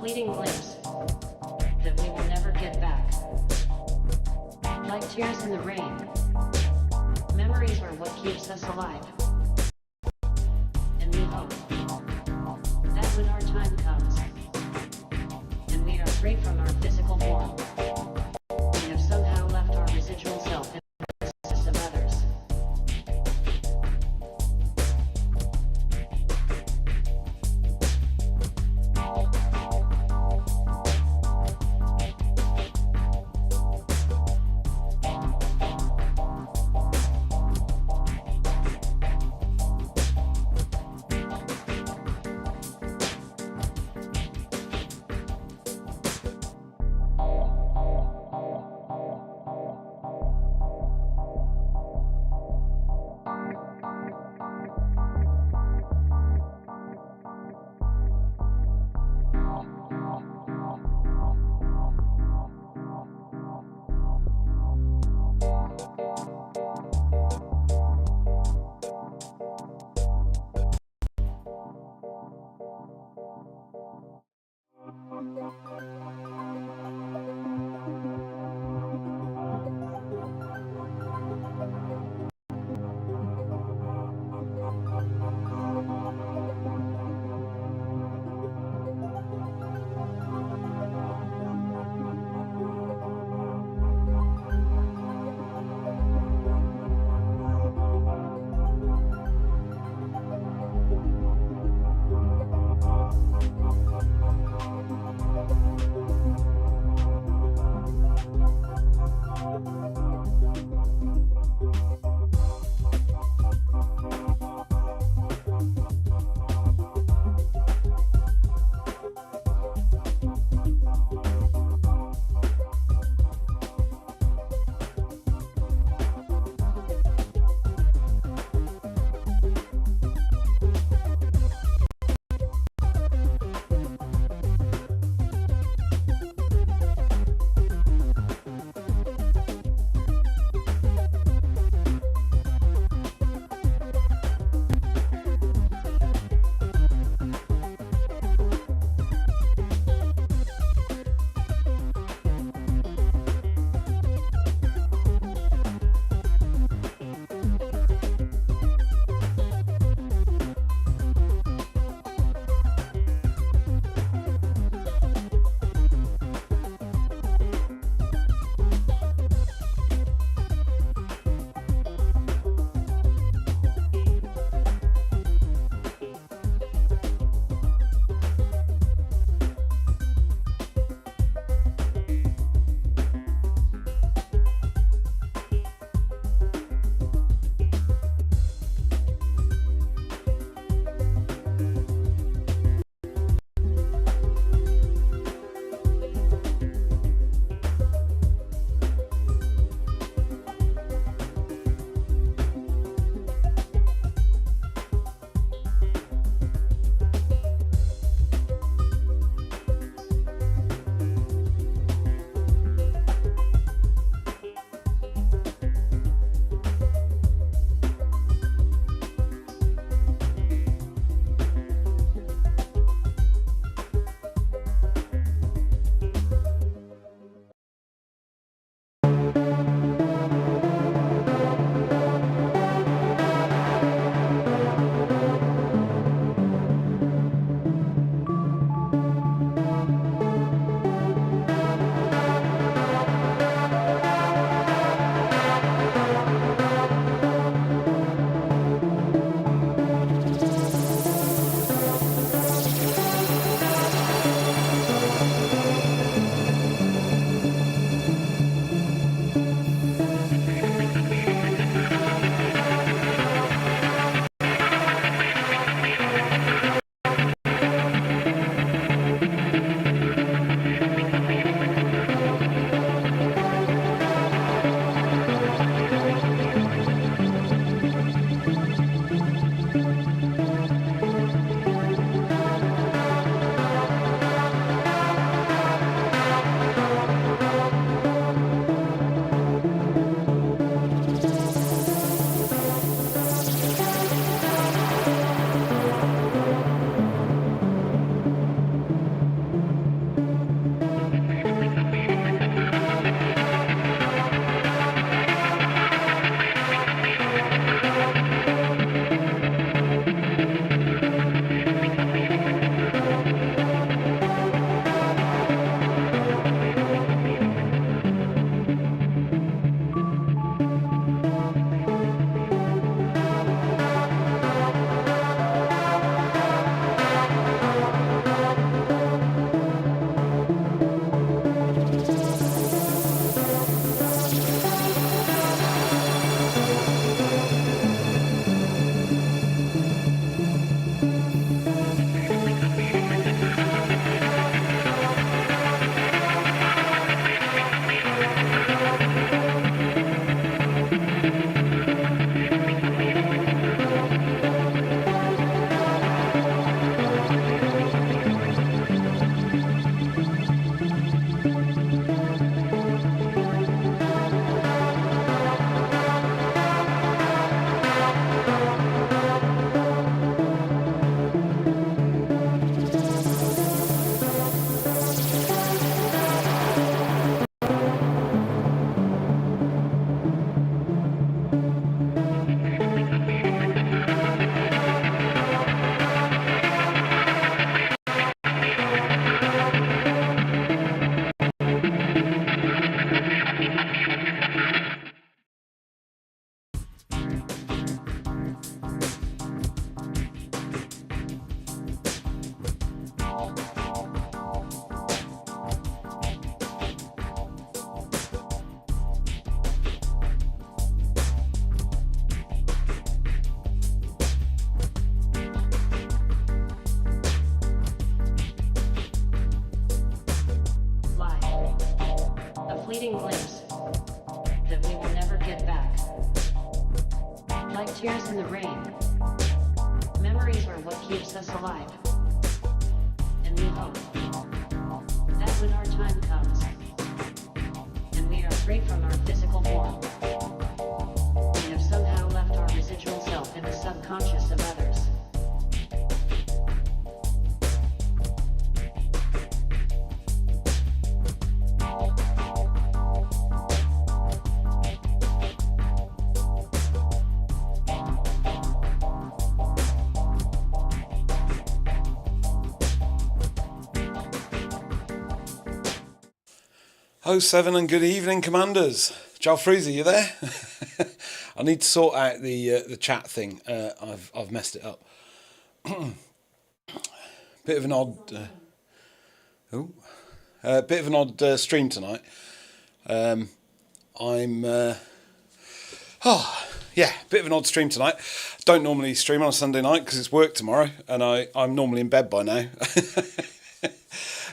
fleeting glimpse that we will never get back. Like tears in the rain, memories are what keeps us alive. And we hope that when our time comes, and we are free from our physical form, we have somehow left our residual self in the service of others. like tears in the rain. Memories are what keeps us alive. And we hope that when our time comes, and we are free from our physical form, we have somehow left our residual self in the subconscious of others. Oh, 7 and good evening, Commanders. DW3, you there? I need to sort out the chat thing. I've messed it up. Bit of an odd stream tonight. Bit of an odd stream tonight. Don't normally stream on a Sunday night because it's work tomorrow, and I'm normally in bed by now.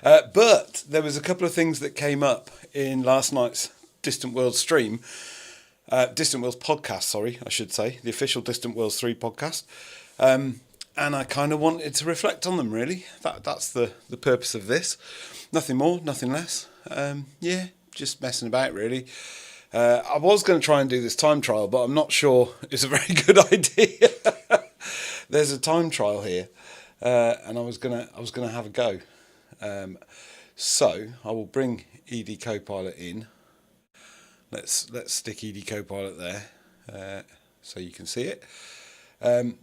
But there was a couple of things that came up in last night's Distant Worlds stream. Distant Worlds podcast, sorry, I should say. The official Distant Worlds 3 podcast. And I kind of wanted to reflect on them, really. That's the purpose of this. Nothing more, nothing less. Just messing about, really. I was going to try and do this time trial, but I'm not sure it's a very good idea. There's a time trial here, and I was gonna have a go. So I will bring ED Copilot in. Let's stick ED Copilot there, so you can see it. It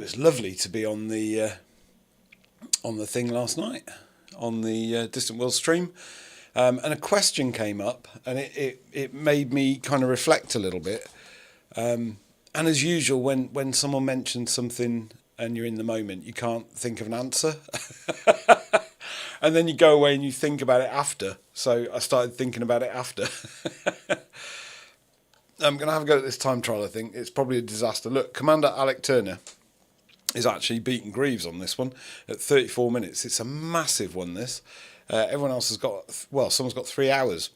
was lovely to be on the thing last night on the Distant World stream, and a question came up, and it made me kind of reflect a little bit. And as usual, when someone mentions something and you're in the moment, you can't think of an answer. And then you go away and you think about it after. So I started thinking about it after. I'm going to have a go at this time trial, I think. It's probably a disaster. Look, Commander Alec Turner is actually beating Greaves on this one at 34 minutes. It's a massive one, this. Everyone else has got, someone's got 3 hours.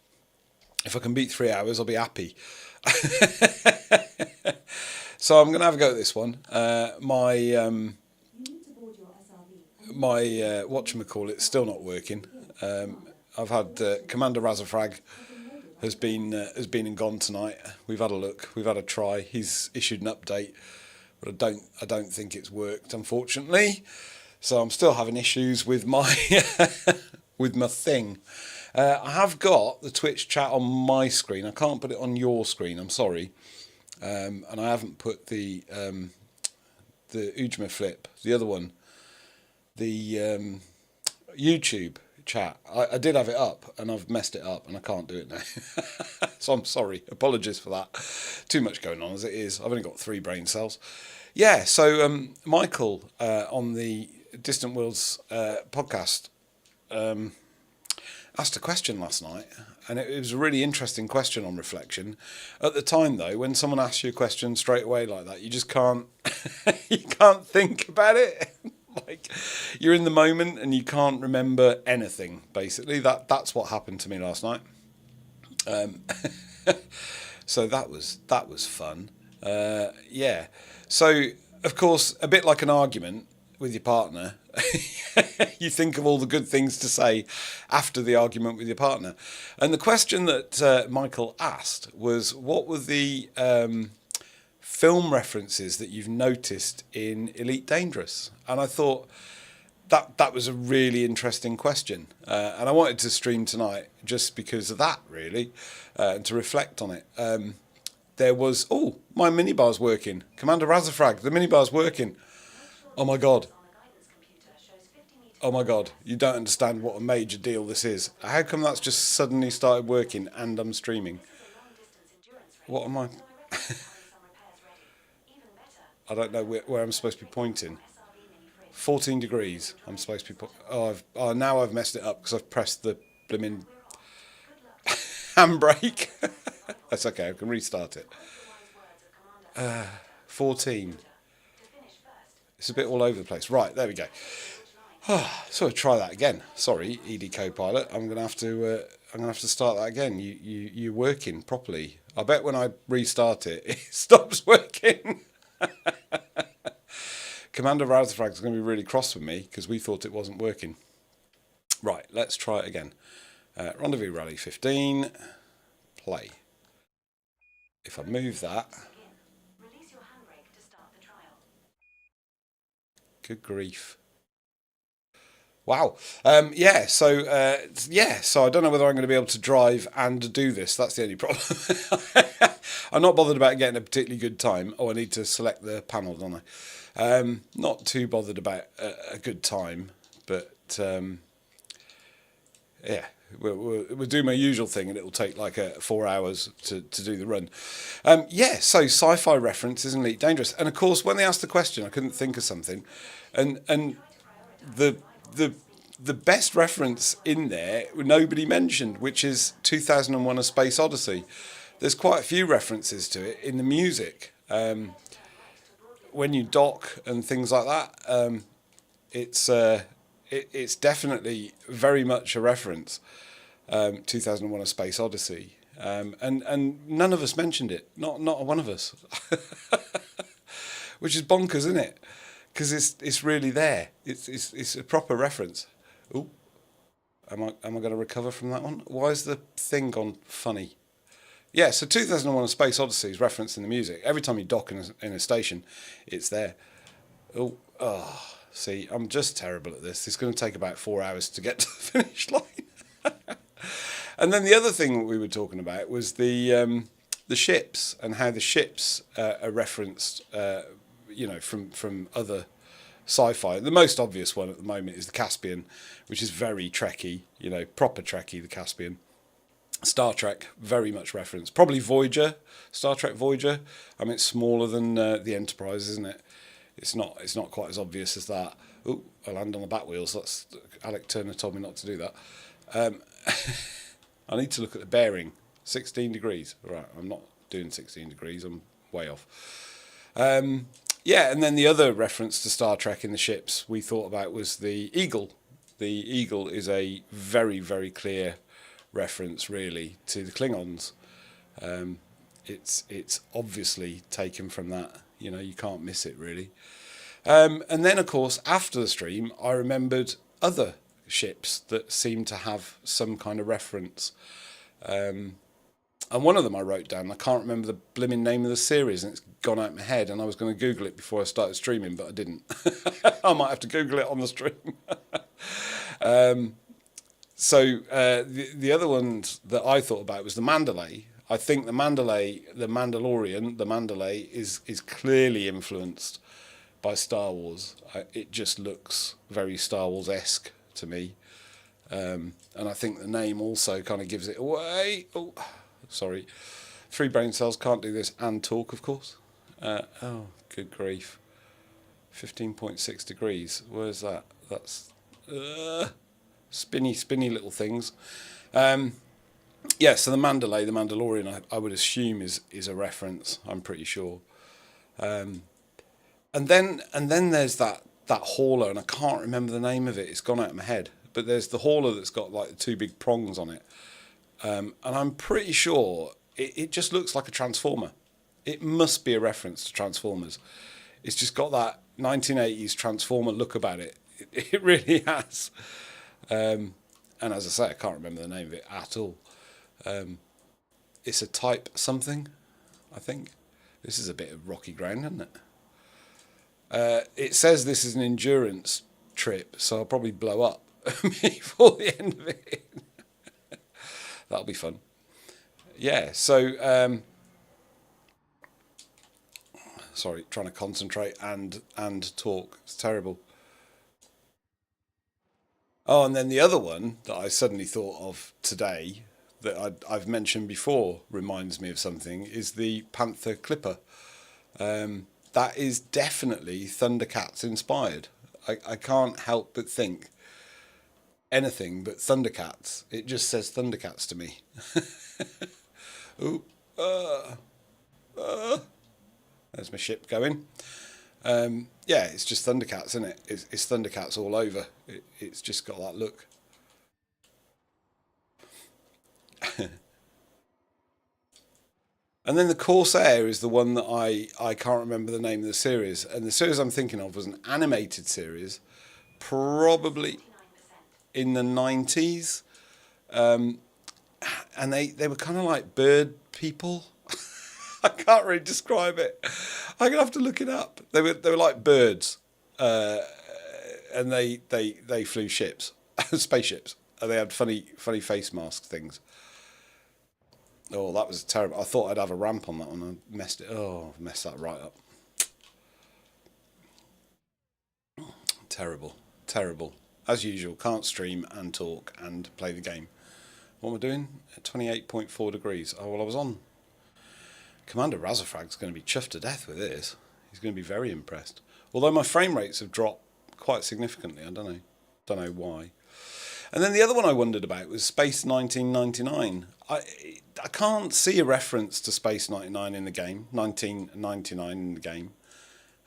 If I can beat 3 hours, I'll be happy. So I'm going to have a go at this one. My whatchamacallit, still not working. I've had Commander Razafrag has been and gone tonight. We've had a look. We've had a try. He's issued an update, but I don't think it's worked, unfortunately. So I'm still having issues with my with my thing. I have got the Twitch chat on my screen. I can't put it on your screen. I'm sorry. And I haven't put the Ujma flip, the other one, the YouTube chat. I did have it up, and I've messed it up, and I can't do it now. So I'm sorry. Apologies for that. Too much going on as it is. I've only got 3 brain cells. Yeah, so Mykl on the Distant Worlds podcast asked a question last night, and it was a really interesting question on reflection. At the time, though, when someone asks you a question straight away like that, you just can't you can't think about it. Like, you're in the moment and you can't remember anything. Basically, that's what happened to me last night. So that was fun. So of course, a bit like an argument with your partner, you think of all the good things to say after the argument with your partner. And the question that Mykl asked was, what were the film references that you've noticed in Elite Dangerous? And I thought that was a really interesting question. And I wanted to stream tonight just because of that, really, and to reflect on it. There was, my minibar's working. Commander Razafrag, the minibar's working. Oh my God. Oh my God, you don't understand what a major deal this is. How come that's just suddenly started working and I'm streaming? What am I? I don't know where I'm supposed to be pointing. 14 degrees, I'm supposed to be now I've messed it up because I've pressed the blimmin' handbrake. That's okay, I can restart it. 14. It's a bit all over the place. Right, there we go. So try that again. Sorry, ED Copilot. I'm gonna have to start that again. You're working properly. I bet when I restart it, it stops working. Commander Razorfrag is going to be really cross with me because we thought it wasn't working. Right, let's try it again. Rendezvous Rally 15. Play. If I move that. Release your handbrake to start the trial. Good grief. Wow. So I don't know whether I'm going to be able to drive and do this. That's the only problem. I'm not bothered about getting a particularly good time. Oh, I need to select the panel, don't I? Not too bothered about a good time, but we'll do my usual thing, and it'll take like 4 hours to do the run. So sci-fi reference is Elite Dangerous, and of course when they asked the question, I couldn't think of something, and the best reference in there nobody mentioned, which is 2001: A Space Odyssey. There's quite a few references to it in the music. When you dock and things like that, it's definitely very much a reference. 2001: A Space Odyssey, and none of us mentioned it. Not one of us, which is bonkers, isn't it? Because it's really there. It's a proper reference. Ooh, am I going to recover from that one? Why is the thing gone funny? Yeah, so 2001: A Space Odyssey is referenced in the music. Every time you dock in a station, it's there. See, I'm just terrible at this. It's going to take about 4 hours to get to the finish line. And then the other thing we were talking about was the ships, and how the ships are referenced, from other sci-fi. The most obvious one at the moment is the Caspian, which is very Trekky, proper Trekky, the Caspian. Star Trek, very much referenced. Probably Voyager, Star Trek Voyager. I mean, it's smaller than the Enterprise, isn't it? It's not quite as obvious as that. Oh, I land on the back wheels. That's Alec Turner told me not to do that. I need to look at the bearing. 16 degrees. Right, I'm not doing 16 degrees. I'm way off. And then the other reference to Star Trek in the ships we thought about was the Eagle. The Eagle is a very, very clear reference, really, to the Klingons. It's obviously taken from that. You can't miss it, really. And then, of course, after the stream, I remembered other ships that seemed to have some kind of reference. And one of them I wrote down. I can't remember the blimmin' name of the series, and it's gone out of my head, and I was going to Google it before I started streaming, but I didn't. I might have to Google it on the stream. The other ones that I thought about was the Mandalay. I think the Mandalay is clearly influenced by Star Wars. It just looks very Star Wars-esque to me. And I think the name also kind of gives it away. Oh, sorry. 3 brain cells can't do this and talk, of course. Good grief. 15.6 degrees. Where's that? That's spinny little things. So the Mandalay, the Mandalorian, I would assume is a reference. I'm pretty sure. And then there's that hauler, and I can't remember the name of it. It's gone out of my head. But there's the hauler that's got like the 2 big prongs on it, and I'm pretty sure it just looks like a transformer. It must be a reference to Transformers. It's just got that 1980s Transformer look about it. It really has. And as I say, I can't remember the name of it at all. It's a Type something, I think. This is a bit of rocky ground, isn't it? It says this is an endurance trip, so I'll probably blow up before the end of it. That'll be fun. Sorry, trying to concentrate and talk. It's terrible. Oh, and then the other one that I suddenly thought of today that I've mentioned before reminds me of something is the Panther Clipper. That is definitely Thundercats inspired. I can't help but think anything but Thundercats. It just says Thundercats to me. Ooh, there's my ship going. Yeah, it's just Thundercats, isn't it? It's Thundercats all over. It's just got that look. And then the Corsair is the one that I can't remember the name of the series. And the series I'm thinking of was an animated series, probably in the 90s. And they were kind of like bird people. I can't really describe it. I'm gonna have to look it up. They were like birds, and they flew ships, spaceships, and they had funny face mask things. Oh, that was terrible. I thought I'd have a ramp on that one. I messed it. Oh, messed that right up. Terrible, terrible. As usual, can't stream and talk and play the game. What am I doing? At 28.4 degrees. Oh, well, I was on. Commander Razafrag's going to be chuffed to death with this. He's going to be very impressed. Although my frame rates have dropped quite significantly. I don't know why. And then the other one I wondered about was Space 1999. I can't see a reference to Space 99 in the game, 1999 in the game.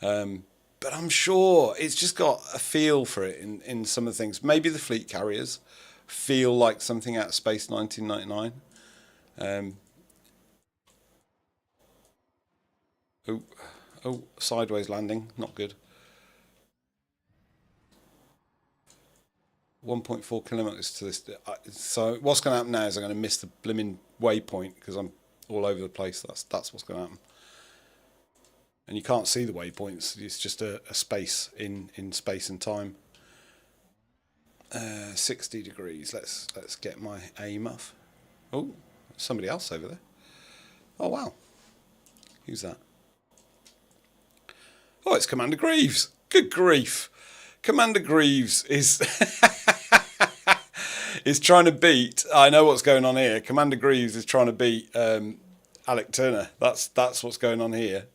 But I'm sure it's just got a feel for it in some of the things. Maybe the fleet carriers feel like something out of Space 1999. Oh, sideways landing, not good. 1.4 kilometres to this. So what's going to happen now is I'm going to miss the blimmin' waypoint because I'm all over the place. That's what's going to happen. And you can't see the waypoints. It's just a space in space and time. 60 degrees. Let's get my aim off. Oh, somebody else over there. Oh wow. Who's that? Oh, it's Commander Greaves. Good grief. Commander Greaves is is trying to beat. I know what's going on here. Commander Greaves is trying to beat Alec Turner. That's what's going on here.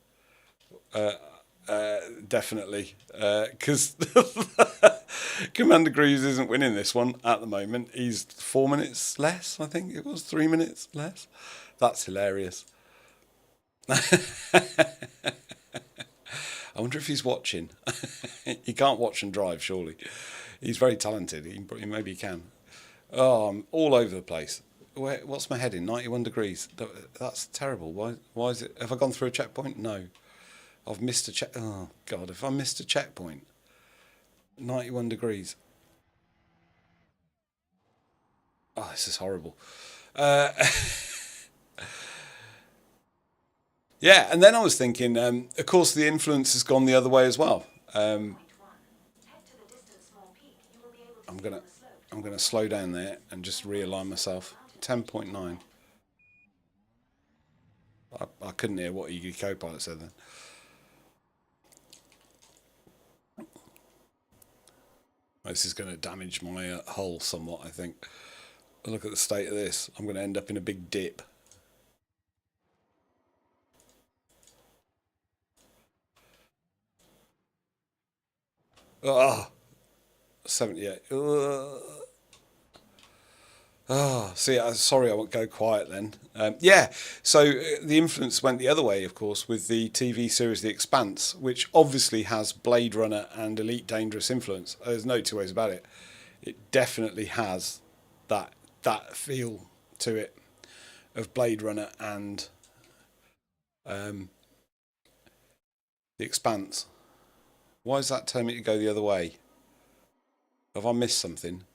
Definitely, because Commander Greaves isn't winning this one at the moment. He's 4 minutes less. I think it was 3 minutes less. That's hilarious. I wonder if he's watching. He can't watch and drive, surely. He's very talented. Maybe he can. Oh, I'm all over the place. What's my heading? 91 degrees. That's terrible. Why is it? Have I gone through a checkpoint? No. I've missed a check. Oh, God. If I missed a checkpoint. 91 degrees. Oh, this is horrible. Yeah, and then I was thinking, of course, the influence has gone the other way as well. I'm gonna slow down there and just realign myself. 10.9. I couldn't hear what your co-pilot said then. This is going to damage my hull somewhat, I think. Look at the state of this. I'm going to end up in a big dip. Oh, 78. Oh, see, sorry, I won't go quiet then. Yeah, so the influence went the other way, of course, with the TV series The Expanse, which obviously has Blade Runner and Elite Dangerous influence. There's no two ways about it. It definitely has that feel to it of Blade Runner and The Expanse. Why does that tell me to go the other way? Have I missed something?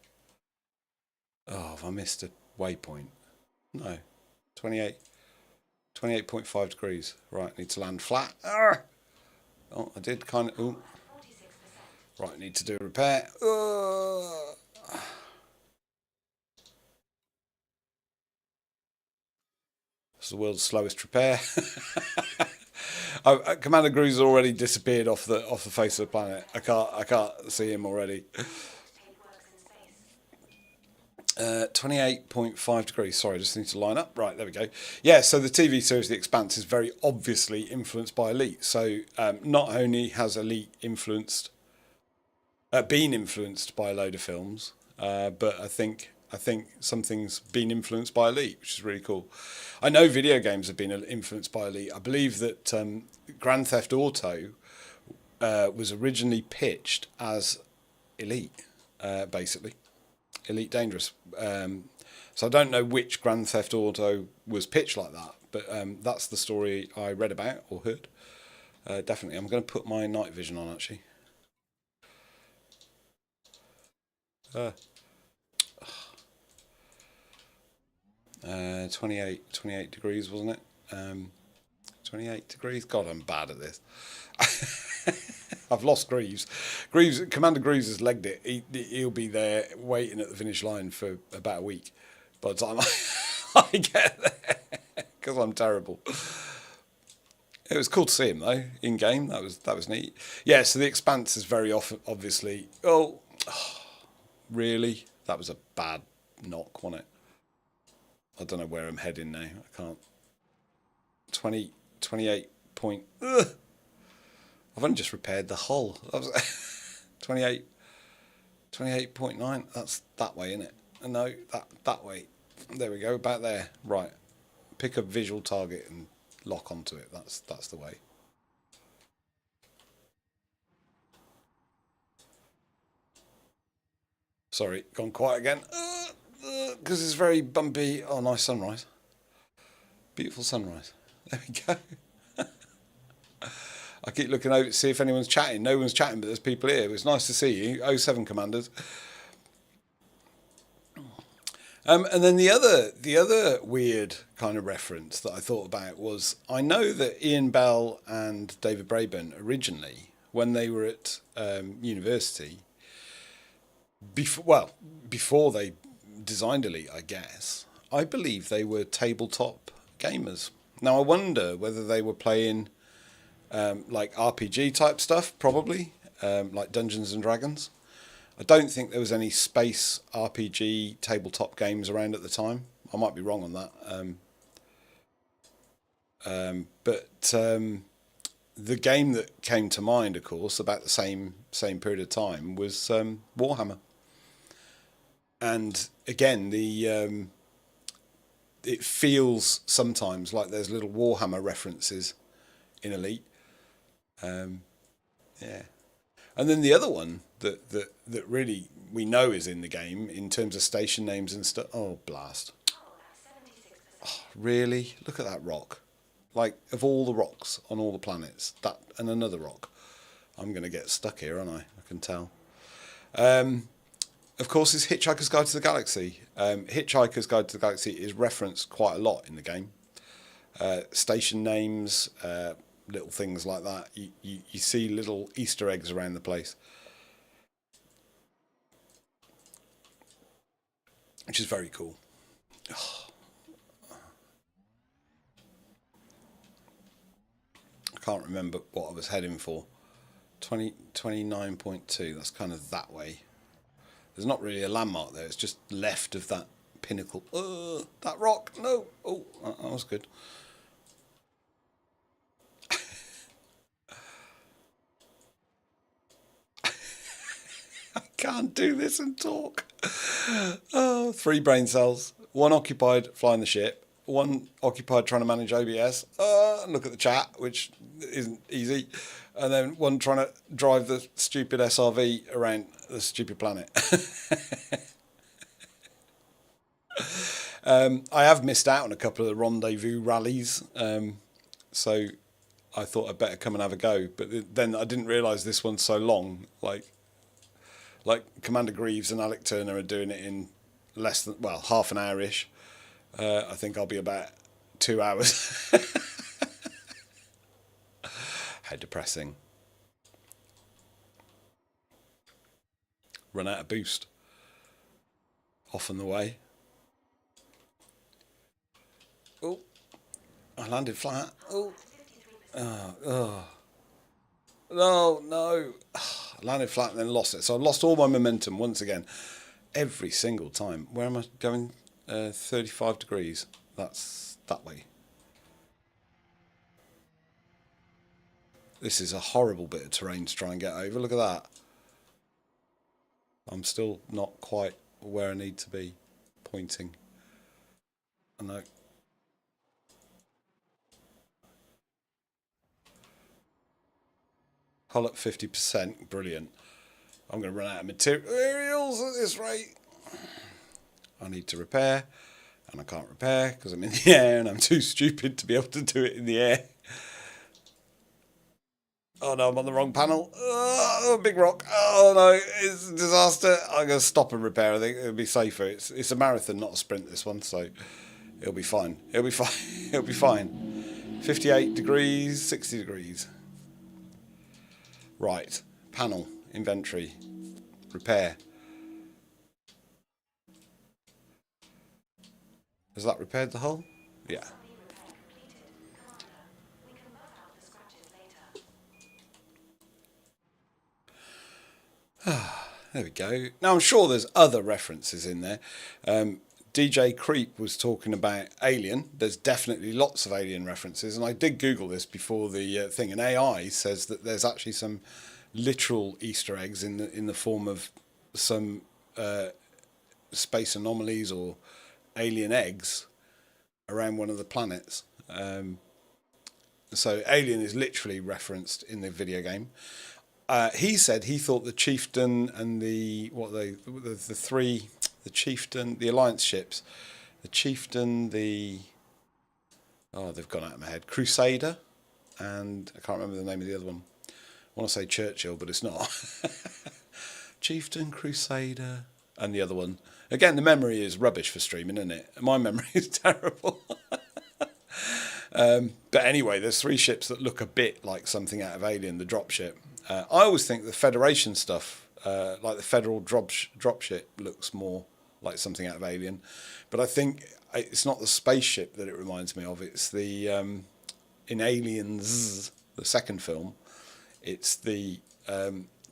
Oh, have I missed a waypoint? No. 28.5 degrees. Right, need to land flat. Arrgh! Oh, I did kind of... Ooh. Right, need to do a repair. This is the world's slowest repair. Commander Greaves has already disappeared off the face of the planet. I can't see him already. 28.5 degrees. Sorry, I just need to line up. Right, there we go. Yeah, so the TV series The Expanse is very obviously influenced by Elite. So not only has Elite been influenced by a load of films, but I think something's been influenced by Elite, which is really cool. I know video games have been influenced by Elite. I believe that Grand Theft Auto was originally pitched as Elite, basically. Elite Dangerous. So I don't know which Grand Theft Auto was pitched like that, but that's the story I read about or heard. Definitely. I'm going to put my night vision on, actually. 28 degrees, wasn't it? 28 degrees. God, I'm bad at this. I've lost Greaves. Commander Greaves has legged it. He'll be there waiting at the finish line for about a week by the time I get there, because I'm terrible. It was cool to see him though in game. That was neat. Yeah. So the Expanse is very often, obviously. Oh, really? That was a bad knock, wasn't it? I don't know where I'm heading now. I can't. 28 point. Ugh. I've only just repaired the hull. That was 28.9. That's that way, isn't it? No, that way. There we go. About there. Right. Pick a visual target and lock onto it. That's the way. Sorry, gone quiet again. Because it's very bumpy. Oh, nice sunrise. Beautiful sunrise. There we go. I keep looking over to see if anyone's chatting. No one's chatting, but there's people here. It was nice to see you. 07 Commanders. And then the other weird kind of reference that I thought about was, I know that Ian Bell and David Braben originally, when they were at university, before they designed Elite, I guess, I believe they were tabletop gamers. Now I wonder whether they were playing like RPG type stuff, probably like Dungeons and Dragons. I don't think there was any space RPG tabletop games around at the time. I might be wrong on that. But the game that came to mind, of course, about the same period of time was Warhammer. And again, it feels sometimes like there's little Warhammer references in Elite. Yeah. And then the other one that really we know is in the game in terms of station names and stuff. Oh, blast. Oh, really? Look at that rock. Like, of all the rocks on all the planets, that and another rock. I'm going to get stuck here, aren't I? I can tell. Of course, it's Hitchhiker's Guide to the Galaxy. Hitchhiker's Guide to the Galaxy is referenced quite a lot in the game. Station names, little things like that. You see little Easter eggs around the place, which is very cool. Oh. I can't remember what I was heading for. 29.2, that's kind of that way. There's not really a landmark there, it's just left of that pinnacle. That rock, no. Oh, that was good. I can't do this and talk. Oh, 3 brain cells. 1 occupied flying the ship. 1 occupied trying to manage OBS. And look at the chat, which isn't easy. And then 1 trying to drive the stupid SRV around the stupid planet. I have missed out on a couple of the rendezvous rallies. So I thought I'd better come and have a go. But then I didn't realise this one's so long. Like Commander Greaves and Alec Turner are doing it in less than, half an hour-ish. I think I'll be about 2 hours. How depressing. Run out of boost. Off on the way. Oh, I landed flat. Oh, no. I landed flat and then lost it. So I lost all my momentum once again. Every single time. Where am I going? 35 degrees. That's that way. This is a horrible bit of terrain to try and get over. Look at that. I'm still not quite where I need to be pointing. I know. Hull at 50%. Brilliant. I'm going to run out of materials at this rate. I need to repair, and I can't repair because I'm in the air and I'm too stupid to be able to do it in the air. Oh no, I'm on the wrong panel. Oh, big rock. Oh no, it's a disaster. I'm going to stop and repair. I think it'll be safer. It's a marathon, not a sprint, this one, so it'll be fine. It'll be fine. It'll be fine. 58 degrees, 60 degrees. Right. Panel, inventory, repair. Has that repaired the hull? Yeah. There we go. Now, I'm sure there's other references in there. DJ Creep was talking about Alien. There's definitely lots of Alien references, and I did Google this before the thing, and AI says that there's actually some literal Easter eggs in the form of some space anomalies or alien eggs around one of the planets. So Alien is literally referenced in the video game. He said he thought the Chieftain and the Chieftain, the Alliance ships, the Chieftain, they've gone out of my head, Crusader, and I can't remember the name of the other one. I want to say Churchill, but it's not. Chieftain, Crusader, and the other one. Again, the memory is rubbish for streaming, isn't it? My memory is terrible. But anyway, there's 3 ships that look a bit like something out of Alien, the dropship. I always think the Federation stuff, like the Federal dropship, looks more like something out of Alien. But I think it's not the spaceship that it reminds me of. It's the, in Aliens, the second film, it's the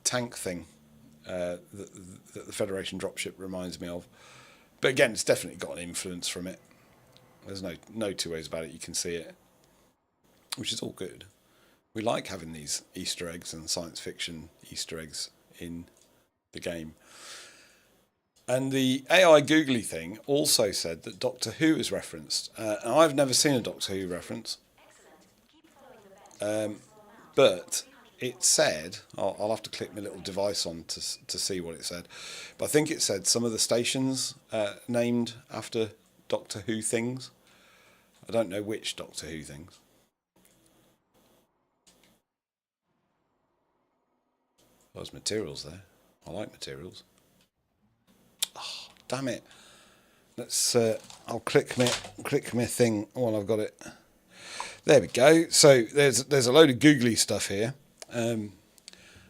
tank thing that the Federation dropship reminds me of. But again, it's definitely got an influence from it. There's no two ways about it. You can see it, which is all good. We like having these Easter eggs and science fiction Easter eggs in the game. And the AI Googly thing also said that Doctor Who is referenced. And I've never seen a Doctor Who reference. But it said, I'll have to click my little device on to see what it said. But I think it said some of the stations named after Doctor Who things. I don't know which Doctor Who things. There's materials there. I like materials. Oh, damn it. Let's. I'll click my thing while I've got it. There we go. So there's a load of googly stuff here,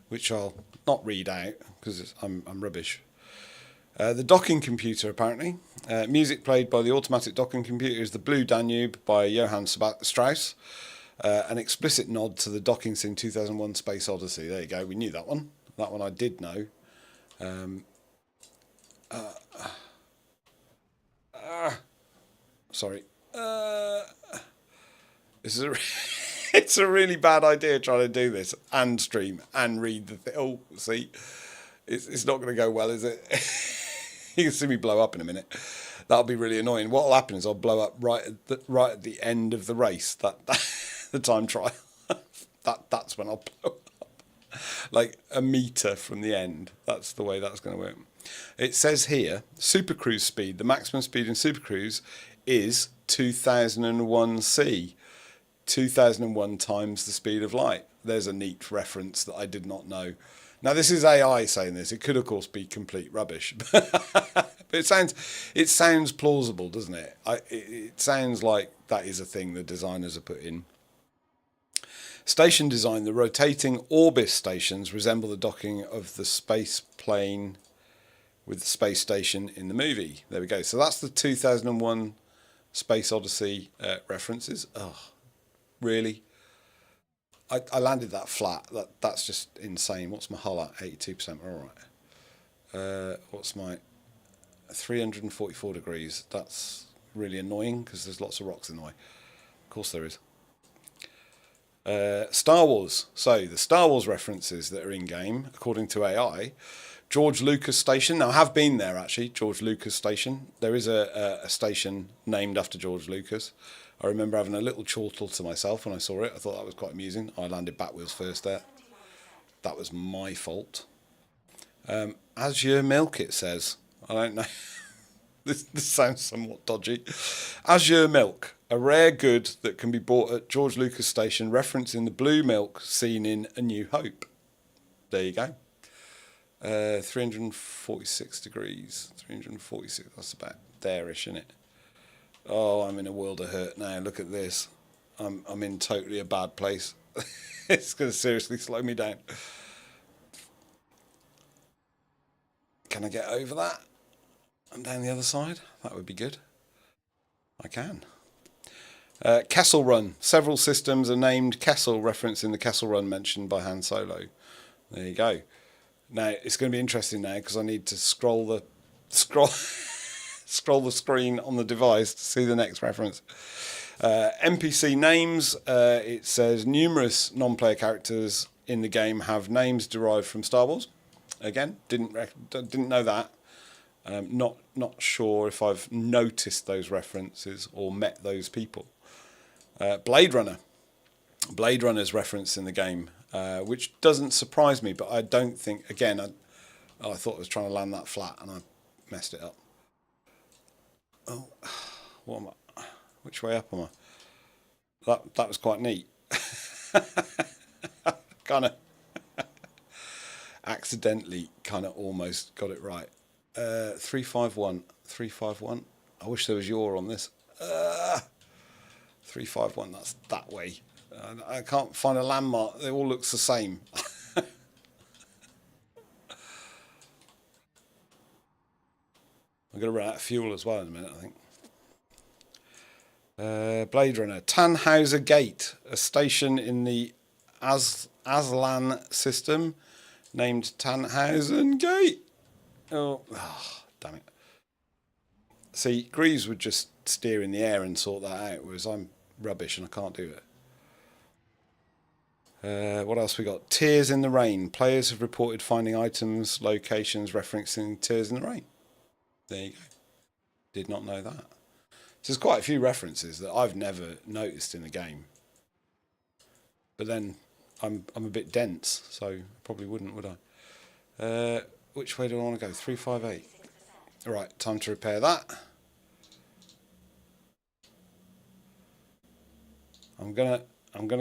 which I'll not read out because I'm rubbish. The docking computer, apparently. Music played by the automatic docking computer is The Blue Danube by Johann Strauss. An explicit nod to the docking scene 2001 Space Odyssey. There you go. We knew that one. That one I did know. Sorry. This is it's a really bad idea trying to do this and stream and read the thing. Oh, see? It's not going to go well, is it? You can see me blow up in a minute. That'll be really annoying. What will happen is I'll blow up right at the end of the race. That the time trial. That's when I'll blow up. Like a metre from the end. That's the way that's going to work. It says here, supercruise speed. The maximum speed in supercruise is 2001 c. 2001 times the speed of light. There's a neat reference that I did not know. Now, this is AI saying this. It could, of course, be complete rubbish. But it sounds plausible, doesn't it? It sounds like that is a thing the designers have put in. Station design. The rotating Orbis stations resemble the docking of the space plane with the space station in the movie. There we go. So that's the 2001 Space Odyssey references. Oh, really? I landed that flat. That's just insane. What's my hull at? 82%. All right. What's my 344 degrees? That's really annoying because there's lots of rocks in the way. Of course there is. Star Wars. So the Star Wars references that are in game, according to AI, George Lucas Station. Now I have been there actually. George Lucas Station. There is a station named after George Lucas. I remember having a little chortle to myself when I saw it. I thought that was quite amusing. I landed back wheels first there. That was my fault. Azure Milk, it says. I don't know. This sounds somewhat dodgy. Azure Milk, a rare good that can be bought at George Lucas Station, referencing the blue milk seen in A New Hope. There you go. 346 degrees. 346, that's about there-ish, isn't it? Oh, I'm in a world of hurt now. Look at this. I'm in totally a bad place. It's going to seriously slow me down. Can I get over that? And down the other side? That would be good. I can. Kessel Run. Several systems are named Kessel, referencing the Kessel Run mentioned by Han Solo. There you go. Now, it's going to be interesting now because I need to scroll the screen on the device to see the next reference. NPC names. It says numerous non-player characters in the game have names derived from Star Wars. Again, didn't know that. Not sure if I've noticed those references or met those people. Blade Runner. Blade Runner's referenced in the game, which doesn't surprise me, but I don't think, again, I thought I was trying to land that flat and I messed it up. Oh, what am I? Which way up am I? That was quite neat. Kind of accidentally almost got it right. 351. I wish there was your on this. 351, that's that way. I can't find a landmark. It all looks the same. I'm going to run out of fuel as well in a minute, I think. Blade Runner. Tannhauser Gate, a station in the Aslan system named Tannhausen Gate. Oh, damn it. See, Greaves would just steer in the air and sort that out, whereas I'm rubbish and I can't do it. What else we got? Tears in the Rain. Players have reported finding items, locations referencing Tears in the Rain. There you go. Did not know that. So there's quite a few references that I've never noticed in the game. But then I'm a bit dense, so I probably wouldn't, would I? Which way do I want to go? 358. Right, time to repair that. I'm gonna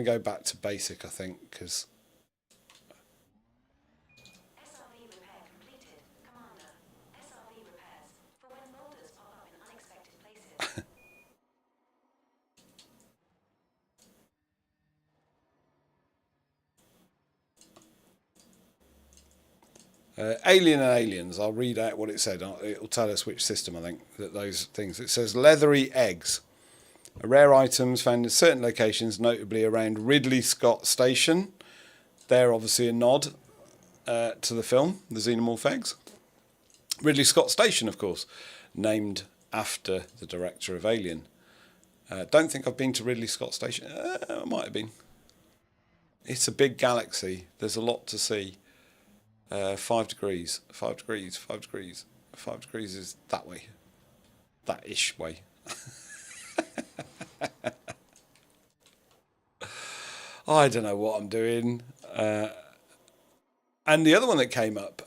go back to basic, I think, because SRV repair completed. Commander, SRV repairs for when boulders pop up in unexpected places. Alien and Aliens. I'll read out what it said. It'll tell us which system, I think, that those things. It says leathery eggs. Rare items found in certain locations, notably around Ridley Scott Station. They're obviously a nod to the film, the Xenomorph eggs. Ridley Scott Station, of course, named after the director of Alien. Don't think I've been to Ridley Scott Station. I might have been. It's a big galaxy. There's a lot to see. 5 degrees. 5 degrees. 5 degrees. 5 degrees is that way. That-ish way. I don't know what I'm doing. And the other one that came up,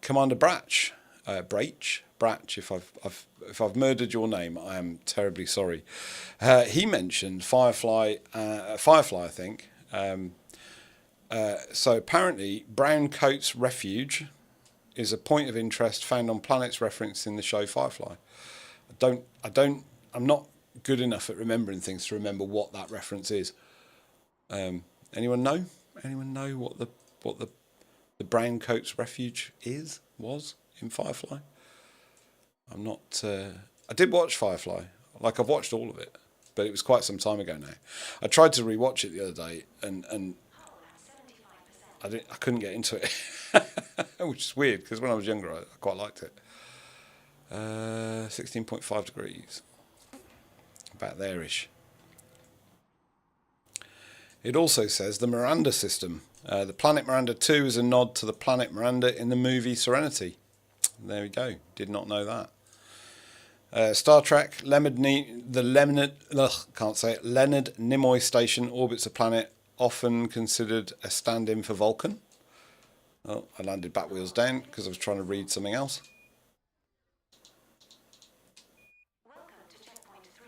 Commander Bratch, Bratch. If I've murdered your name, I am terribly sorry. He mentioned Firefly, I think. So apparently, Brown Coat's Refuge is a point of interest found on planets referenced in the show Firefly. I'm not good enough at remembering things to remember what that reference is. Anyone know? Anyone know what the Brown Coat's Refuge was in Firefly? I'm not. I did watch Firefly. Like, I've watched all of it, but it was quite some time ago now. I tried to rewatch it the other day, and I couldn't get into it, which is weird because when I was younger, I quite liked it. 16.5 degrees, about there-ish. It also says the Miranda system. The planet Miranda 2 is a nod to the planet Miranda in the movie Serenity. There we go. Did not know that. Star Trek, Leonard Nimoy Station orbits a planet often considered a stand-in for Vulcan. Oh, I landed back wheels down because I was trying to read something else. Welcome to checkpoint 3.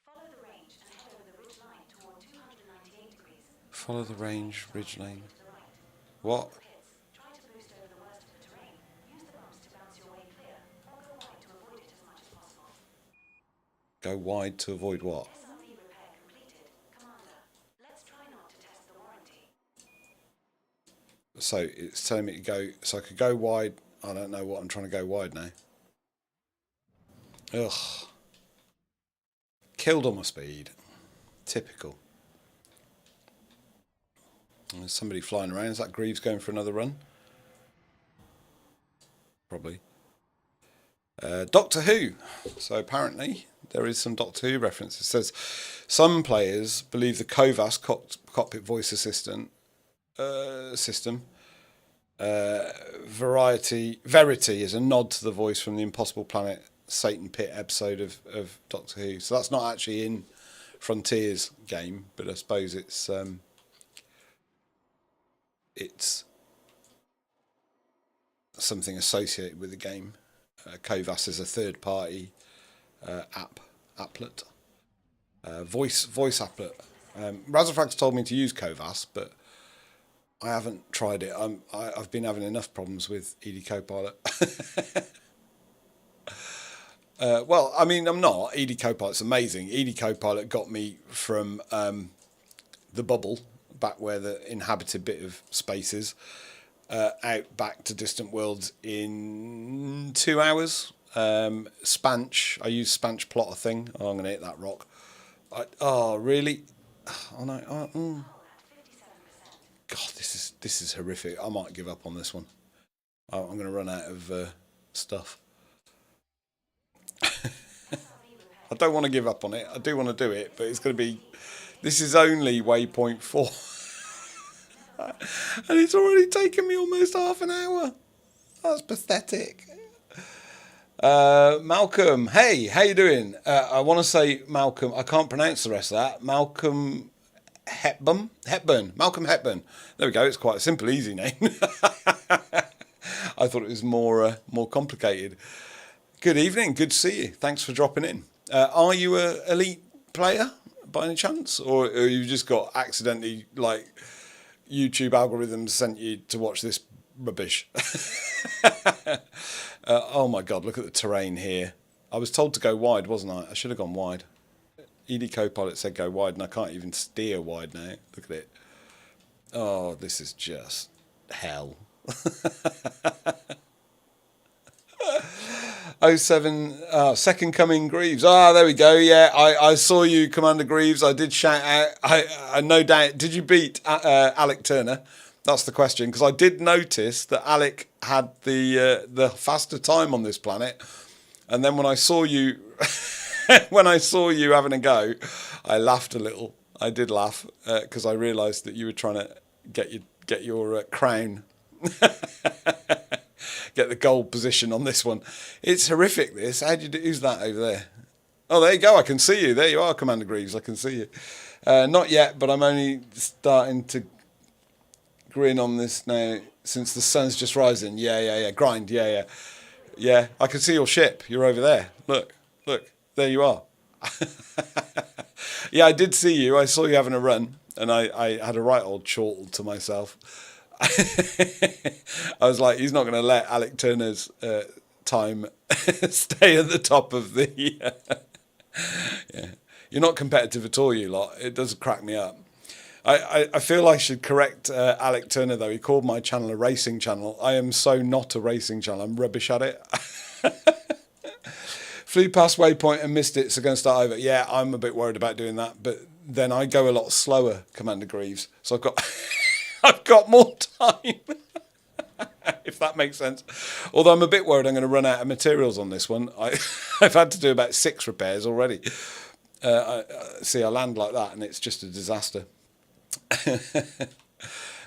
Follow the range and head over the ridge line toward 298 degrees. Follow the range, ridge lane. To the right. What? Pits. Try to boost over the worst of the terrain. Use the bumps to bounce your way clear, or go wide to avoid it as much as possible. Go wide to avoid what? SRV repair completed. Commander, let's try not to test the warranty. So it's telling me to go, so I could go wide. I don't know what I'm trying to go wide now. Ugh. Killed on my speed. Typical. There's somebody flying around. Is that Greaves going for another run? Probably. Doctor Who. So apparently there is some Doctor Who reference. It says some players believe the COVAS cockpit voice assistant system Verity is a nod to the voice from the Impossible Planet Satan Pit episode of Doctor Who. So that's not actually in Frontiers game, but I suppose it's something associated with the game. COVAS is a third-party applet, voice applet. Razorfrag's told me to use COVAS, but I haven't tried it. I've been having enough problems with ED Copilot. Well, I mean, I'm not. ED Copilot's amazing. ED Copilot got me from the bubble, back where the inhabited bit of space is, out back to distant worlds in 2 hours. Spanch, I use Spanch plotter thing. Oh, I'm going to hit that rock. Oh, really? Oh, no. God, this is horrific. I might give up on this one. I'm going to run out of stuff. I don't want to give up on it. I do want to do it, but it's going to be... This is only waypoint 4. And it's already taken me almost half an hour. That's pathetic. Malcolm, hey, how you doing? I want to say Malcolm. I can't pronounce the rest of that. Malcolm Hepburn. Malcolm Hepburn. There we go. It's quite a simple, easy name. I thought it was more complicated. Good evening. Good to see you. Thanks for dropping in. Are you a elite player by any chance, or you just got accidentally like YouTube algorithms sent you to watch this rubbish? Oh my God! Look at the terrain here. I was told to go wide, wasn't I? I should have gone wide. ED Copilot said go wide, and I can't even steer wide now. Look at it. Oh, this is just hell. 07, Second Coming Greaves. There we go. Yeah, I saw you, Commander Greaves. I did shout out. I no doubt. Did you beat Alec Turner? That's the question, because I did notice that Alec had the faster time on this planet, and then when I saw you, having a go, I laughed a little. I did laugh because I realised that you were trying to get your crown. Get the gold position on this one. It's horrific, this. How do you do? Who's that over there? Oh, there you go. I can see you. There you are, Commander Greaves. I can see you. Not yet, but I'm only starting to grin on this now since the sun's just rising. Yeah. Grind. Yeah. I can see your ship. You're over there. Look. There you are. Yeah, I did see you. I saw you having a run, and I had a right old chortle to myself. I was like, he's not going to let Alec Turner's time stay at the top of the... Yeah. You're not competitive at all, you lot. It does crack me up. I feel I should correct Alec Turner, though. He called my channel a racing channel. I am so not a racing channel. I'm rubbish at it. Flew past waypoint and missed it, so going to start over. Yeah, I'm a bit worried about doing that, but then I go a lot slower, Commander Greaves. So I've got more time, if that makes sense. Although I'm a bit worried I'm going to run out of materials on this one. I've had to do about 6 repairs already. I land like that and it's just a disaster.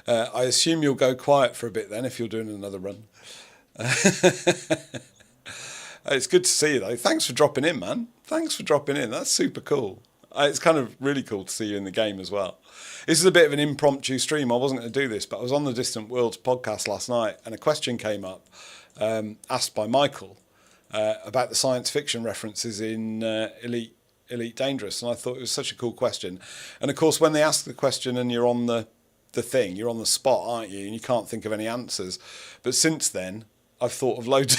I assume you'll go quiet for a bit then if you're doing another run. It's good to see you though. Thanks for dropping in, man. Thanks for dropping in. That's super cool. It's kind of really cool to see you in the game as well. This is a bit of an impromptu stream. I wasn't going to do this, but I was on the Distant Worlds podcast last night, and a question came up asked by Mykl about the science fiction references in Elite Dangerous, and I thought it was such a cool question. And of course, when they ask the question and you're on the thing, you're on the spot, aren't you? And you can't think of any answers. But since then, I've thought of loads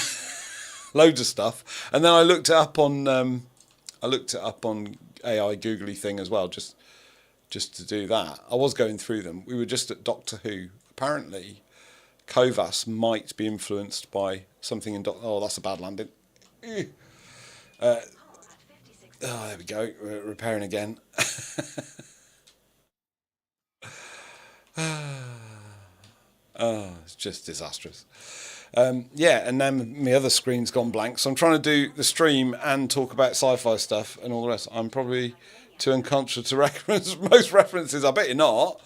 of stuff, and then I looked it up on AI Googly thing as well, just to do that. I was going through them. We were just at Doctor Who. Apparently, Kovas might be influenced by something in Oh, that's a bad landing. Oh, there we go. We're repairing again. Oh, it's just disastrous. Yeah, and then my other screen's gone blank, so I'm trying to do the stream and talk about sci-fi stuff and all the rest. I'm probably too unconscious to reference most references. I bet you're not.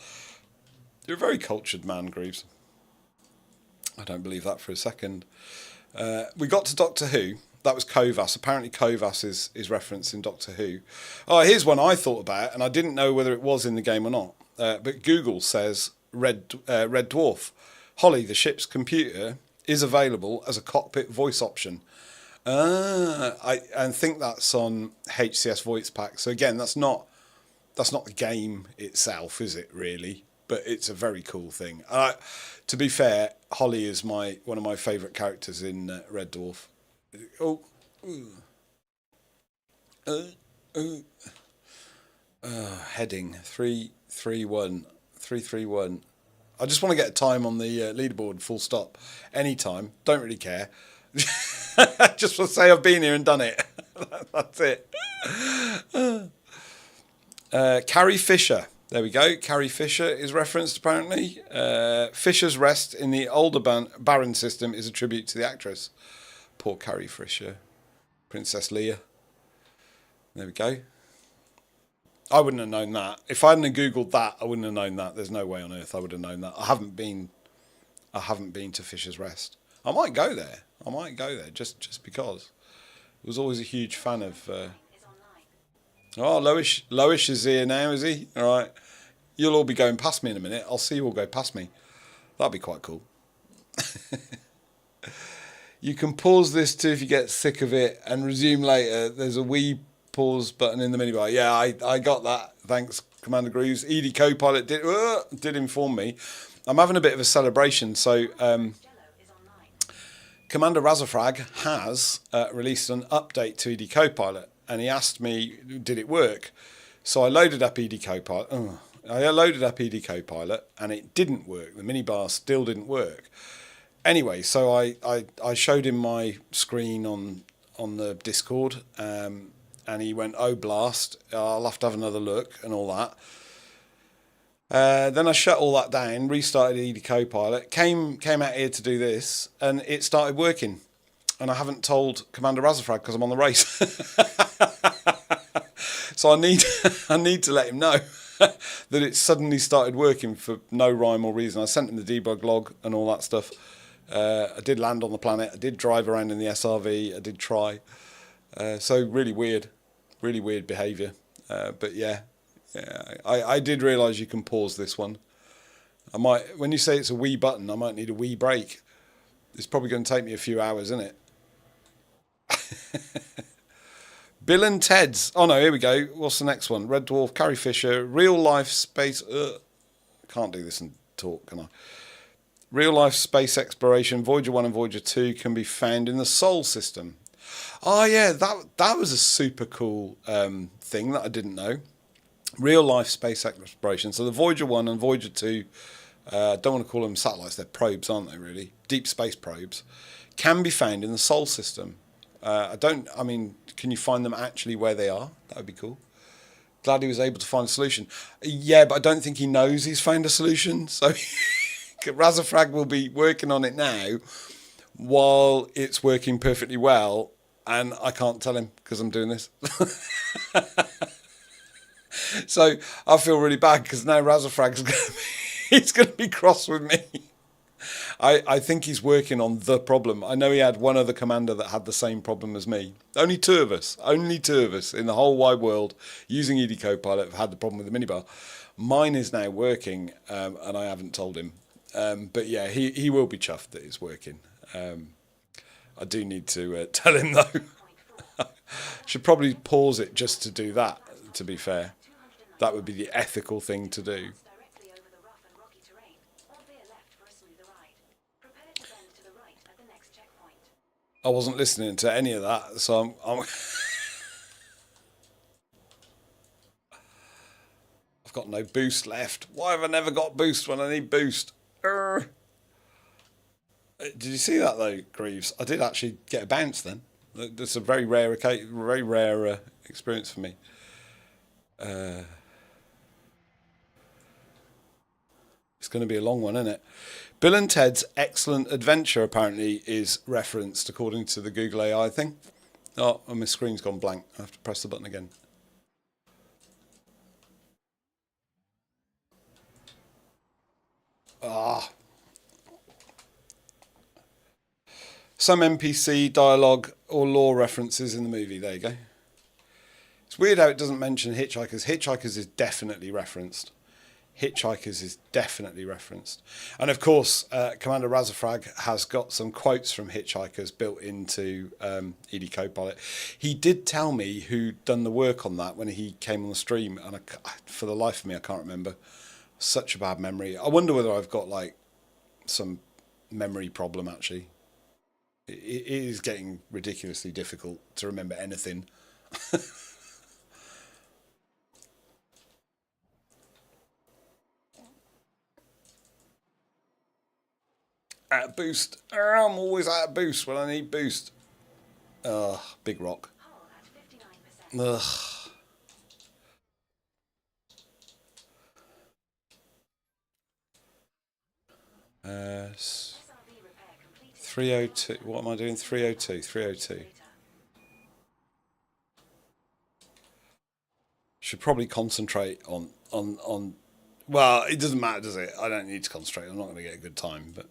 You're a very cultured man, Greaves. I don't believe that for a second. We got to Doctor Who. That was Kovas. Apparently Kovas is referenced in Doctor Who. Oh, here's one I thought about, and I didn't know whether it was in the game or not. But Google says Red Dwarf. Holly, the ship's computer, is available as a cockpit voice option. I think that's on HCS Voice Pack. So again, that's not the game itself, is it really? But it's a very cool thing. To be fair, Holly is one of my favourite characters in Red Dwarf. Oh, heading 331. I just want to get a time on the leaderboard, full stop. Anytime, don't really care. Just want to say I've been here and done it. That's it. Carrie Fisher. There we go. Carrie Fisher is referenced apparently. Fisher's Rest in the older Baron system is a tribute to the actress. Poor Carrie Fisher. Princess Leia. There we go. I wouldn't have known that. If I hadn't Googled that, I wouldn't have known that. There's no way on earth I would have known that. I haven't been to Fisher's Rest. I might go there just because. I was always a huge fan of... Oh, Loish is here now, is he? All right. You'll all be going past me in a minute. I'll see you all go past me. That'd be quite cool. You can pause this too if you get sick of it and resume later. There's a wee pause button in the menu bar. Yeah, I got that. Thanks, Commander Greaves. ED Copilot did inform me. I'm having a bit of a celebration. So Commander Razafrag has released an update to ED Copilot, and he asked me, did it work? So I loaded up ED Copilot. And it didn't work. The minibar still didn't work. Anyway, so I showed him my screen on the Discord, and he went, "Oh blast! I'll have to have another look," and all that. Then I shut all that down, restarted ED Copilot, came out here to do this, and it started working. And I haven't told Commander Razafrag because I'm on the race. So I need to let him know that it suddenly started working for no rhyme or reason. I sent him the debug log and all that stuff. I did land on the planet. I did drive around in the SRV. I did try. So really weird behaviour. But yeah, I did realise you can pause this one. I might, when you say it's a wee button, I might need a wee break. It's probably going to take me a few hours, isn't it? Bill and Ted's. Oh no, here we go. What's the next one? Red Dwarf, Carrie Fisher, real life space. Can't do this and talk, can I? Real life space exploration. Voyager 1 and Voyager 2 can be found in the Sol system. Oh yeah, that was a super cool thing that I didn't know. Real life space exploration. So the Voyager 1 and Voyager 2, don't want to call them satellites, they're probes, aren't they really? Deep space probes, can be found in the Sol system. Can you find them actually where they are? That would be cool. Glad he was able to find a solution. Yeah, but I don't think he knows he's found a solution. So Razafrag will be working on it now while it's working perfectly well. And I can't tell him because I'm doing this. So I feel really bad because now Razafrag's he's going to be cross with me. I think he's working on the problem. I know he had one other commander that had the same problem as me. Only two of us in the whole wide world using ED Copilot have had the problem with the minibar. Mine is now working, and I haven't told him. But yeah, he will be chuffed that it's working. I do need to tell him though. Should probably pause it just to do that, to be fair. That would be the ethical thing to do. Directly over the rough and rocky terrain, or veer left for a smoother ride. Prepare to bend to the right at the next checkpoint. I wasn't listening to any of that, so I've got no boost left. Why have I never got boost when I need boost? Did you see that though, Greaves? I did actually get a bounce then. That's a very rare experience for me. It's going to be a long one, isn't it? Bill and Ted's Excellent Adventure apparently is referenced according to the Google AI thing. Oh, and my screen's gone blank. I have to press the button again. Some NPC dialogue or lore references in the movie. There you go. It's weird how it doesn't mention Hitchhikers. Hitchhikers is definitely referenced. And of course, Commander Razafrag has got some quotes from Hitchhikers built into ED Copilot. He did tell me who'd done the work on that when he came on the stream, and for the life of me, I can't remember. Such a bad memory. I wonder whether I've got like some memory problem actually. It is getting ridiculously difficult to remember anything. Out of boost. I'm always out of boost when I need boost. Big rock. Hull at 59%. Ugh. 302. What am I doing? 302. Should probably concentrate on. Well, it doesn't matter, does it? I don't need to concentrate. I'm not going to get a good time, but.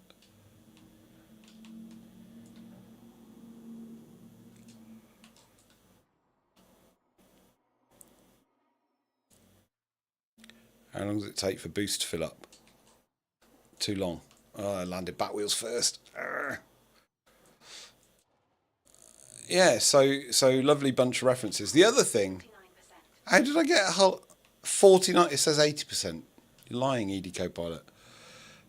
How long does it take for boost to fill up? Too long. Oh, I landed back wheels first. Yeah, so lovely bunch of references. The other thing, how did I get a whole 49? It says 80%. You're lying, ED Copilot.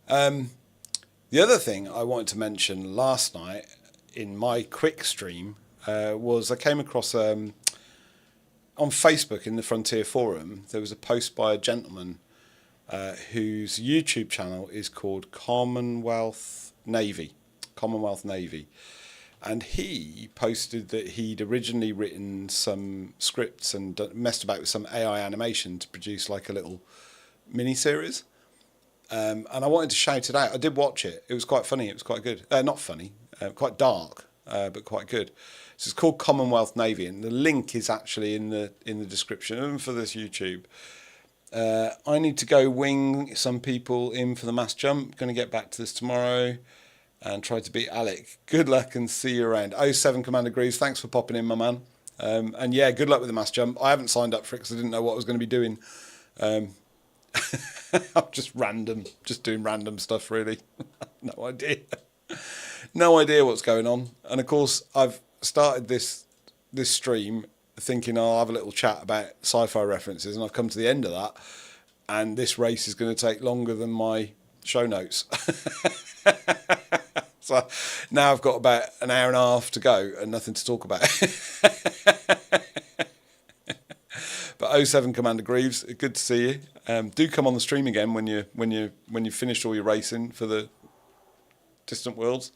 The other thing I wanted to mention last night in my quick stream was I came across on Facebook in the Frontier Forum. There was a post by a gentleman whose YouTube channel is called Commonwealth Navy. And he posted that he'd originally written some scripts and messed about with some AI animation to produce like a little miniseries. And I wanted to shout it out. I did watch it. It was quite funny. It was quite good. Not funny, quite dark, but quite good. So it's called Commonwealth Navy, and the link is actually in the description for this YouTube. I need to go wing some people in for the mass jump. Going to get back to this tomorrow and try to beat Alec. Good luck and see you around. 07 Commander Greaves, thanks for popping in, my man. And yeah, good luck with the mass jump. I haven't signed up for it because I didn't know what I was going to be doing. I'm just doing random stuff, really. No idea what's going on. And of course, I've started this stream thinking I'll have a little chat about sci-fi references, and I've come to the end of that, and this race is going to take longer than my show notes. So now I've got about an hour and a half to go and nothing to talk about. But 07 Commander Greaves, good to see you. Do come on the stream again when you finished all your racing for the Distant Worlds,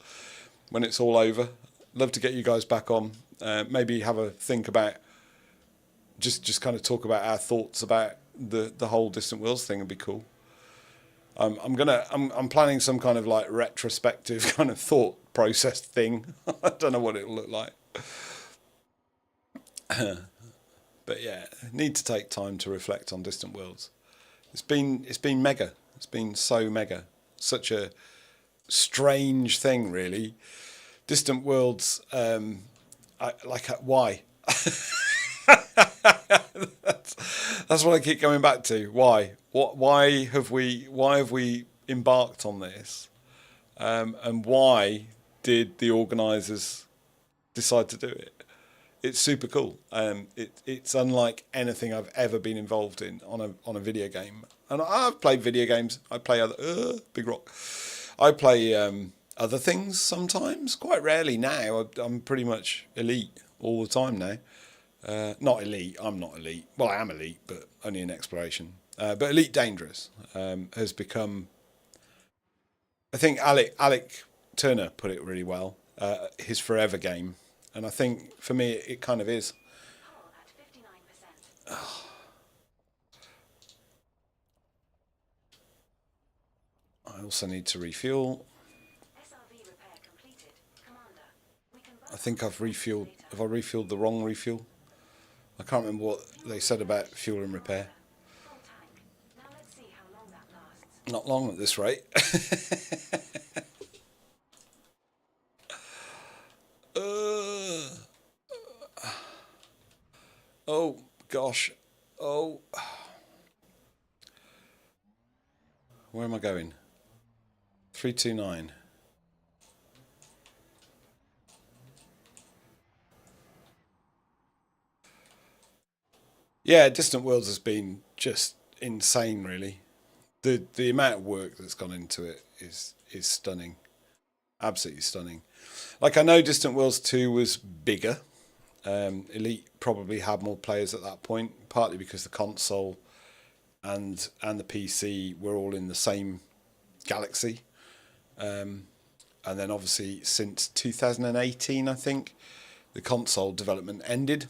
when it's all over. Love to get you guys back on. Maybe have a think about just kind of talk about our thoughts about the whole Distant Worlds thing. Would be cool. I'm planning some kind of like retrospective kind of thought process thing. I don't know what it'll look like. But yeah, need to take time to reflect on Distant Worlds. It's been mega. It's been so mega. Such a strange thing, really. Distant Worlds, why? That's what I keep coming back to. Why? Why have we embarked on this? And why did the organisers decide to do it? It's super cool. It's unlike anything I've ever been involved in on a video game. And I've played video games. I play other big rock. I play other things sometimes. Quite rarely now. I'm pretty much elite all the time now. Not elite. I'm not elite. Well, I am elite, but only in exploration. But Elite Dangerous has become. I think Alec Turner put it really well. His forever game, and I think for me it kind of is. At 59%. I also need to refuel. SRV repair completed. Commander, we can I think I've refueled. Have I refueled the wrong refuel? I can't remember what they said about fuel and repair. full tank. Now let's see how long that lasts. Not long at this rate. Oh gosh. Oh. Where am I going? 329. Yeah, Distant Worlds has been just insane, really. The amount of work that's gone into it is stunning. Absolutely stunning. Like, I know Distant Worlds 2 was bigger. Elite probably had more players at that point, partly because the console and the PC were all in the same galaxy. And then obviously since 2018, I think, the console development ended.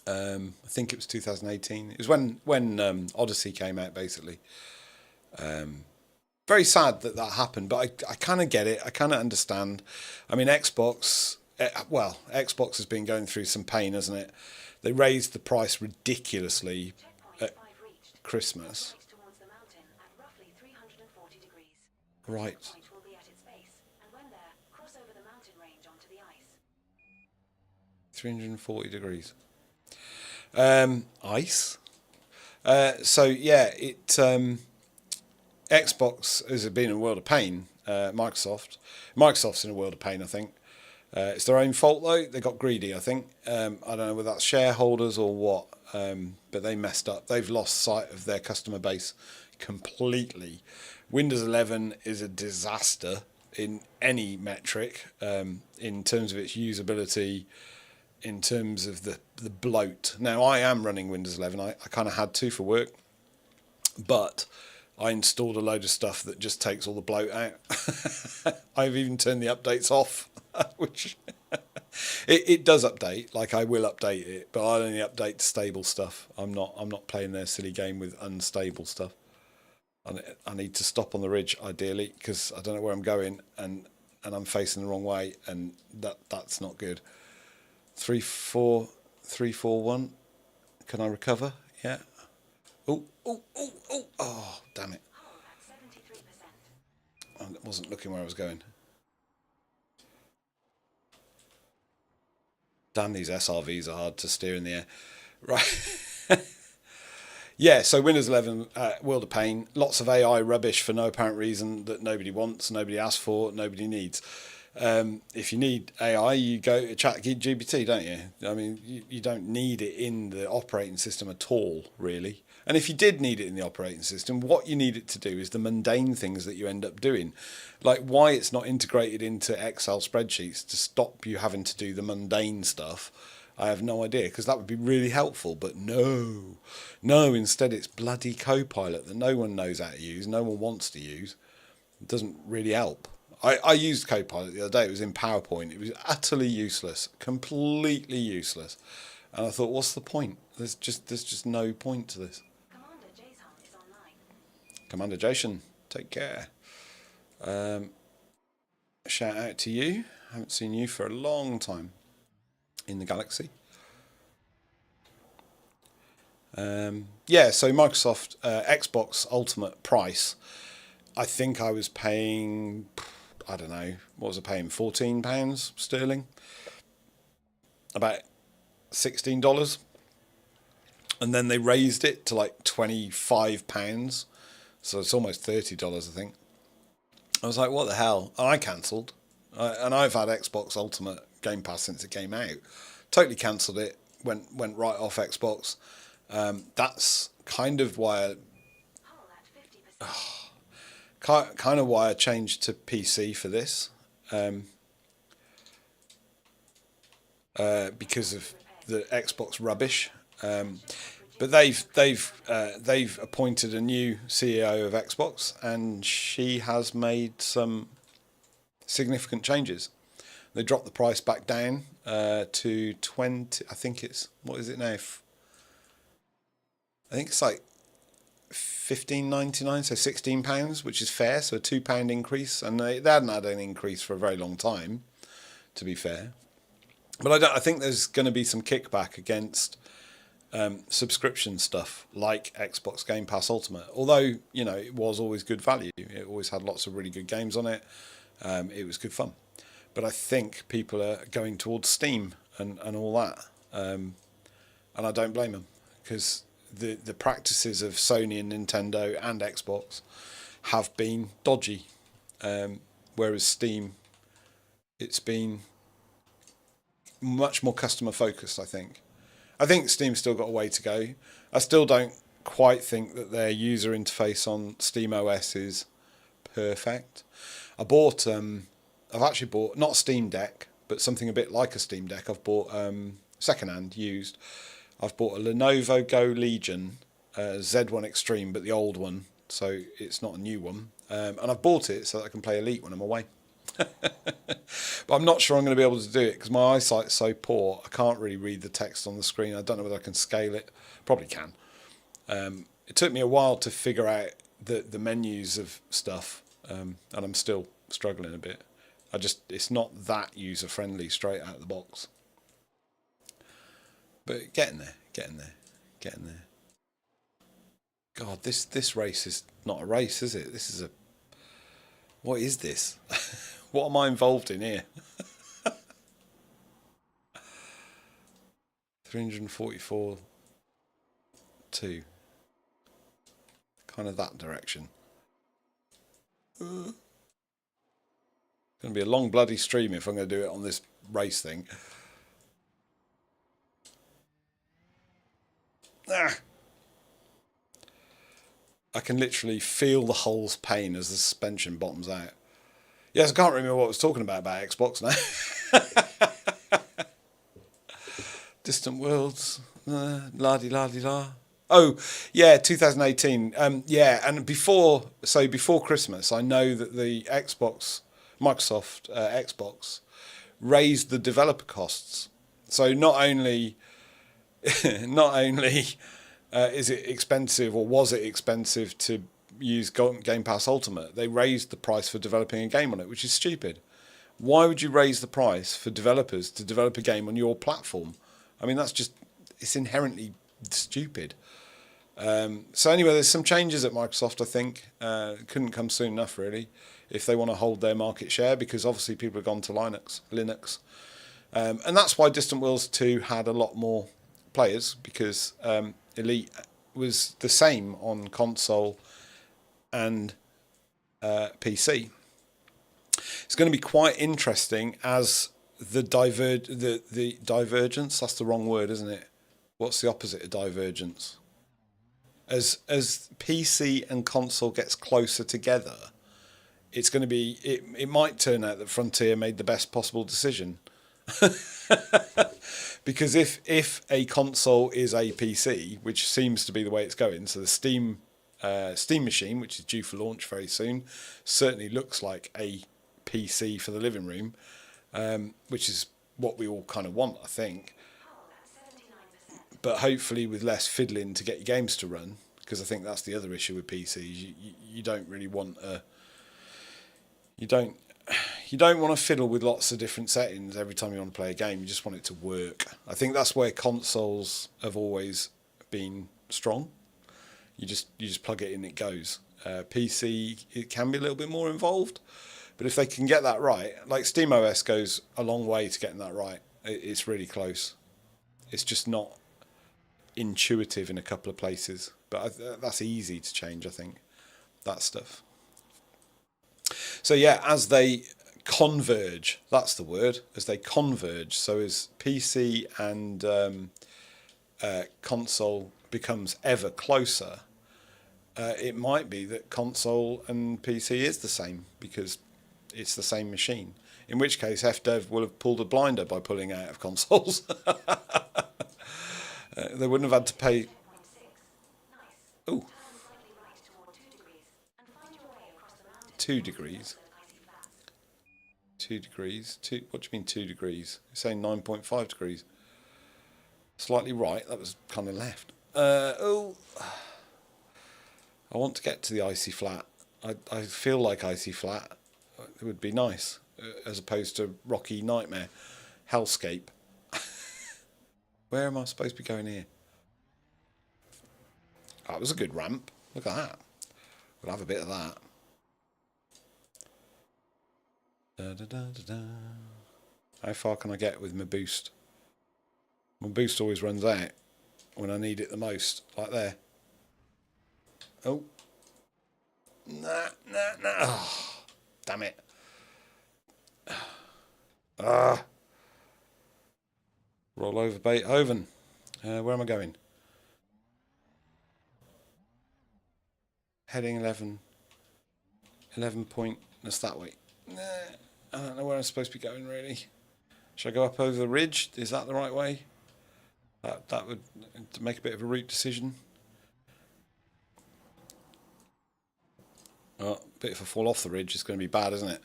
I think it was 2018. It was when Odyssey came out, basically. Very sad that happened, but I kind of get it. I kind of understand. I mean, Xbox has been going through some pain, hasn't it? They raised the price ridiculously at Checkpoint 5 reached. Christmas. Race towards the mountain at roughly 340 degrees. Right. Checkpoint will be at its base, and when there, cross over the mountain range onto the ice. 340 degrees. Ice. So yeah, Xbox has been in a world of pain. Microsoft's in a world of pain, I think. It's their own fault though. They got greedy, I think. I don't know whether that's shareholders or what, but they messed up. They've lost sight of their customer base completely. Windows 11 is a disaster in any metric, in terms of its usability, in terms of the bloat. Now, I am running Windows 11. I kind of had to for work, but I installed a load of stuff that just takes all the bloat out. I've even turned the updates off, which it does update. Like, I will update it, but I only update to stable stuff. I'm not playing their silly game with unstable stuff. I need to stop on the ridge ideally, because I don't know where I'm going, and I'm facing the wrong way, and that's not good. 3-4-3-4-1. Can I recover? Yeah. Oh, damn it. Hull at 73%. I wasn't looking where I was going. Damn, these SRVs are hard to steer in the air. Right. Yeah, so Windows 11, world of pain. Lots of AI rubbish for no apparent reason that nobody wants, nobody asks for, nobody needs. If you need AI, you go to ChatGPT, don't you? I mean, you don't need it in the operating system at all, really. And if you did need it in the operating system, what you need it to do is the mundane things that you end up doing. Like, why it's not integrated into Excel spreadsheets to stop you having to do the mundane stuff, I have no idea, because that would be really helpful. But no, instead it's bloody Copilot that no one knows how to use, no one wants to use. It doesn't really help. I used Copilot the other day. It was in PowerPoint. It was utterly useless, completely useless. And I thought, what's the point? There's just no point to this. Commander Jason is online. Commander Jason, take care. Shout out to you. I haven't seen you for a long time in the galaxy. So Microsoft Xbox Ultimate price I think I was paying, I don't know, what was I paying? £14 sterling, about $16, and then they raised it to like £25, so it's almost $30, I think. I was like, what the hell? And I cancelled. And I've had Xbox Ultimate Game Pass since it came out. Totally cancelled it. Went right off Xbox. That's kind of why I changed to PC for this. Because of the Xbox rubbish. But they've appointed a new CEO of Xbox, and she has made some significant changes. They dropped the price back down to 20. I think it's, what is it now? I think it's like $15.99, so £16, which is fair. So a £2 increase, and they hadn't had an increase for a very long time, to be fair. But I think there's going to be some kickback against subscription stuff like Xbox Game Pass Ultimate. Although, you know, it was always good value. It always had lots of really good games on it. It was good fun. But I think people are going towards Steam and all that. And I don't blame them, because the practices of Sony and Nintendo and Xbox have been dodgy. Whereas Steam, it's been much more customer focused, I think. I think Steam's still got a way to go. I still don't quite think that their user interface on Steam OS is perfect. I've actually bought, not Steam Deck, but something a bit like a Steam Deck. I've bought secondhand, used. I've bought a Lenovo Go Legion Z1 Extreme, but the old one, so it's not a new one. And I've bought it so that I can play Elite when I'm away. But I'm not sure I'm going to be able to do it because my eyesight's so poor. I can't really read the text on the screen. I don't know whether I can scale it. Probably can. It took me a while to figure out the menus of stuff, and I'm still struggling a bit. It's not that user friendly straight out of the box. But getting there. God, this race is not a race, is it? What is this? What am I involved in here? 344 2. Kind of that direction. It's going to be a long bloody stream if I'm going to do it on this race thing. I can literally feel the hull's pain as the suspension bottoms out. Yes, I can't remember what I was talking about Xbox now. Distant Worlds, la-di-la-di-la. Oh, yeah, 2018. Yeah, and before Christmas, I know that the Microsoft Xbox raised the developer costs. So not only is it expensive, or was it expensive to use Game Pass Ultimate, they raised the price for developing a game on it, which is stupid. Why would you raise the price for developers to develop a game on your platform? I mean, it's inherently stupid. So anyway, there's some changes at Microsoft, I think. Couldn't come soon enough, really, if they want to hold their market share, because obviously people have gone to Linux. And that's why Distant Worlds 2 had a lot more players, because Elite was the same on console and PC. It's going to be quite interesting as the divergence, that's the wrong word, isn't it? What's the opposite of divergence? As PC and console gets closer together, it's going to be, it might turn out that Frontier made the best possible decision. Because if a console is a PC, which seems to be the way it's going, so the Steam machine, which is due for launch very soon, certainly looks like a PC for the living room, which is what we all kind of want, I think. But hopefully with less fiddling to get your games to run, because I think that's the other issue with PCs. You don't really want you don't want to fiddle with lots of different settings every time you want to play a game. You just want it to work. I think that's where consoles have always been strong. You just plug it in, it goes. PC, it can be a little bit more involved. But if they can get that right, like SteamOS goes a long way to getting that right. It's really close. It's just not intuitive in a couple of places. But that's easy to change, I think, that stuff. So yeah, as they converge, that's the word, as they converge, so as PC and console becomes ever closer, it might be that console and PC is the same because it's the same machine. In which case, FDev will have pulled a blinder by pulling out of consoles. They wouldn't have had to pay. Oh, 2 degrees. 2 degrees. What do you mean 2 degrees? You're saying 9.5 degrees. Slightly right. That was kind of left. I want to get to the icy flat. I feel like icy flat. It would be nice, as opposed to rocky nightmare, hellscape. Where am I supposed to be going here? Oh, it was a good ramp. Look at that. We'll have a bit of that. Da, da, da, da, da. How far can I get with my boost? My boost always runs out when I need it the most, like there. Oh. Nah. Oh, damn it. Roll over Beethoven. Where am I going? Heading 11 point. That's that way. Nah, I don't know where I'm supposed to be going, really. Should I go up over the ridge? Is that the right way? That would make a bit of a route decision. Oh, a bit if I fall off the ridge, it's going to be bad, isn't it?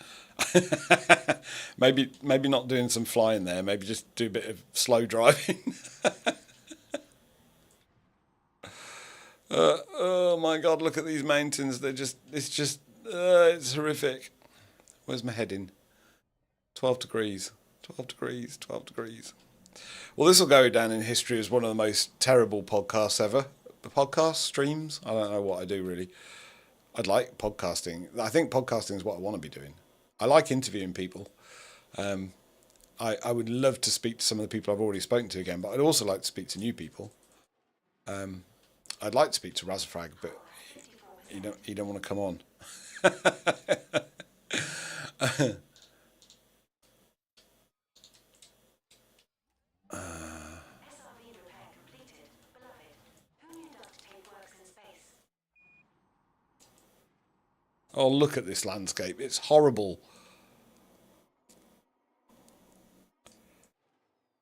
maybe not doing some flying there. Maybe just do a bit of slow driving. Oh my God! Look at these mountains. It's horrific. Where's my heading? 12 degrees. 12 degrees. 12 degrees. Well, this will go down in history as one of the most terrible podcasts ever. Podcast streams. I don't know what I do really. I'd like podcasting. I think podcasting is what I want to be doing. I like interviewing people. I would love to speak to some of the people I've already spoken to again, but I'd also like to speak to new people. I'd like to speak to Razafrag, but you don't want to come on. Oh, look at this landscape. It's horrible.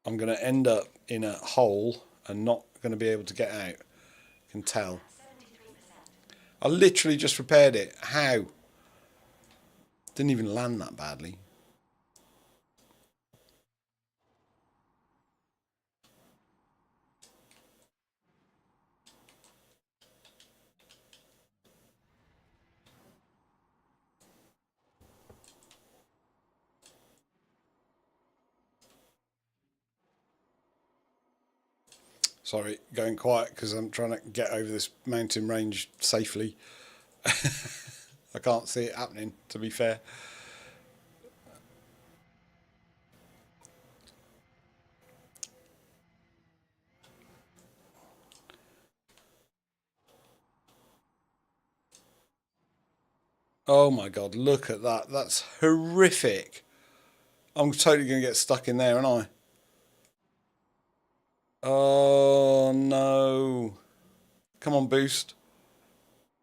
I'm going to end up in a hole and not going to be able to get out. I can tell. I literally just repaired it. How? Didn't even land that badly. Sorry, going quiet because I'm trying to get over this mountain range safely. I can't see it happening, to be fair. Oh my God, look at that. That's horrific. I'm totally going to get stuck in there, aren't I? Oh no. Come on, boost.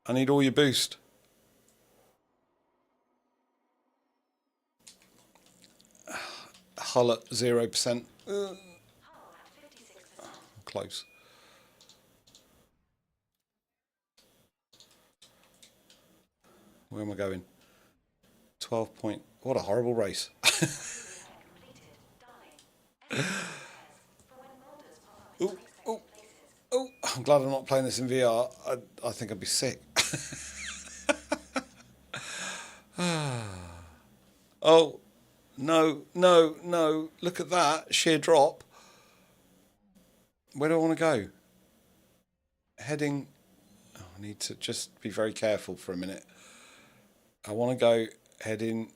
I need all your boost. Hull at 0%. Close. Where am I going? 12 point. What a horrible race. Oh, I'm glad I'm not playing this in VR. I think I'd be sick. Oh, no. Look at that. Sheer drop. Where do I want to go? Heading... Oh, I need to just be very careful for a minute. I want to go heading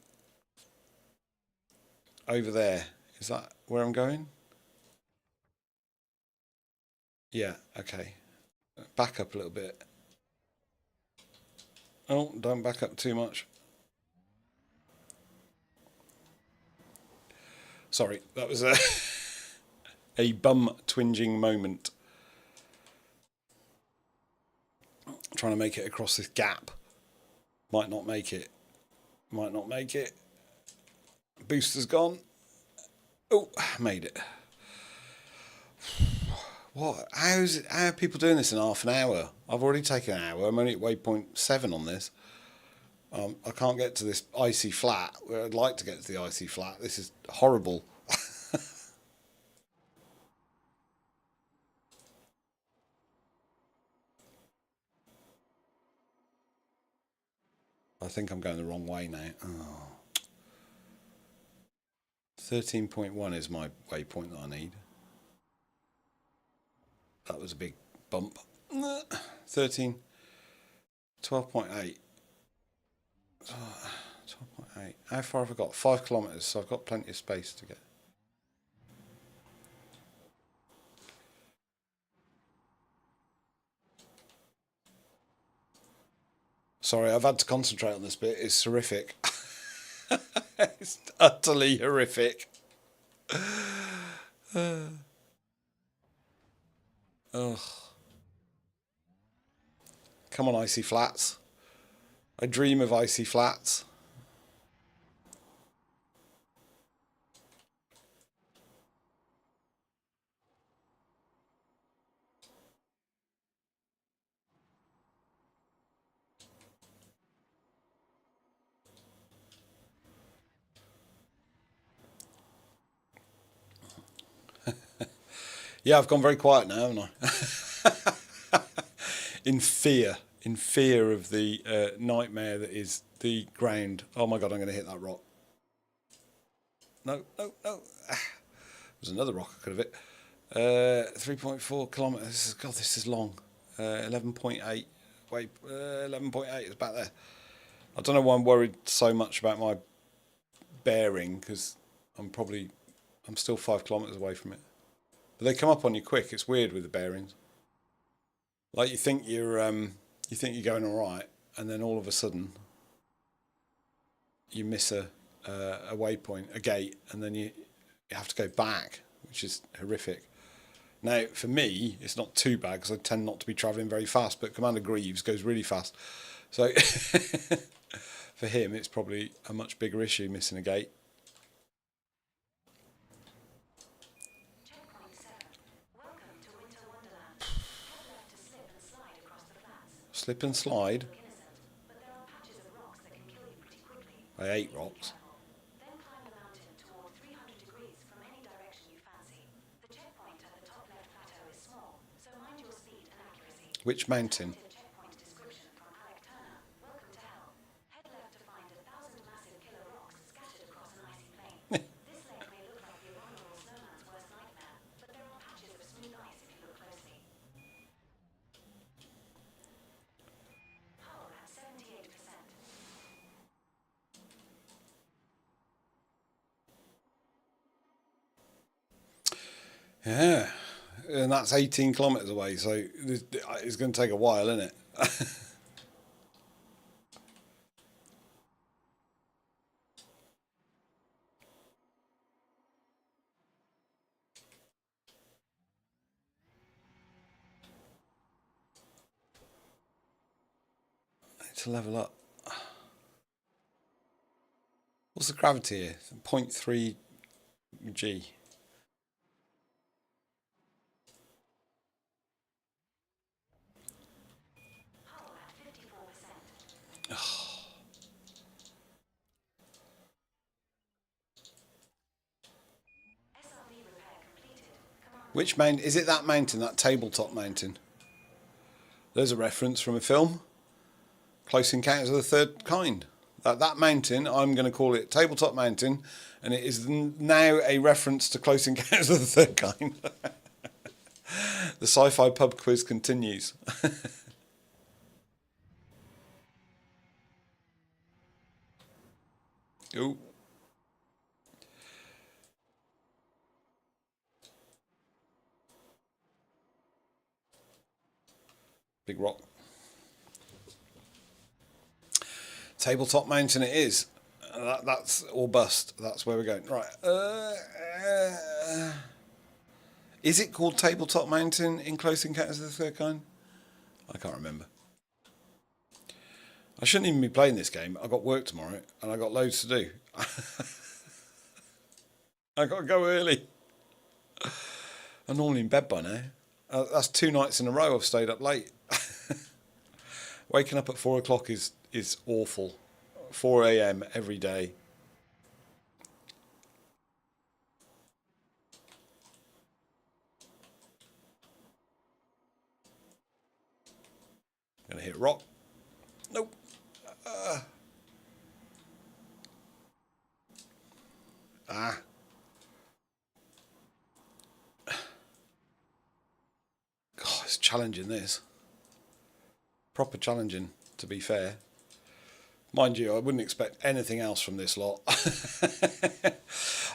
over there. Is that where I'm going? Yeah, okay. Back up a little bit. Oh, don't back up too much. Sorry, that was a bum twinging moment. Trying to make it across this gap. Might not make it. Might not make it. Booster's gone. Oh, made it. What? How are people doing this in half an hour? I've already taken an hour. I'm only at waypoint 7 on this. I can't get to this icy flat where I'd like to get to the icy flat. This is horrible. I think I'm going the wrong way now. Oh. 13.1 is my waypoint that I need. That was a big bump. 13, 12.8. 12.8. How far have I got? 5 kilometres, so I've got plenty of space to get. Sorry, I've had to concentrate on this bit. It's horrific. It's utterly horrific. Ugh. Come on, icy flats. I dream of icy flats. Yeah, I've gone very quiet now, haven't I? In fear of the nightmare that is the ground. Oh my God, I'm going to hit that rock. No. There's another rock I could have hit. 3.4 kilometres. God, this is long. 11.8. Wait, 11.8 is back there. I don't know why I'm worried so much about my bearing, because I'm still 5 kilometres away from it. But they come up on you quick. It's weird with the bearings. Like you think you're going all right, and then all of a sudden you miss a waypoint, a gate, and then you have to go back, which is horrific. Now, for me, it's not too bad because I tend not to be travelling very fast, but Commander Greaves goes really fast. So for him, it's probably a much bigger issue missing a gate. Slip and slide. I ate rocks. Then climb the mountain toward 300 degrees from any direction you fancy. The checkpoint at the top left plateau is small, so mind your speed and accuracy. Which mountain? Checkpoint description from Alec Turner. Welcome to hell. Head left to find 1,000 massive killer rocks scattered across an icy plain. This lake may look like the abominable snowman's worst nightmare, but there are patches of smooth ice if you look closely. Power at 78%. Yeah, and that's 18 kilometres away, so it's going to take a while, isn't it? To level up. What's the gravity here? 0.3 G. Power at 54%. SRV repair completed. Which mountain? Is it that mountain, that tabletop mountain? There's a reference from a film. Close Encounters of the Third Kind. That mountain, I'm going to call it Tabletop Mountain, and it is now a reference to Close Encounters of the Third Kind. The SciFi pub quiz continues. Ooh. Big rock. Tabletop mountain it is. That's or bust. That's where we're going. Right. Is it called Tabletop Mountain in Close Encounters of the Third Kind? I can't remember. I shouldn't even be playing this game. I've got work tomorrow and I've got loads to do. I've got to go early. I'm normally in bed by now. That's 2 nights in a row I've stayed up late. Waking up at 4 o'clock is awful. 4 a.m. every day. Gonna hit rock. Nope. God, it's challenging this. Proper challenging, to be fair. Mind you, I wouldn't expect anything else from this lot.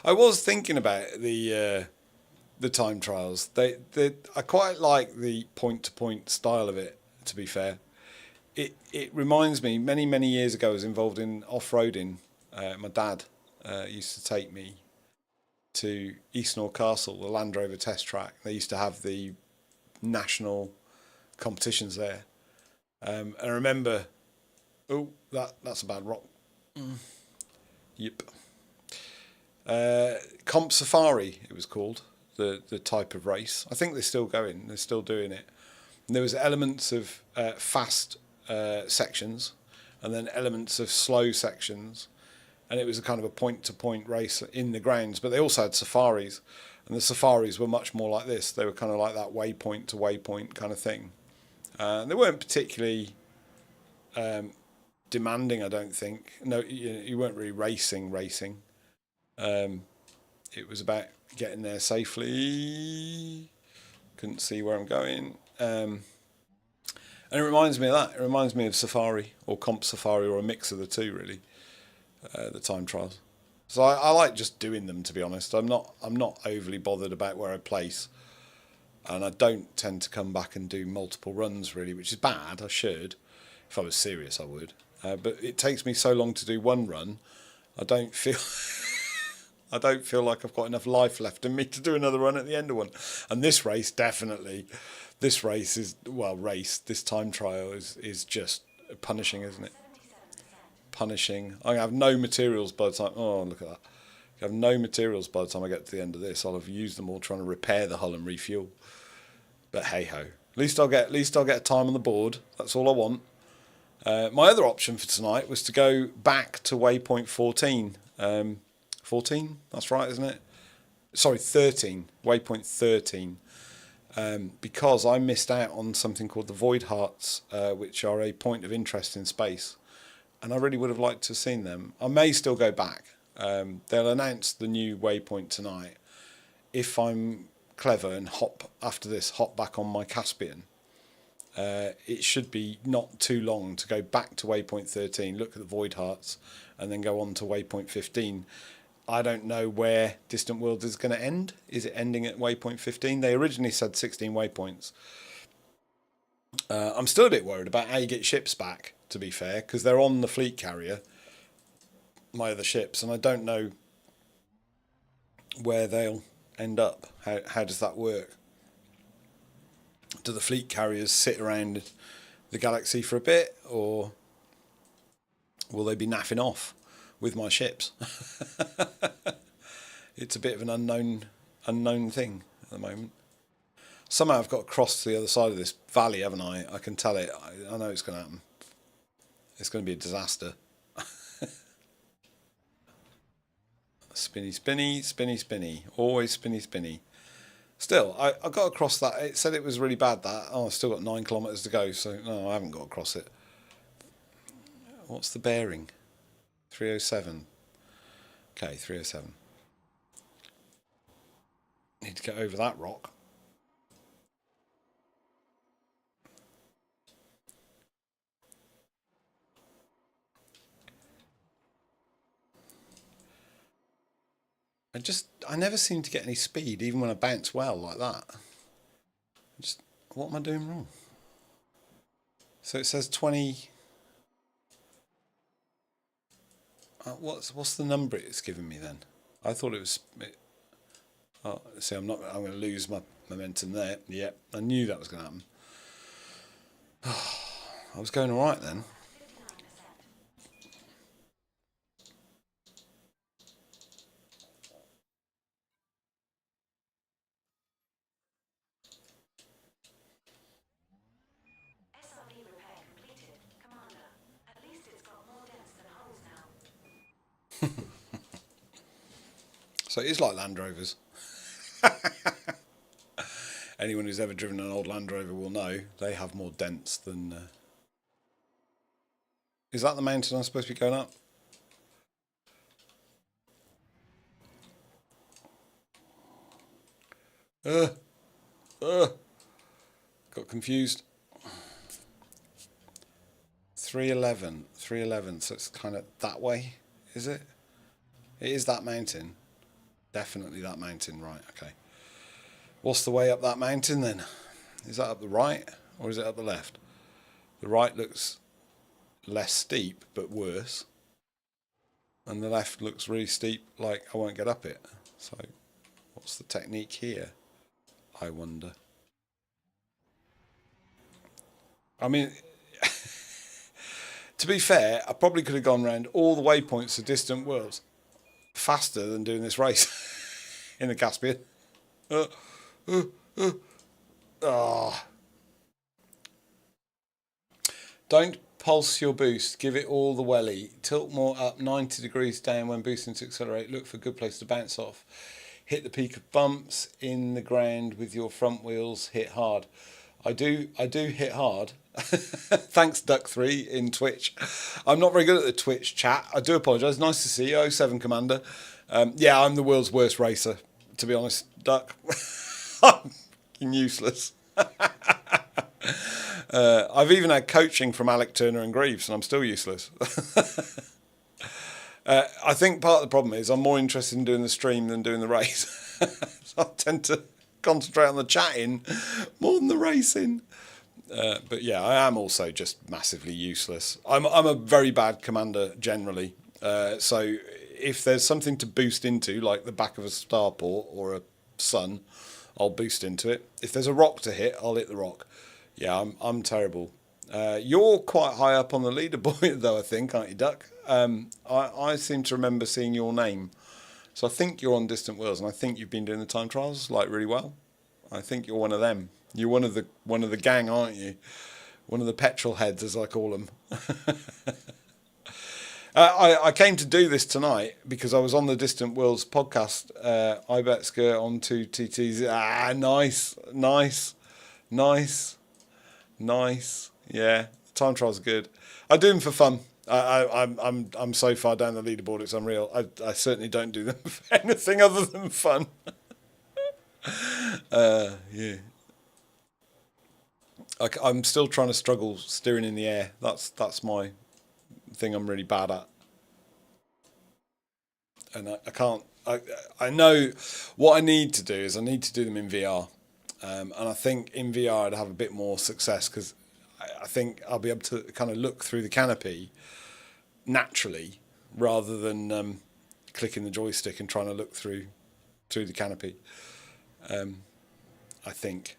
I was thinking about the time trials. I quite like the point-to-point style of it, to be fair. It reminds me, many years ago I was involved in off-roading. My dad used to take me to Eastnor Castle, the Land Rover test track. They used to have the national competitions there. And I remember, that's a bad rock. Yep. Comp Safari, it was called, the type of race. I think they're still going, they're still doing it. And there was elements of fast sections and then elements of slow sections. And it was a kind of a point-to-point race in the grounds. But they also had safaris. And the safaris were much more like this. They were kind of like that waypoint to waypoint kind of thing. They weren't particularly demanding, I don't think. No, you weren't really racing. It was about getting there safely. Couldn't see where I'm going. And it reminds me of that. It reminds me of Safari or Comp Safari or a mix of the two, really. The time trials. So I like just doing them, to be honest. I'm not overly bothered about where I place. And I don't tend to come back and do multiple runs, really, which is bad. I should. If I was serious, I would. But it takes me so long to do one run, I don't feel like I've got enough life left in me to do another run at the end of one. And this race, definitely, this time trial is just punishing, isn't it? Punishing. I have no materials by the time. Oh, look at that! I have no materials by the time I get to the end of this. I'll have used them all trying to repair the hull and refuel. But hey ho! At least I'll get a time on the board. That's all I want. My other option for tonight was to go back to waypoint 14. 14? That's right, isn't it? Sorry, 13. Waypoint 13. Because I missed out on something called the Void Hearts, which are a point of interest in space. And I really would have liked to have seen them. I may still go back. They'll announce the new waypoint tonight. If I'm clever and hop back on my Caspian, it should be not too long to go back to waypoint 13, look at the Void Hearts, and then go on to waypoint 15. I don't know where Distant Worlds is going to end. Is it ending at waypoint 15? They originally said 16 waypoints. I'm still a bit worried about how you get ships back, to be fair, because they're on the fleet carrier, my other ships, and I don't know where they'll end up. How does that work? Do the fleet carriers sit around the galaxy for a bit, or will they be naffing off with my ships? It's a bit of an unknown thing at the moment. Somehow I've got to cross to the other side of this valley, haven't I? I can tell it. I know it's going to happen. It's going to be a disaster. Spinny, spinny, spinny, spinny. Always spinny, spinny. Still, I got to cross that. It said it was really bad, that. Oh, I've still got 9 kilometres to go, so no, I haven't got to cross it. What's the bearing? 307. Okay, 307. Need to get over that rock. I never seem to get any speed, even when I bounce well like that. What am I doing wrong? So it says 20. What's the number it's given me then? I thought it was. Oh, see, I'm going to lose my momentum there. Yep, I knew that was going to happen. I was going all right then. SRV repair completed. Commander, at least it's got more dents than holes now. So it is like Land Rovers. Anyone who's ever driven an old Land Rover will know they have more dents than... Is that the mountain I'm supposed to be going up? Got confused. 311, so it's kind of that way, is it? It is that mountain. Definitely that mountain, right, okay. What's the way up that mountain then? Is that up the right or is it up the left? The right looks less steep but worse. And the left looks really steep, like I won't get up it. So what's the technique here, I wonder? I mean, to be fair, I probably could have gone round all the waypoints of distant worlds faster than doing this race in the Caspian. Don't pulse your boost. Give it all the welly. Tilt more up 90 degrees down when boosting to accelerate. Look for a good place to bounce off. Hit the peak of bumps in the ground with your front wheels. Hit hard. I do hit hard. Thanks, Duck3 in Twitch. I'm not very good at the Twitch chat. I do apologise. Nice to see you, 07 Commander. Yeah, I'm the world's worst racer, to be honest, Duck. I'm useless. I've even had coaching from Alec Turner and Greaves, and I'm still useless. I think part of the problem is I'm more interested in doing the stream than doing the race. So I tend to concentrate on the chatting more than the racing. But yeah, I am also just massively useless. I'm a very bad commander generally. So if there's something to boost into, like the back of a starport or a sun, I'll boost into it. If there's a rock to hit, I'll hit the rock. Yeah, I'm terrible. You're quite high up on the leaderboard though, I think, aren't you, Duck? I seem to remember seeing your name. So I think you're on Distant Worlds, and I think you've been doing the time trials like really well. I think you're one of them. You're one of the gang, aren't you? One of the petrol heads, as I call them. I came to do this tonight because I was on the Distant Worlds podcast. I bet skirt on 2 TTs. Nice. Yeah, time trials are good. I do them for fun. I'm so far down the leaderboard, it's unreal. I certainly don't do them for anything other than fun. Yeah. I'm still trying to struggle steering in the air. That's my thing I'm really bad at. And I can't. I know what I need to do is I need to do them in VR. And I think in VR I'd have a bit more success because I think I'll be able to kind of look through the canopy naturally rather than clicking the joystick and trying to look through the canopy. I think.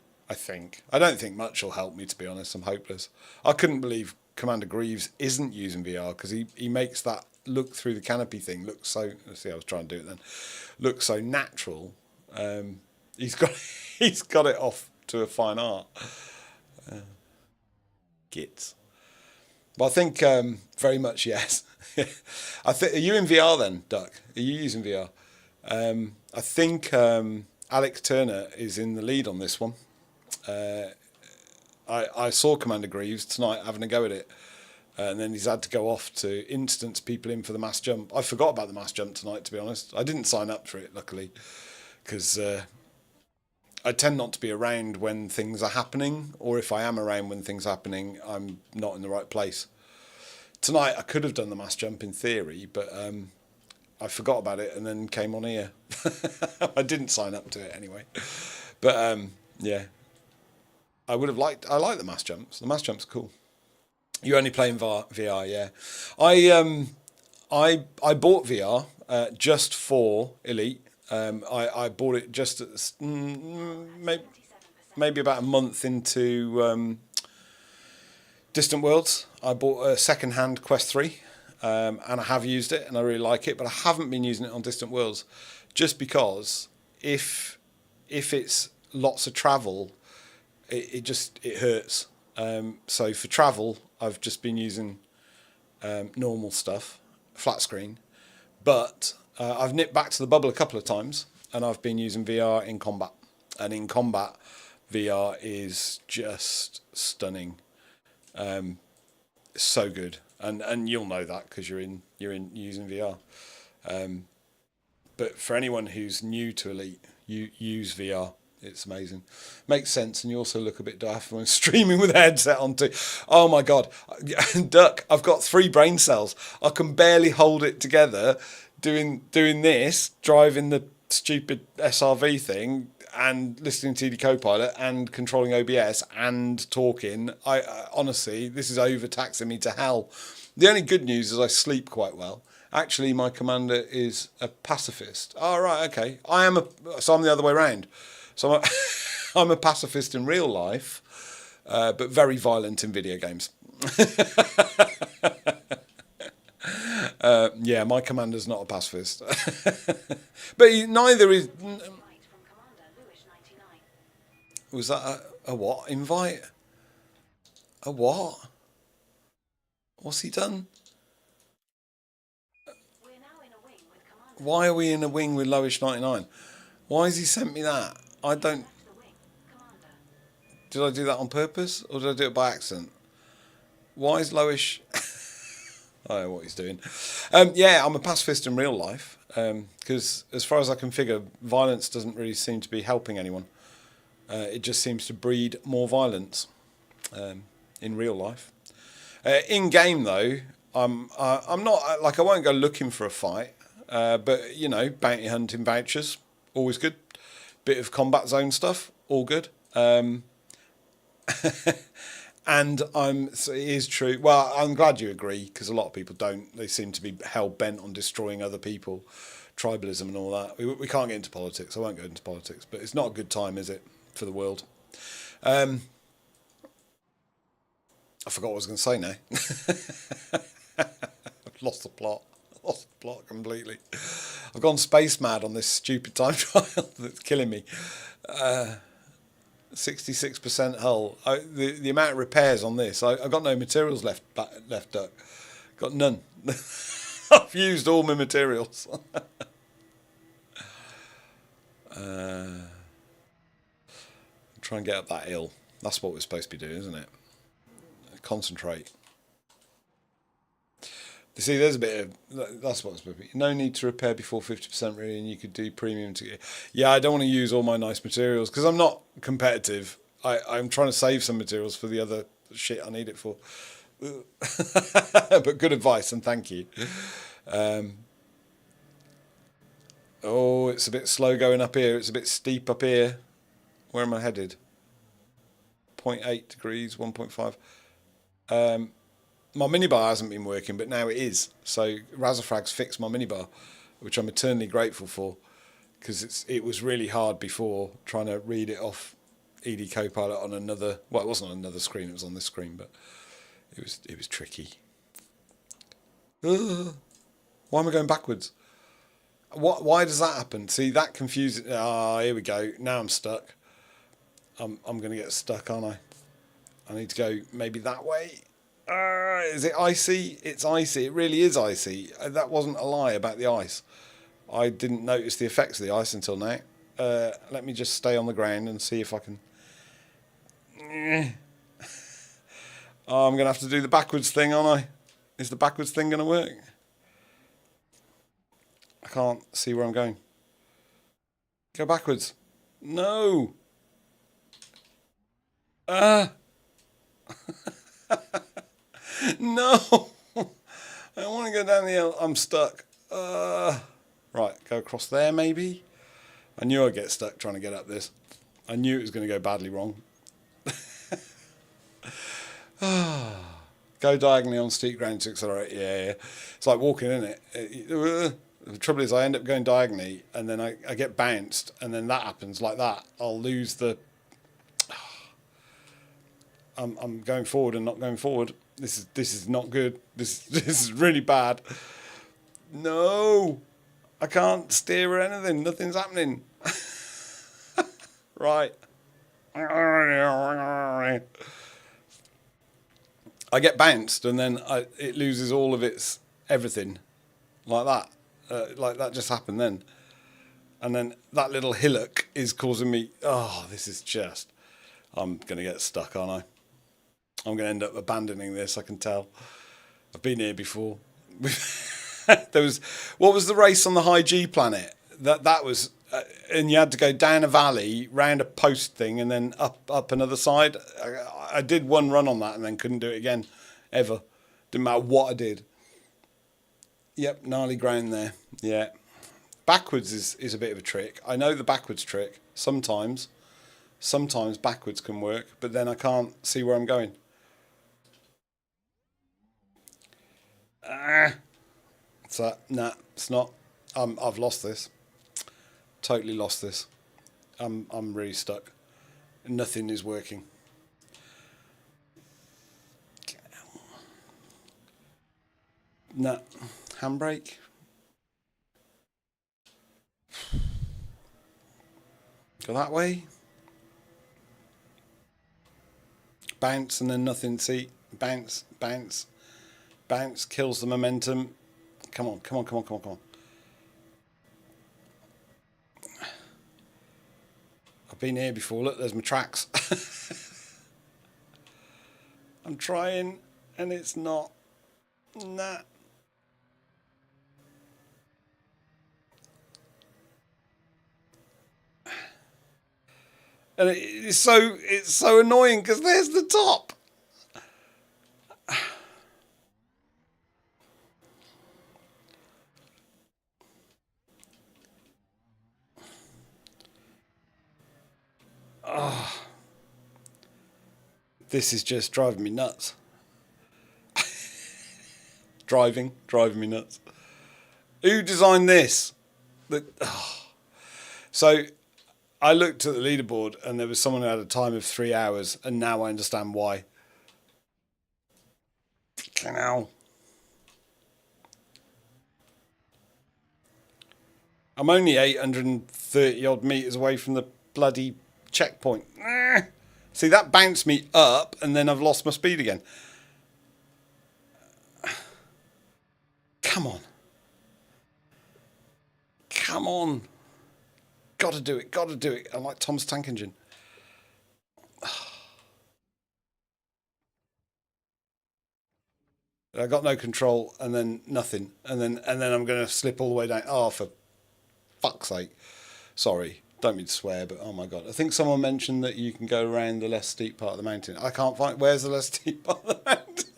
I don't think much will help me, to be honest. I'm hopeless. I couldn't believe Commander Greaves isn't using VR because he makes that look through the canopy thing look so... Let's see, I was trying to do it then. Look so natural. He's got it off to a fine art. Gits. But I think very much yes. Are you in VR then, Duck? Are you using VR? I think Alec Turner is in the lead on this one. I saw Commander Greaves tonight having a go at it, and then he's had to go off to instance people in for the mass jump. I forgot about the mass jump tonight, to be honest. I didn't sign up for it, luckily, because I tend not to be around when things are happening, or if I am around when things are happening, I'm not in the right place. Tonight I could have done the mass jump in theory, but I forgot about it and then came on here. I didn't sign up to it anyway. But yeah, I like the mass jumps. The mass jumps are cool. You only play in VR, yeah. I bought VR just for Elite. I bought it just at maybe about a month into Distant Worlds. I bought a second-hand Quest 3, and I have used it, and I really like it, but I haven't been using it on Distant Worlds, just because if it's lots of travel, it hurts. So for travel, I've just been using normal stuff, flat screen, but I've nipped back to the bubble a couple of times, and I've been using VR in combat, and in combat, VR is just stunning. So good, and you'll know that because you're in using VR. But for anyone who's new to Elite, you use VR. It's amazing. Makes sense, and you also look a bit daft when streaming with a headset on too. Oh my God, Duck! I've got 3 brain cells. I can barely hold it together doing this, driving the stupid SRV thing, and listening to TD Copilot, and controlling OBS, and talking. I honestly, this is overtaxing me to hell. The only good news is I sleep quite well. Actually, my commander is a pacifist. Oh, right, okay. So I'm the other way around. So I'm a pacifist in real life, but very violent in video games. Yeah, my commander's not a pacifist. But neither is... Was that a what? Invite? A what? What's he done? Why are we in a wing with Lowish99? Why has he sent me that? I don't... Did I do that on purpose, or did I do it by accident? Why is Lowish... I don't know what he's doing. Yeah, I'm a pacifist in real life, because as far as I can figure, violence doesn't really seem to be helping anyone. It just seems to breed more violence in real life. In game, though, I'm not like, I won't go looking for a fight, but you know, bounty hunting vouchers, always good. Bit of combat zone stuff, all good. And so it is true. Well, I'm glad you agree, because a lot of people don't. They seem to be hell bent on destroying other people, tribalism and all that. We can't get into politics. I won't go into politics, but it's not a good time, is it, for the world? I forgot what I was going to say now. I've lost the plot. Lost the plot completely. I've gone space mad on this stupid time trial that's killing me. 66% hull. The amount of repairs on this, I've got no materials left, Duck. Got none. I've used all my materials. Try and get up that hill. That's what we're supposed to be doing, isn't it? Concentrate. You see, there's a bit of... That's what it's supposed to be. No need to repair before 50% really, and you could do premium to... Yeah, I don't want to use all my nice materials, because I'm not competitive. I'm trying to save some materials for the other shit I need it for. But good advice, and thank you. Oh, it's a bit slow going up here. It's a bit steep up here. Where am I headed? 0.8 degrees, 1.5. My minibar hasn't been working, but now it is. So Razafrag's fixed my minibar, which I'm eternally grateful for, because it was really hard before trying to read it off ED Copilot on another... Well, it wasn't on another screen, it was on this screen, but it was tricky. Why am I going backwards? Why does that happen? See, that confuses... here we go. Now I'm stuck. I'm going to get stuck, aren't I? I need to go maybe that way. Is it icy? It's icy. It really is icy. That wasn't a lie about the ice. I didn't notice the effects of the ice until now. Let me just stay on the ground and see if I can... Oh, I'm going to have to do the backwards thing, aren't I? Is the backwards thing going to work? I can't see where I'm going. Go backwards. No. No. I don't want to go down the hill. I'm stuck. Right, go across there maybe. I knew I'd get stuck trying to get up this. I knew it was going to go badly wrong. Go diagonally on steep ground to accelerate. Yeah. It's like walking, isn't it? The trouble is I end up going diagonally and then I get bounced and then that happens like that. I'll lose the... I'm going forward and not going forward. This is not good. This is really bad. No, I can't steer or anything. Nothing's happening. Right. I get bounced and then it loses all of its everything, like that. Like that just happened then. And then that little hillock is causing me... Oh, this is just... I'm going to get stuck, aren't I? I'm going to end up abandoning this, I can tell. I've been here before. There was... What was the race on the high G planet? That was... and you had to go down a valley, round a post thing, and then up another side. I did one run on that and then couldn't do it again, ever. Didn't matter what I did. Yep, gnarly ground there. Yeah. Backwards is a bit of a trick. I know the backwards trick. Sometimes backwards can work, but then I can't see where I'm going. So, nah, it's not. I've lost this. Totally lost this. I'm really stuck. Nothing is working. Nah, handbrake. Go that way. Bounce and then nothing. See, bounce, bounce, bounce kills the momentum. Come on, come on, come on, come on, come on. I've been here before. Look, there's my tracks. I'm trying, and it's not. Nah. And it's so annoying because there's the top. Oh, this is just driving me nuts. driving me nuts. Who designed this? So I looked at the leaderboard and there was someone who had a time of 3 hours, and now I understand why. Now, I'm only 830 odd meters away from the bloody checkpoint. See, that bounced me up and then I've lost my speed again. Come on. Come on. Gotta do it, gotta do it. I like Tom's tank engine. I got no control and then nothing. And then I'm gonna slip all the way down. Oh, for fuck's sake. Sorry. Don't mean to swear, but oh my God. I think someone mentioned that you can go around the less steep part of the mountain. I can't find... Where's the less steep part of the mountain?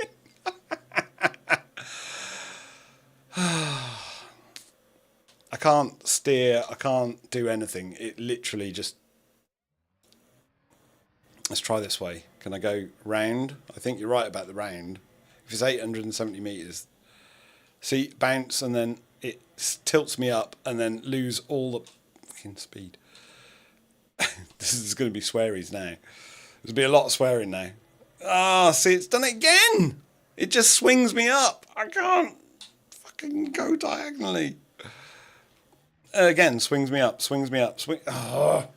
I can't steer. I can't do anything. It literally just... Let's try this way. Can I go round? I think you're right about the round. If it's 870 metres. See, bounce, and then it tilts me up and then lose all the fucking speed. This is going to be swearies now. There's going to be a lot of swearing now. Ah, see, it's done it again. It just swings me up. I can't fucking go diagonally. Again, swings me up, swings me up. Oh.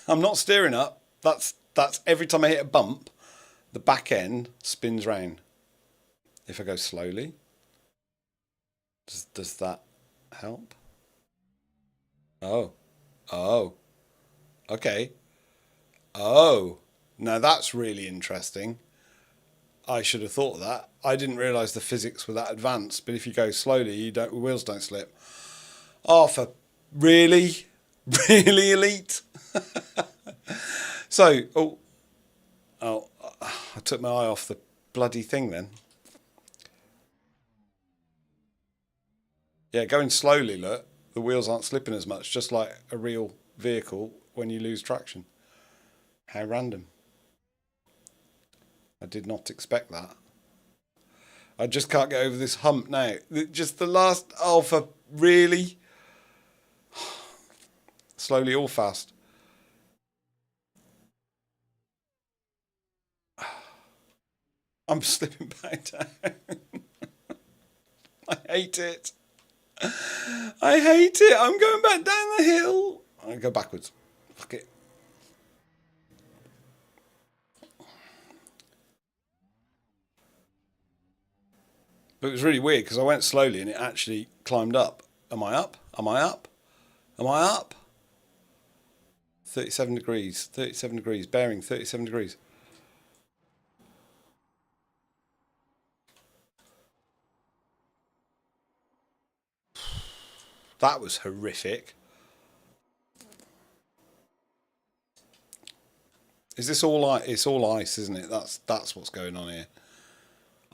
I'm not steering up. That's every time I hit a bump, the back end spins round. If I go slowly, does that help? Oh, okay. Oh, now that's really interesting. I should have thought of that. I didn't realise the physics were that advanced. But if you go slowly, wheels don't slip. Oh, for really, really elite. So, I took my eye off the bloody thing then. Yeah, going slowly, look. The wheels aren't slipping as much, just like a real vehicle when you lose traction. How random. I did not expect that. I just can't get over this hump now. Just the last... Oh, for... Really? Slowly or fast? I'm slipping back down. I hate it. I hate it. I'm going back down the hill. I'm going to go backwards. Fuck it. But it was really weird because I went slowly and it actually climbed up. Am I up? Am I up? Am I up? 37 degrees. 37 degrees. Bearing 37 degrees. That was horrific. Is this all ice? It's all ice, isn't it? That's what's going on here.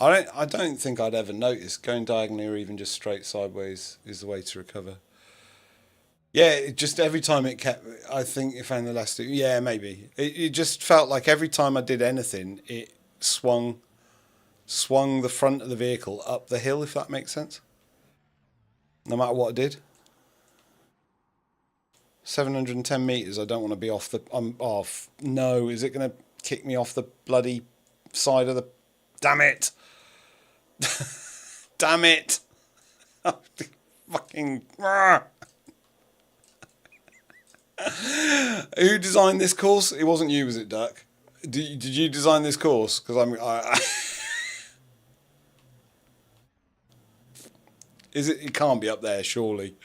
I don't think I'd ever notice going diagonally or even just straight sideways is the way to recover. Yeah, it just every time it kept. I think it found the elastic. Yeah, maybe it just felt like every time I did anything, it swung the front of the vehicle up the hill. If that makes sense. No matter what I did. 710 meters. I don't want to be off the. I'm off. No, is it going to kick me off the bloody side of the? Damn it! Damn it! Fucking. Who designed this course? It wasn't you, was it, Duck? Did you design this course? Because Is it? It can't be up there, surely.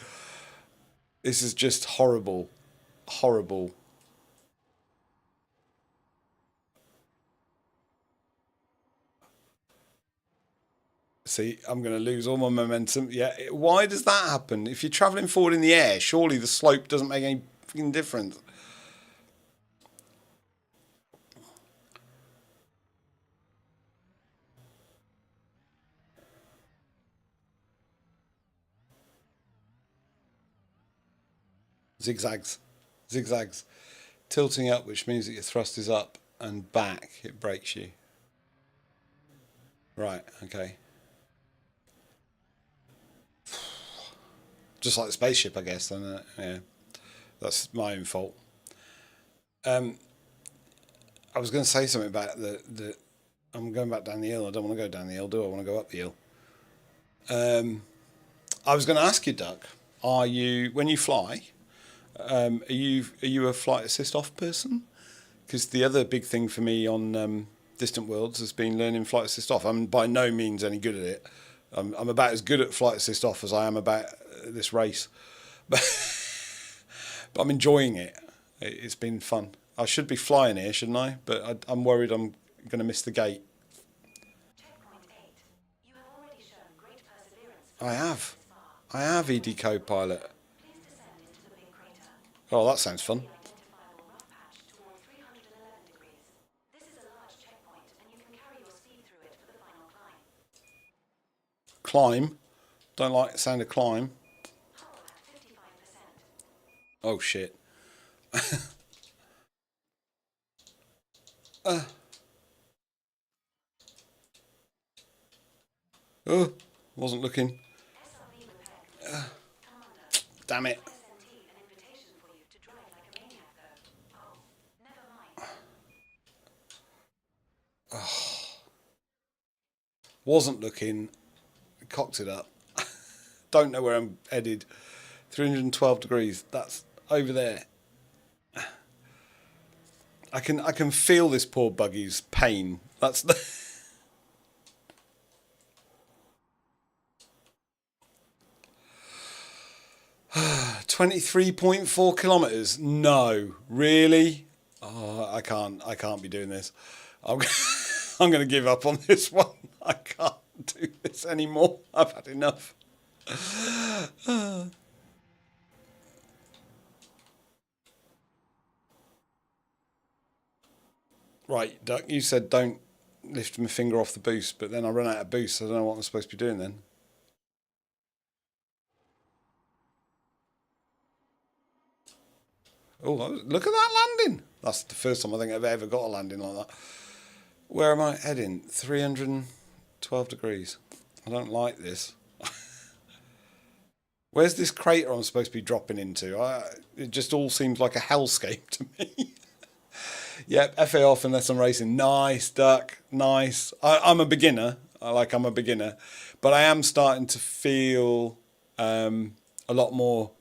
This is just horrible, horrible. See, I'm going to lose all my momentum. Yeah, why does that happen? If you're travelling forward in the air, surely the slope doesn't make any fucking difference. Zigzags. Zigzags. Tilting up, which means that your thrust is up and back. It breaks you. Right, okay. Just like the spaceship, I guess. Then, yeah, that's my own fault. I was going to say something about the. I'm going back down the hill. I don't want to go down the hill, do I? I want to go up the hill. I was going to ask you, Doug. Are you, when you fly, are you a flight assist off person? Because the other big thing for me on Distant Worlds has been learning flight assist off. I'm by no means any good at it. I'm about as good at flight assist off as I am about this race, but I'm enjoying it. It's been fun. I should be flying here, shouldn't I? But I'm worried I'm going to miss the gate. Checkpoint 8. You have already shown great perseverance. I have ED co-pilot. Please descend into the big crater. Oh, that sounds fun. The identifiable rough patch toward 311 degrees. This is a large checkpoint, and you can carry your speed through it for the final climb. Climb. Don't like the sound of climb. Hull at 55%. Oh shit. Oh, wasn't looking. SRV repaired. Commander, Damn it. SNT an invitation for you to drive like a maniac, though. Oh, never mind. Wasn't looking. Cocked it up. Don't know where I'm headed. 312 degrees. That's over there. I can feel this poor buggy's pain. That's the 23.4 kilometers. No, really? Oh, I can't be doing this. I'm I'm going to give up on this one. I can't do this anymore. I've had enough. Right, Duck, you said don't lift my finger off the boost, but then I run out of boost. So I don't know what I'm supposed to be doing then. Oh, look at that landing. That's the first time I think I've ever got a landing like that. Where am I heading? 312 degrees. I don't like this. Where's this crater I'm supposed to be dropping into? It just all seems like a hellscape to me. Yep, FA off unless I'm racing. Nice, duck. Nice. I'm a beginner. I'm a beginner. But I am starting to feel a lot more,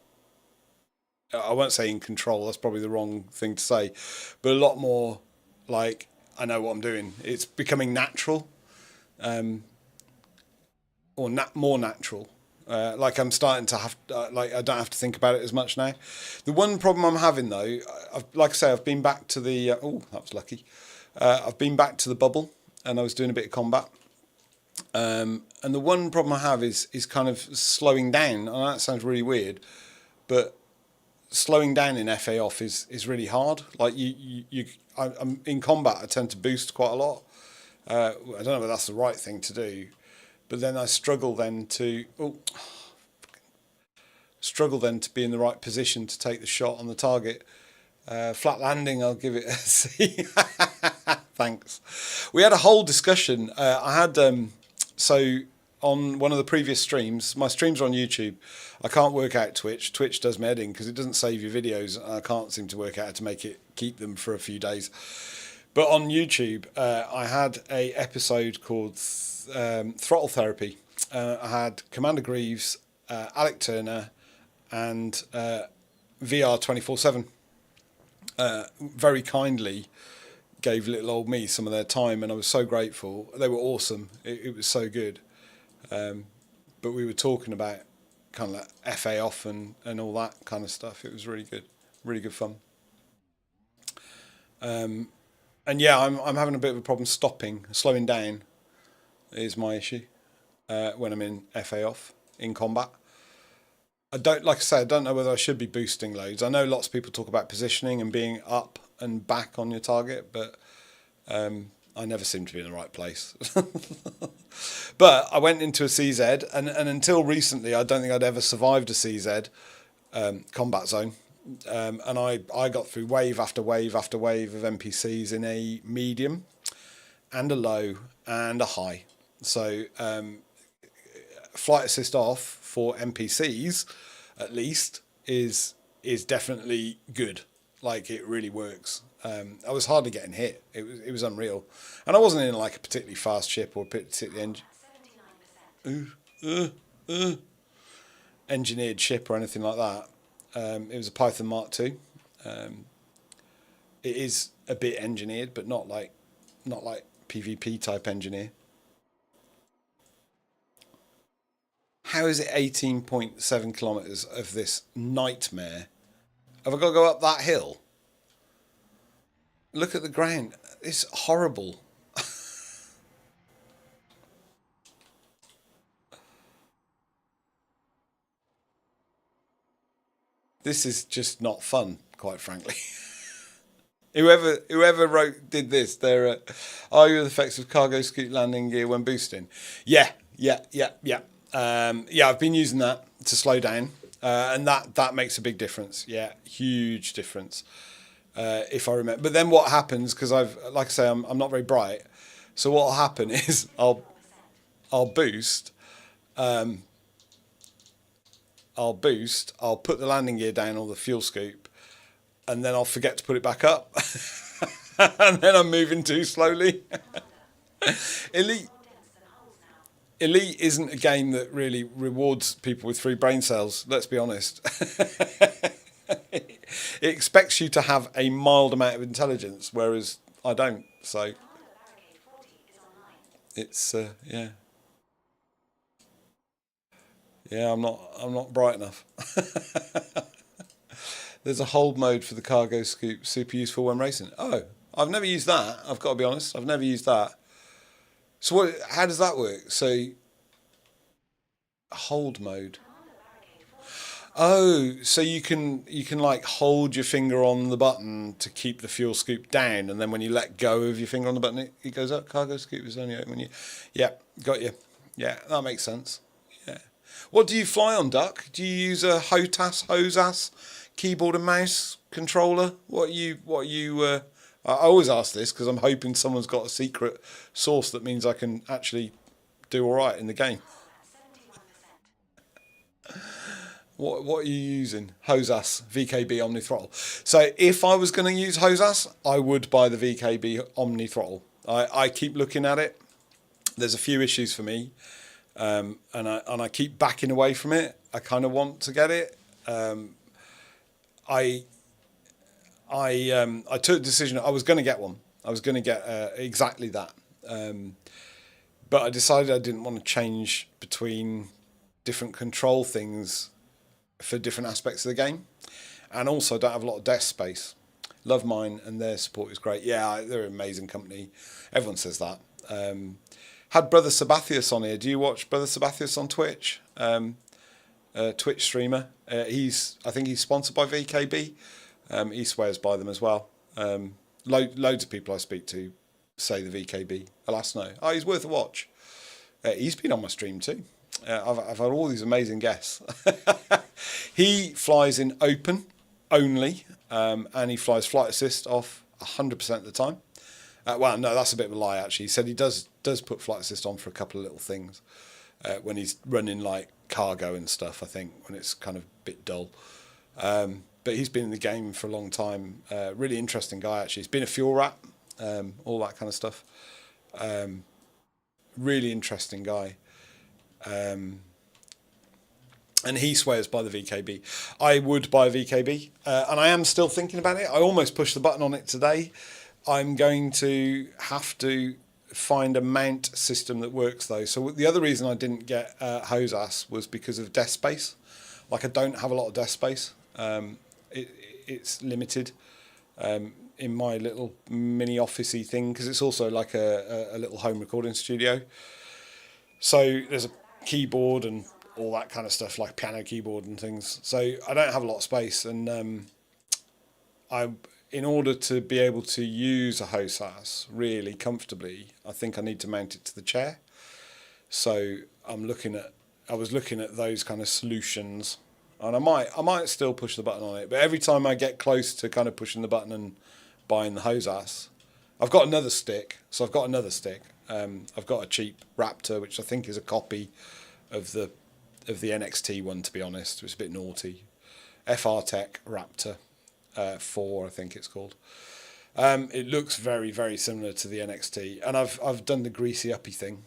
I won't say in control, that's probably the wrong thing to say, but a lot more like I know what I'm doing. It's becoming natural, or more natural. Like I'm starting to have, I don't have to think about it as much now. The one problem I'm having though, like I say, I've been back to the, that was lucky. I've been back to the bubble and I was doing a bit of combat. And the one problem I have is kind of slowing down. And that sounds really weird, but slowing down in FA off is really hard. Like I'm in combat, I tend to boost quite a lot. I don't know whether that's the right thing to do. But then I struggle then to be in the right position to take the shot on the target. Flat landing, I'll give it a C. Thanks. We had a whole discussion. I had so on one of the previous streams. My streams are on YouTube. I can't work out Twitch. Twitch does my editing because it doesn't save your videos. I can't seem to work out how to keep them for a few days. But on YouTube, I had a episode called Throttle Therapy. I had Commander Greaves, Alec Turner, and VR 24/7. Very kindly gave little old me some of their time, and I was so grateful. They were awesome. It was so good. But we were talking about kind of like FA off and all that kind of stuff. It was really good fun. And yeah, I'm having a bit of a problem slowing down is my issue when I'm in FA off in combat. I don't know whether I should be boosting loads. I know lots of people talk about positioning and being up and back on your target, but I never seem to be in the right place. But I went into a CZ, and until recently, I don't think I'd ever survived a CZ combat zone. And I got through wave after wave after wave of NPCs in a medium and a low and a high. So flight assist off for NPCs, at least, is definitely good. Like, it really works. I was hardly getting hit. It was unreal. And I wasn't in like a particularly fast ship or a particularly engineered ship or anything like that. It was a Python Mark II. It is a bit engineered, but not like PvP type engineer. How is it 18.7 kilometers of this nightmare? Have I got to go up that hill? Look at the ground. It's horrible. This is just not fun, quite frankly. Whoever did this, are you the effects of cargo scoot landing gear when boosting? Yeah. I've been using that to slow down, and that makes a big difference. Yeah, huge difference. If I remember. But then what happens, because like I say, I'm not very bright. So what will happen is I'll boost. I'll put the landing gear down or the fuel scoop, and then I'll forget to put it back up. And then I'm moving too slowly. Elite isn't a game that really rewards people with 3 brain cells, let's be honest. It expects you to have a mild amount of intelligence, whereas I don't. So it's yeah. Yeah, I'm not bright enough. There's a hold mode for the cargo scoop, super useful when racing. Oh, I've never used that. I've got to be honest. I've never used that. So how does that work? So hold mode. Oh, so you can like hold your finger on the button to keep the fuel scoop down, and then when you let go of your finger on the button, it goes up. Cargo scoop is only open when you. Yeah, got you. Yeah, that makes sense. Yeah. What do you fly on, Duck? Do you use a hose-ass keyboard and mouse controller? I always ask this because I'm hoping someone's got a secret source that means I can actually do all right in the game. 71%. What are you using? Hose-ass VKB Omni Throttle. So if I was going to use hose-ass, I would buy the VKB Omni Throttle. I keep looking at it. There's a few issues for me, and I keep backing away from it. I kind of want to get it. I took a decision. I was going to get one. I was going to get exactly that, but I decided I didn't want to change between different control things for different aspects of the game, and also don't have a lot of desk space. Love mine, and their support is great. Yeah, they're an amazing company. Everyone says that. Had Brother Sabathius on here. Do you watch Brother Sabathius on Twitch? Twitch streamer. I think he's sponsored by VKB. He swears by them as well. Loads of people I speak to say the VKB. Alas, no. Oh, he's worth a watch. He's been on my stream too. I've had all these amazing guests. He flies in open only, and he flies flight assist off 100% of the time. Well, no, that's a bit of a lie, actually. He said he does put flight assist on for a couple of little things when he's running like cargo and stuff, I think, when it's kind of a bit dull. But he's been in the game for a long time. Really interesting guy, actually. He's been a fuel rat, all that kind of stuff. Really interesting guy. And he swears by the VKB. I would buy a VKB, and I am still thinking about it. I almost pushed the button on it today. I'm going to have to find a mount system that works though. So the other reason I didn't get hose-ass was because of desk space. Like, I don't have a lot of desk space. It's limited in my little mini officey thing, because it's also like a little home recording studio. So there's a keyboard and all that kind of stuff, like piano keyboard and things. So I don't have a lot of space, and in order to be able to use a hose-ass really comfortably, I think I need to mount it to the chair. So I was looking at those kind of solutions, and I might still push the button on it. But every time I get close to kind of pushing the button and buying the hose-ass, I've got another stick. So I've got another stick. I've got a cheap Raptor, which I think is a copy of the NXT one, to be honest. It's a bit naughty. FR Tech Raptor 4, I think it's called. It looks very, very similar to the NXT, and I've done the greasy uppy thing.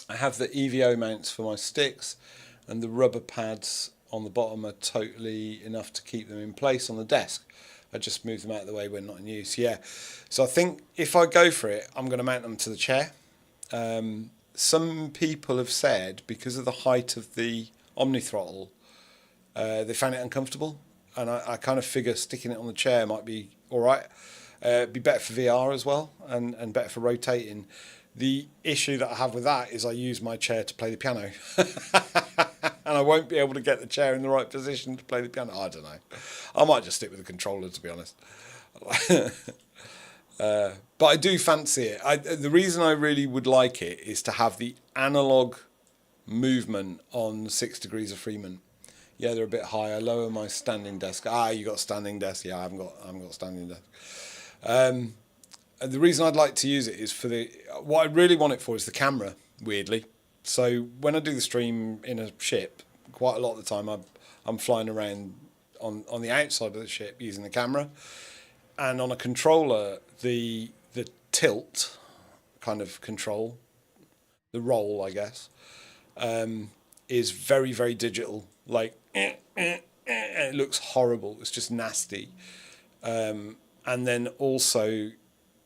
I have the EVO mounts for my sticks, and the rubber pads on the bottom are totally enough to keep them in place on the desk. I just move them out of the way when not in use. Yeah, so I think if I go for it, I'm going to mount them to the chair. Some people have said because of the height of the Omni Throttle, they found it uncomfortable, and I kind of figure sticking it on the chair might be all right. It'd be better for VR as well, and better for rotating. The issue that I have with that is I use my chair to play the piano, and I won't be able to get the chair in the right position to play the piano. I don't know. I might just stick with the controller, to be honest. But I do fancy it. The reason I really would like it is to have the analog movement on 6 degrees of Freeman. Yeah, they're a bit high. I lower my standing desk. You got standing desk. Yeah, I haven't got standing desk. And the reason I'd like to use it is for what I really want it for is the camera, weirdly. So when I do the stream in a ship, quite a lot of the time I'm flying around on the outside of the ship using the camera. And on a controller, the tilt kind of control, the roll, I guess, is very, very digital. Like, it looks horrible. It's just nasty. And then also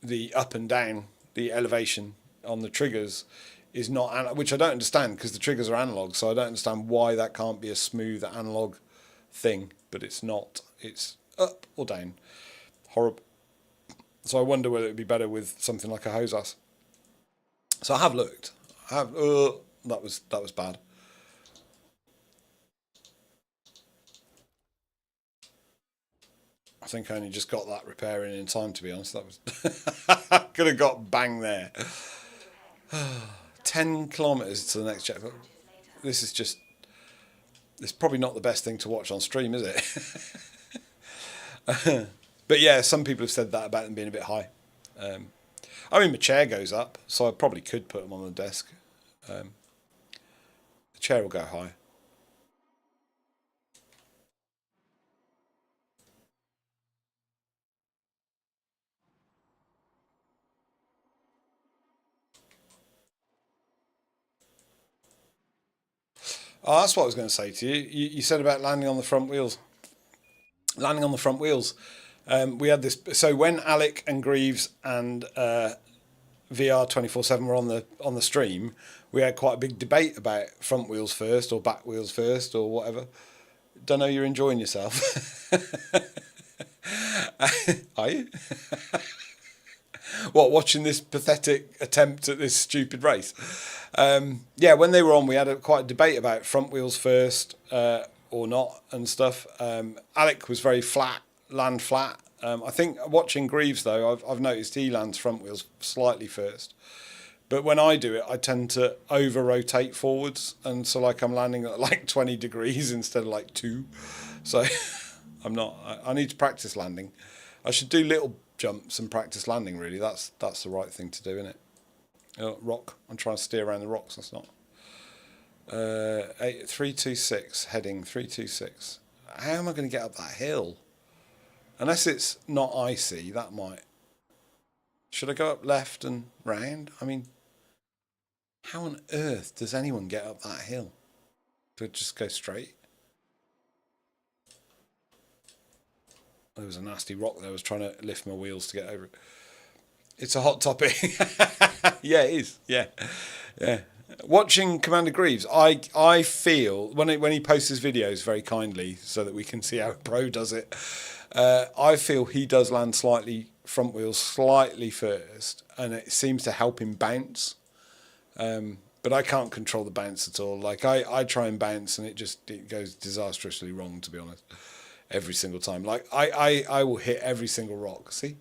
the up and down, the elevation on the triggers is not, which I don't understand because the triggers are analog. So I don't understand why that can't be a smooth analog thing, but it's not. It's up or down. Horrible. So I wonder whether it would be better with something like a hose-ass. So I have looked. That was bad. I think I only just got that repairing in time, to be honest. That was could have got bang there. 10 kilometres to the next checkpoint. This is just It's probably not the best thing to watch on stream, is it? But yeah, some people have said that about them being a bit high. I mean, my chair goes up, so I probably could put them on the desk. The chair will go high. Oh, that's what I was going to say to you. You said about landing on the front wheels. Landing on the front wheels. We had this. So when Alec and Greaves and VR 24/7 were on the stream, we had quite a big debate about front wheels first or back wheels first or whatever. Don't know you're enjoying yourself. Are you? What, watching this pathetic attempt at this stupid race? Yeah, when they were on, we had quite a debate about front wheels first or not and stuff. Alec was very flat, land flat. I think watching Greaves, though, I've noticed he lands front wheels slightly first. But when I do it, I tend to over-rotate forwards. And so like I'm landing at like 20 degrees instead of like 2. So I'm not... I need to practice landing. I should do little jumps and practice landing, really. That's the right thing to do, isn't it? Rock. I'm trying to steer around the rocks. That's not... 326, heading 326. How am I going to get up that hill? Unless it's not icy, that might... Should I go up left and round? I mean, how on earth does anyone get up that hill? Do it just go straight? There was a nasty rock there. I was trying to lift my wheels to get over it. It's a hot topic. Yeah, it is. Yeah. Watching Commander Greaves, I feel when he posts his videos very kindly so that we can see how a pro does it. I feel he does land front wheels slightly first, and it seems to help him bounce. But I can't control the bounce at all. Like I try and bounce, and it goes disastrously wrong, to be honest. Every single time. Like I will hit every single rock. See?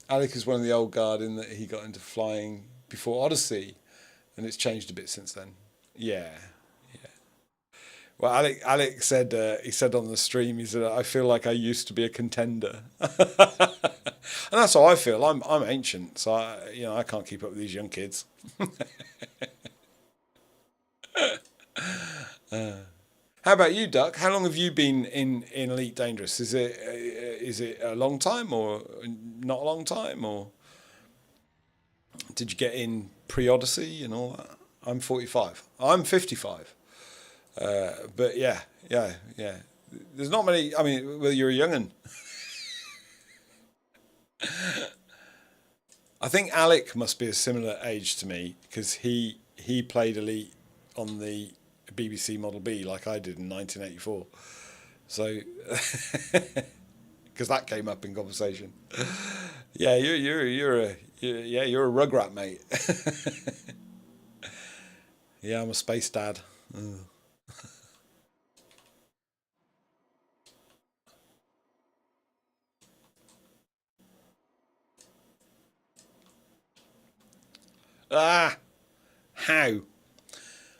Alec is one of the old guard in that he got into flying before Odyssey, and it's changed a bit since then. Yeah. Well, Alec said he said on the stream, he said, I feel like I used to be a contender. And that's how I feel. I'm ancient, so I can't keep up with these young kids. How about you, Duck? How long have you been in Elite Dangerous? Is it a long time or not a long time, or did you get in pre-Odyssey and all that? I'm 45. I'm 55. But yeah. There's not many. I mean, well, you're a young'un. I think Alec must be a similar age to me because he played Elite on the BBC Model B like I did in 1984. So, because that came up in conversation. Yeah, you're a rugrat, mate. Yeah, I'm a space dad. Ugh. How?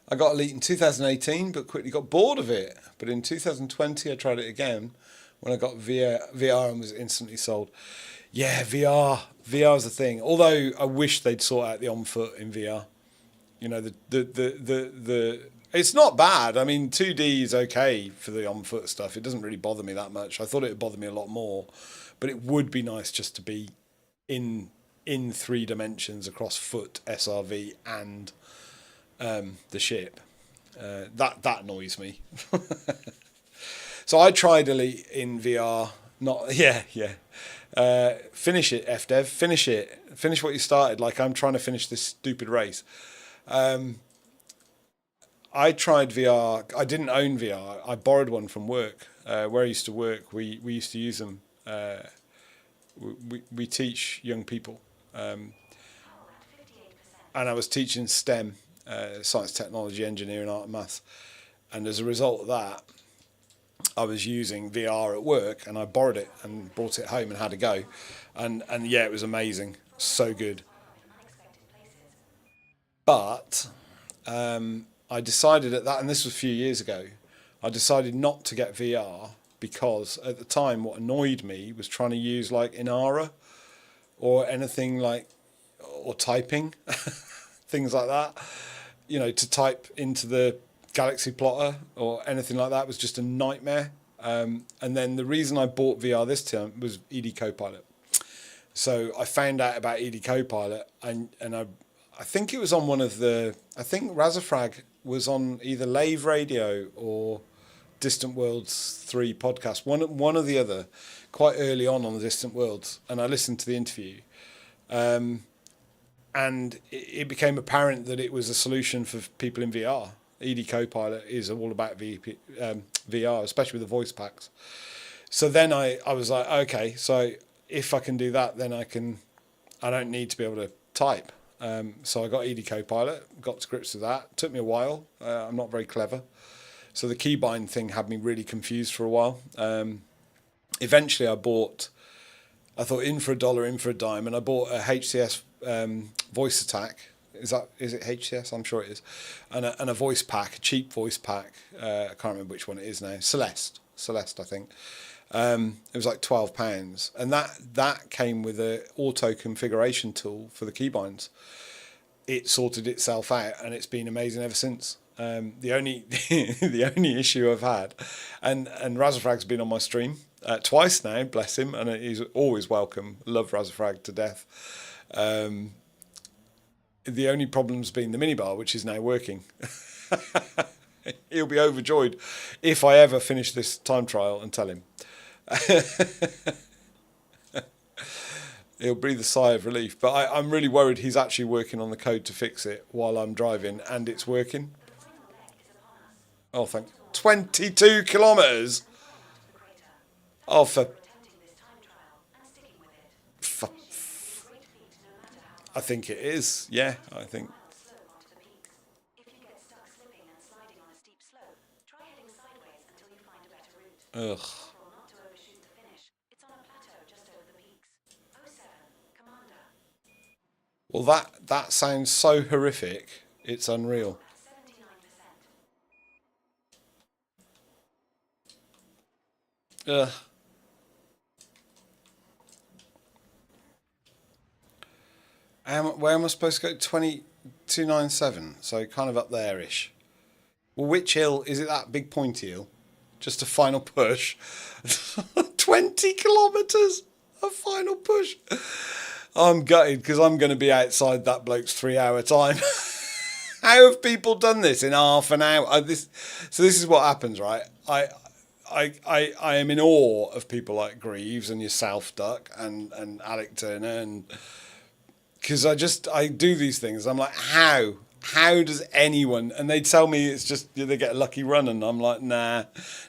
I got Elite in 2018, but quickly got bored of it. But in 2020, I tried it again when I got VR and was instantly sold. Yeah, VR is a thing. Although I wish they'd sort out the on foot in VR. You know, the it's not bad. I mean, 2D is okay for the on foot stuff. It doesn't really bother me that much. I thought it would bother me a lot more, but it would be nice just to be in 3 dimensions across foot, SRV, and the ship. That annoys me. So I tried Elite in VR. Finish it, FDev. Finish it. Finish what you started. Like I'm trying to finish this stupid race. I tried VR. I didn't own VR. I borrowed one from work. Where I used to work, we used to use them. We teach young people. And I was teaching STEM, science, technology, engineering, art and maths. And as a result of that, I was using VR at work, and I borrowed it and brought it home and had a go. And yeah, it was amazing. So good. But I decided at that, and this was a few years ago, I decided not to get VR because at the time what annoyed me was trying to use like Inara or anything like, or typing, things like that, you know, to type into the Galaxy plotter or anything like that was just a nightmare. And then the reason I bought VR this time was ED Copilot. So I found out about ED Copilot and I think it was on one of the, I think Razafrag was on either Lave Radio or Distant Worlds 3 podcast, one or the other, quite early on the Distant Worlds, and I listened to the interview, and it became apparent that it was a solution for people in VR. ED Copilot is all about VR, especially with the voice packs. So then I was like, okay, so if I can do that, then I don't need to be able to type. So I got ED Copilot, got to grips with that. It took me a while. I'm not very clever. So the keybind thing had me really confused for a while. Eventually I thought in for a dollar, in for a dime, and I bought a HCS voice attack. Is it HCS? I'm sure it is. And a voice pack, a cheap voice pack. I can't remember which one it is now. Celeste, I think. It was like £12, and that came with a auto configuration tool for the keybinds. It sorted itself out, and it's been amazing ever since. The only the only issue I've had, and Razafrag's been on my stream twice now, bless him, and he's always welcome. Love Razafrag to death. The only problem's been the minibar, which is now working. He'll be overjoyed if I ever finish this time trial and tell him. He'll breathe a sigh of relief, but I'm really worried he's actually working on the code to fix it while I'm driving, and it's working. Oh, thank 22 kilometres. Oh, I think it is. Yeah, I think. Ugh. Well, that sounds so horrific. It's unreal. Ugh. Where am I supposed to go? 2297. So kind of up there-ish. Well, which hill? Is it that big pointy hill? Just a final push. 20 kilometres. A final push. I'm gutted because I'm going to be outside that bloke's 3-hour time. How have people done this in half an hour? So this is what happens, right? I am in awe of people like Greaves and yourself, Duck, and Alec Turner, and because I do these things. I'm like, how does anyone? And they tell me it's just they get a lucky run, and I'm like, nah,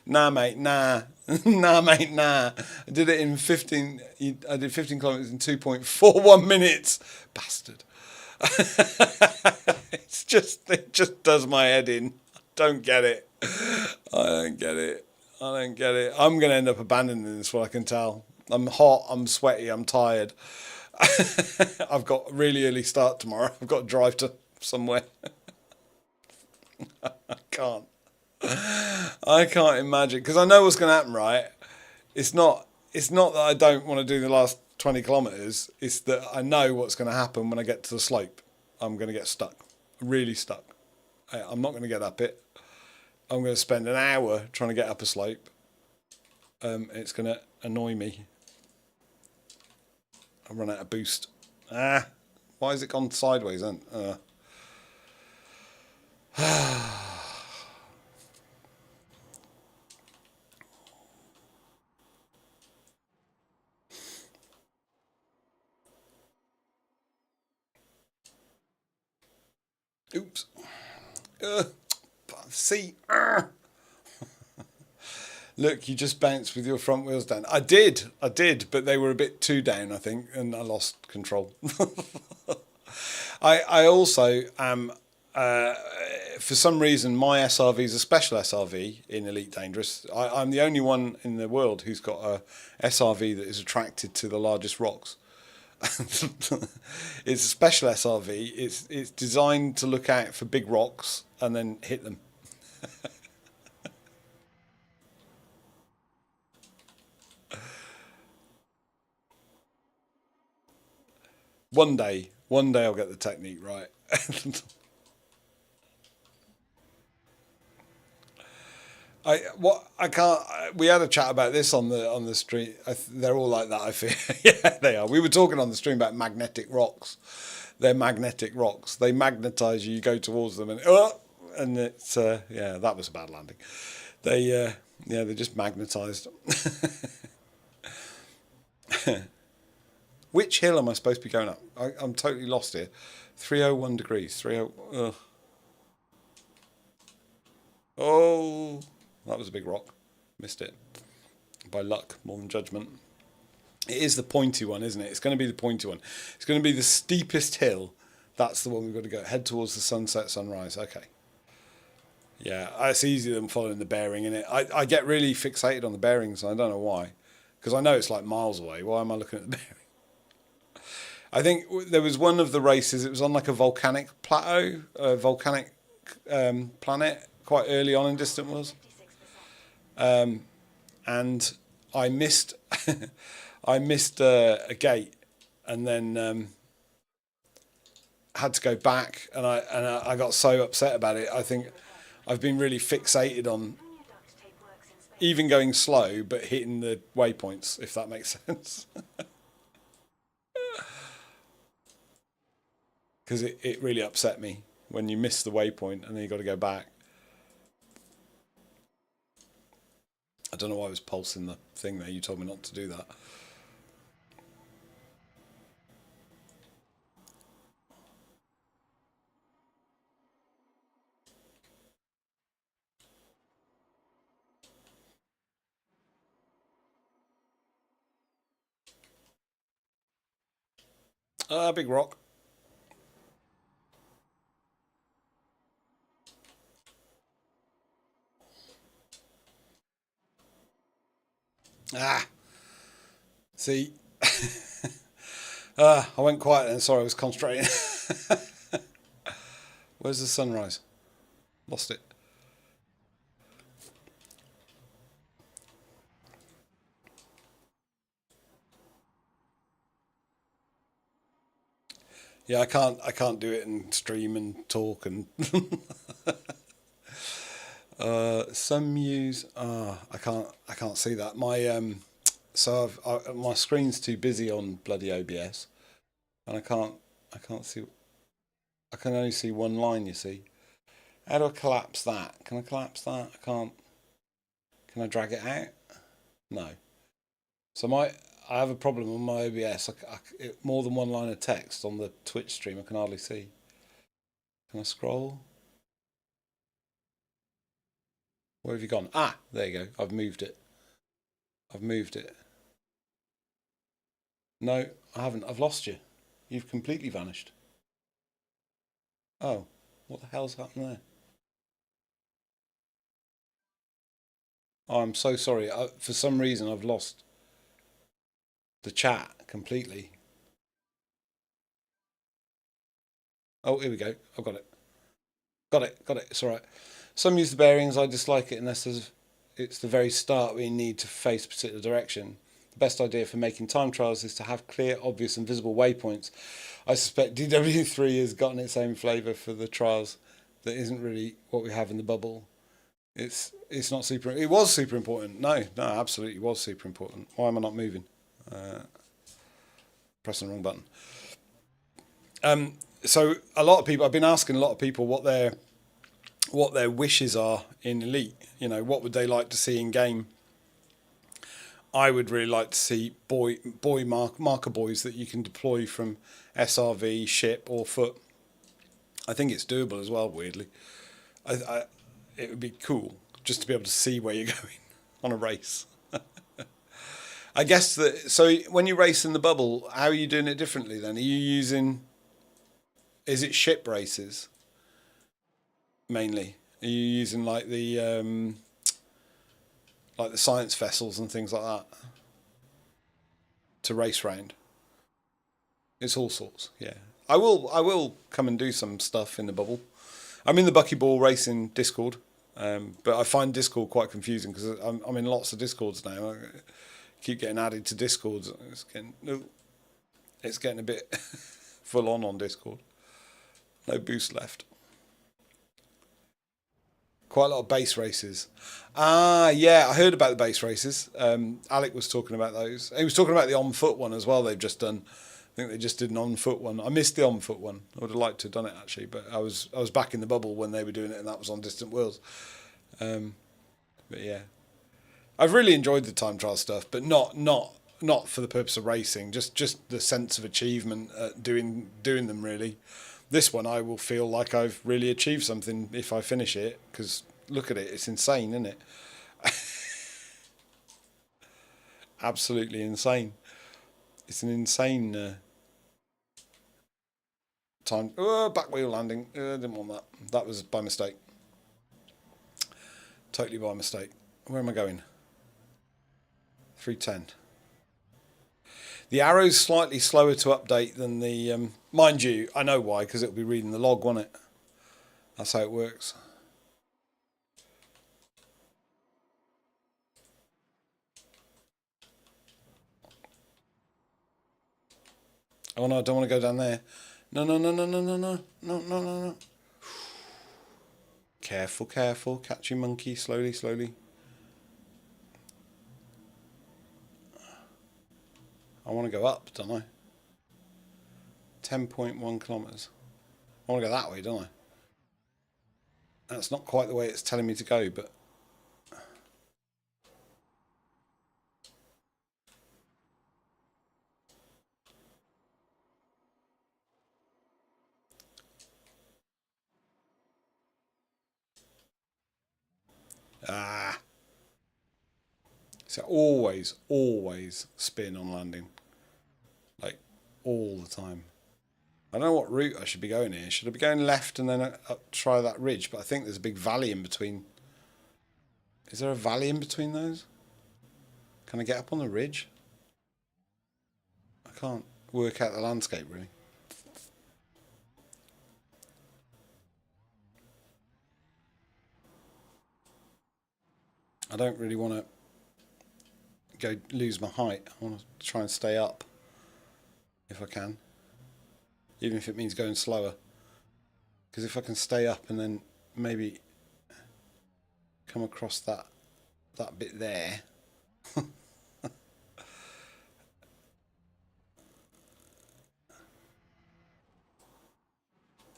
mate, nah. Nah, mate, nah. I did it in 15 kilometres in 2.41 minutes. Bastard. It just does my head in. I don't get it. I'm going to end up abandoning this, what I can tell. I'm hot, I'm sweaty, I'm tired. I've got a really early start tomorrow. I've got to drive to somewhere. I can't imagine, because I know what's going to happen, right? It's not that I don't want to do the last 20 kilometres. It's that I know what's going to happen when I get to the slope. I'm going to get stuck, really stuck. I'm not going to get up it. I'm going to spend an hour trying to get up a slope. It's going to annoy me. I'll run out of boost. Why has it gone sideways then? Oops. See. Look, you just bounced with your front wheels down. I did, but they were a bit too down, I think, and I lost control. I also am, for some reason, my SRV is a special SRV in Elite Dangerous. I'm the only one in the world who's got a SRV that is attracted to the largest rocks. It's a special SRV. It's designed to look out for big rocks and then hit them. One day I'll get the technique right. I can't. We had a chat about this on the stream. They're all like that. I feel. Yeah, they are. We were talking on the stream about magnetic rocks. They're magnetic rocks. They magnetize you. You go towards them, and it's yeah. That was a bad landing. They're just magnetized. Which hill am I supposed to be going up? I'm totally lost here. 301 degrees. 30. Ugh. Oh, that was a big rock. Missed it. By luck, more than judgment. It is the pointy one, isn't it? It's going to be the pointy one. It's going to be the steepest hill. That's the one we've got to go. Head towards the sunset, sunrise. Okay. Yeah, it's easier than following the bearing in it. I get really fixated on the bearings. I don't know why. Because I know it's like miles away. Why am I looking at the bearing? I think there was one of the races, it was on like a volcanic plateau, a volcanic planet, quite early on in Distant Worlds. And I missed I missed a gate, and then had to go back, and I got so upset about it. I think I've been really fixated on even going slow but hitting the waypoints, if that makes sense. Because it really upset me when you miss the waypoint and then you got to go back. I don't know why I was pulsing the thing there. You told me not to do that. Big rock. See, I went quiet then. Sorry, I was concentrating. Where's the sunrise? Lost it. Yeah, I can't do it and stream and talk and some use. I can't see that. My screen's too busy on bloody OBS, and I can't see. I can only see one line. You see, how do I collapse that? Can I collapse that? I can't. Can I drag it out? No. So I have a problem on my OBS. More than one line of text on the Twitch stream, I can hardly see. Can I scroll? Where have you gone? There you go. I've moved it. No, I haven't. I've lost you. You've completely vanished. Oh, what the hell's happened there? Oh, I'm so sorry. For some reason, I've lost the chat completely. Oh, here we go. I've got it. Got it. It's all right. Some use the bearings. I dislike it unless it's the very start we need to face a particular direction. The best idea for making time trials is to have clear, obvious and visible waypoints. I suspect DW3 has gotten its own flavour for the trials that isn't really what we have in the bubble. It's not super. It was super important. No, absolutely was super important. Why am I not moving? Pressing the wrong button. So a lot of people, I've been asking a lot of people what their wishes are in Elite. You know, what would they like to see in game? I would really like to see marker buoys that you can deploy from SRV, ship or foot. I think it's doable as well, weirdly. It would be cool just to be able to see where you're going on a race. I guess so when you race in the bubble, how are you doing it differently then? Are you using, is it ship races mainly? Are you using like the science vessels and things like that to race round? It's all sorts. Yeah, I will come and do some stuff in the bubble. I'm in the buckyball racing Discord, but I find Discord quite confusing because I'm in lots of Discords now. I keep getting added to Discords. It's getting a bit full on Discord. No boost left. Quite a lot of base races. Yeah, I heard about the base races. Alec was talking about those. He was talking about the on foot one as well. They've just done. I think they just did an on foot one. I missed the on foot one. I would have liked to have done it actually, but I was back in the bubble when they were doing it, and that was on Distant Worlds. But yeah, I've really enjoyed the time trial stuff, but not for the purpose of racing. Just the sense of achievement doing them really. This one I will feel like I've really achieved something if I finish it, because look at it, it's insane, isn't it? Absolutely insane. It's an insane time. Oh, back wheel landing. Didn't want that. That was by mistake. Totally by mistake. Where am I going? 310. The arrow's slightly slower to update than the... mind you, I know why, because it'll be reading the log, won't it? That's how it works. Oh no, I don't want to go down there. No. Careful. Catch your monkey. Slowly. I want to go up, don't I? 10.1 kilometres. I want to go that way, don't I? That's not quite the way it's telling me to go, but... So always spin on landing. Like, all the time. I don't know what route I should be going here. Should I be going left and then up, try that ridge? But I think there's a big valley in between. Is there a valley in between those? Can I get up on the ridge? I can't work out the landscape, really. I don't really want to lose my height. I want to try and stay up if I can, even if it means going slower, because if I can stay up and then maybe come across that bit there.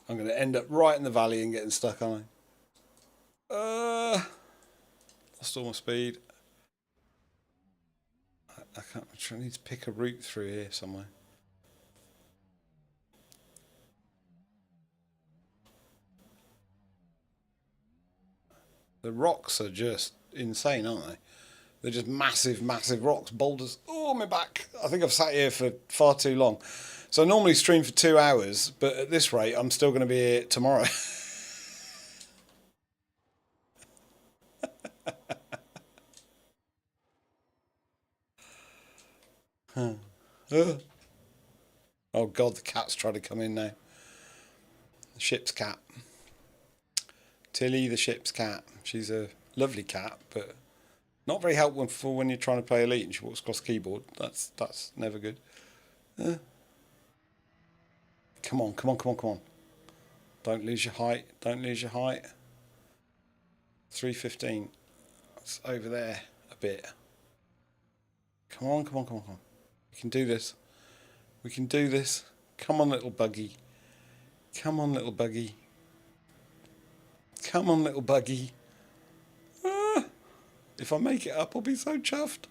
I'm going to end up right in the valley and getting stuck, aren't I? Lost all my speed. I can't. I need to pick a route through here somewhere. The rocks are just insane, aren't they? They're just massive rocks, boulders. Oh, my back. I think I've sat here for far too long. So I normally stream for 2 hours, but at this rate, I'm still going to be here tomorrow. Oh God, the cat's trying to come in now. The ship's cat. Tilly the ship's cat. She's a lovely cat, but not very helpful when you're trying to play Elite and she walks across the keyboard. That's never good. Come on. Don't lose your height. 315. That's over there a bit. Come on. We can do this. Come on, little buggy. If I make it up, I'll be so chuffed.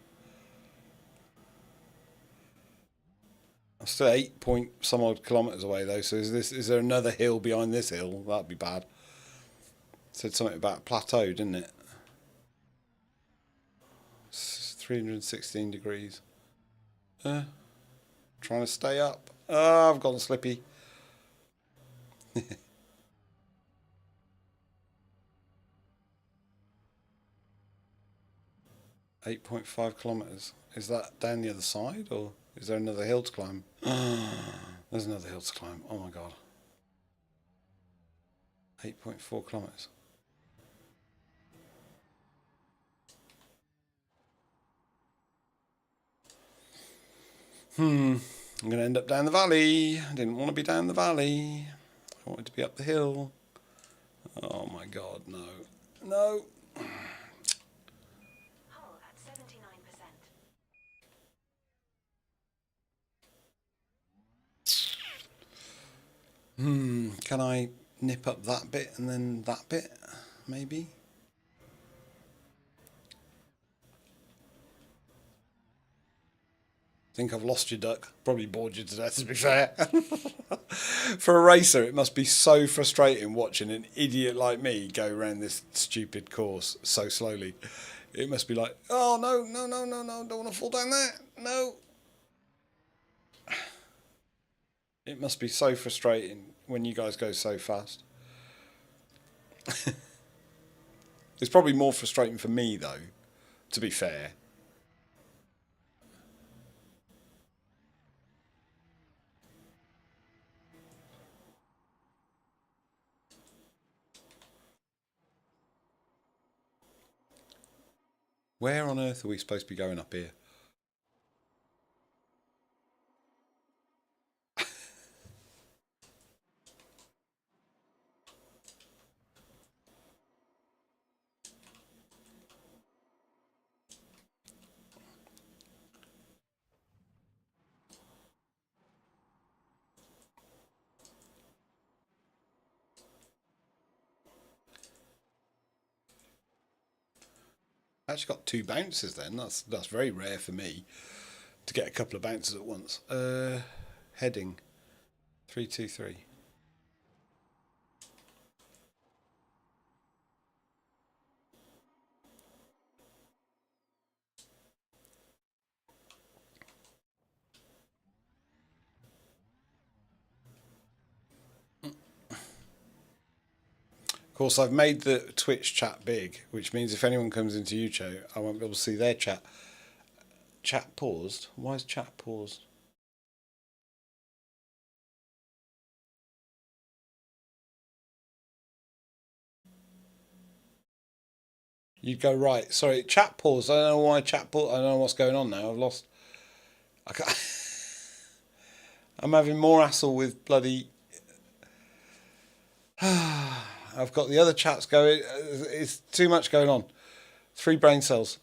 I'm still 8 point some odd kilometres away though, so is there another hill behind this hill? That'd be bad. It said something about a plateau, didn't it? It's 316 degrees. Trying to stay up. I've gone slippy. 8.5 kilometres. Is that down the other side, or is there another hill to climb? There's another hill to climb. Oh my god. 8.4 kilometres. I'm going to end up down the valley. I didn't want to be down the valley. I wanted to be up the hill. Oh my god, no. No. Hull at 79%. Can I nip up that bit and then that bit? Maybe? I think I've lost you, Duck. Probably bored you to death, to be fair. For a racer, it must be so frustrating watching an idiot like me go around this stupid course so slowly. It must be like, oh, no, don't want to fall down there. No. It must be so frustrating when you guys go so fast. It's probably more frustrating for me, though, to be fair. Where on earth are we supposed to be going up here? I actually got 2 bounces then. That's very rare for me to get a couple of bounces at once. Heading 323. Of course, I've made the Twitch chat big, which means if anyone comes into YouTube, I won't be able to see their chat. Chat paused? Why is chat paused? You'd go right. Sorry, chat paused. I don't know why chat paused. I don't know what's going on now. I've lost. I'm having more hassle with bloody. I've got the other chats going. It's too much going on. 3 brain cells.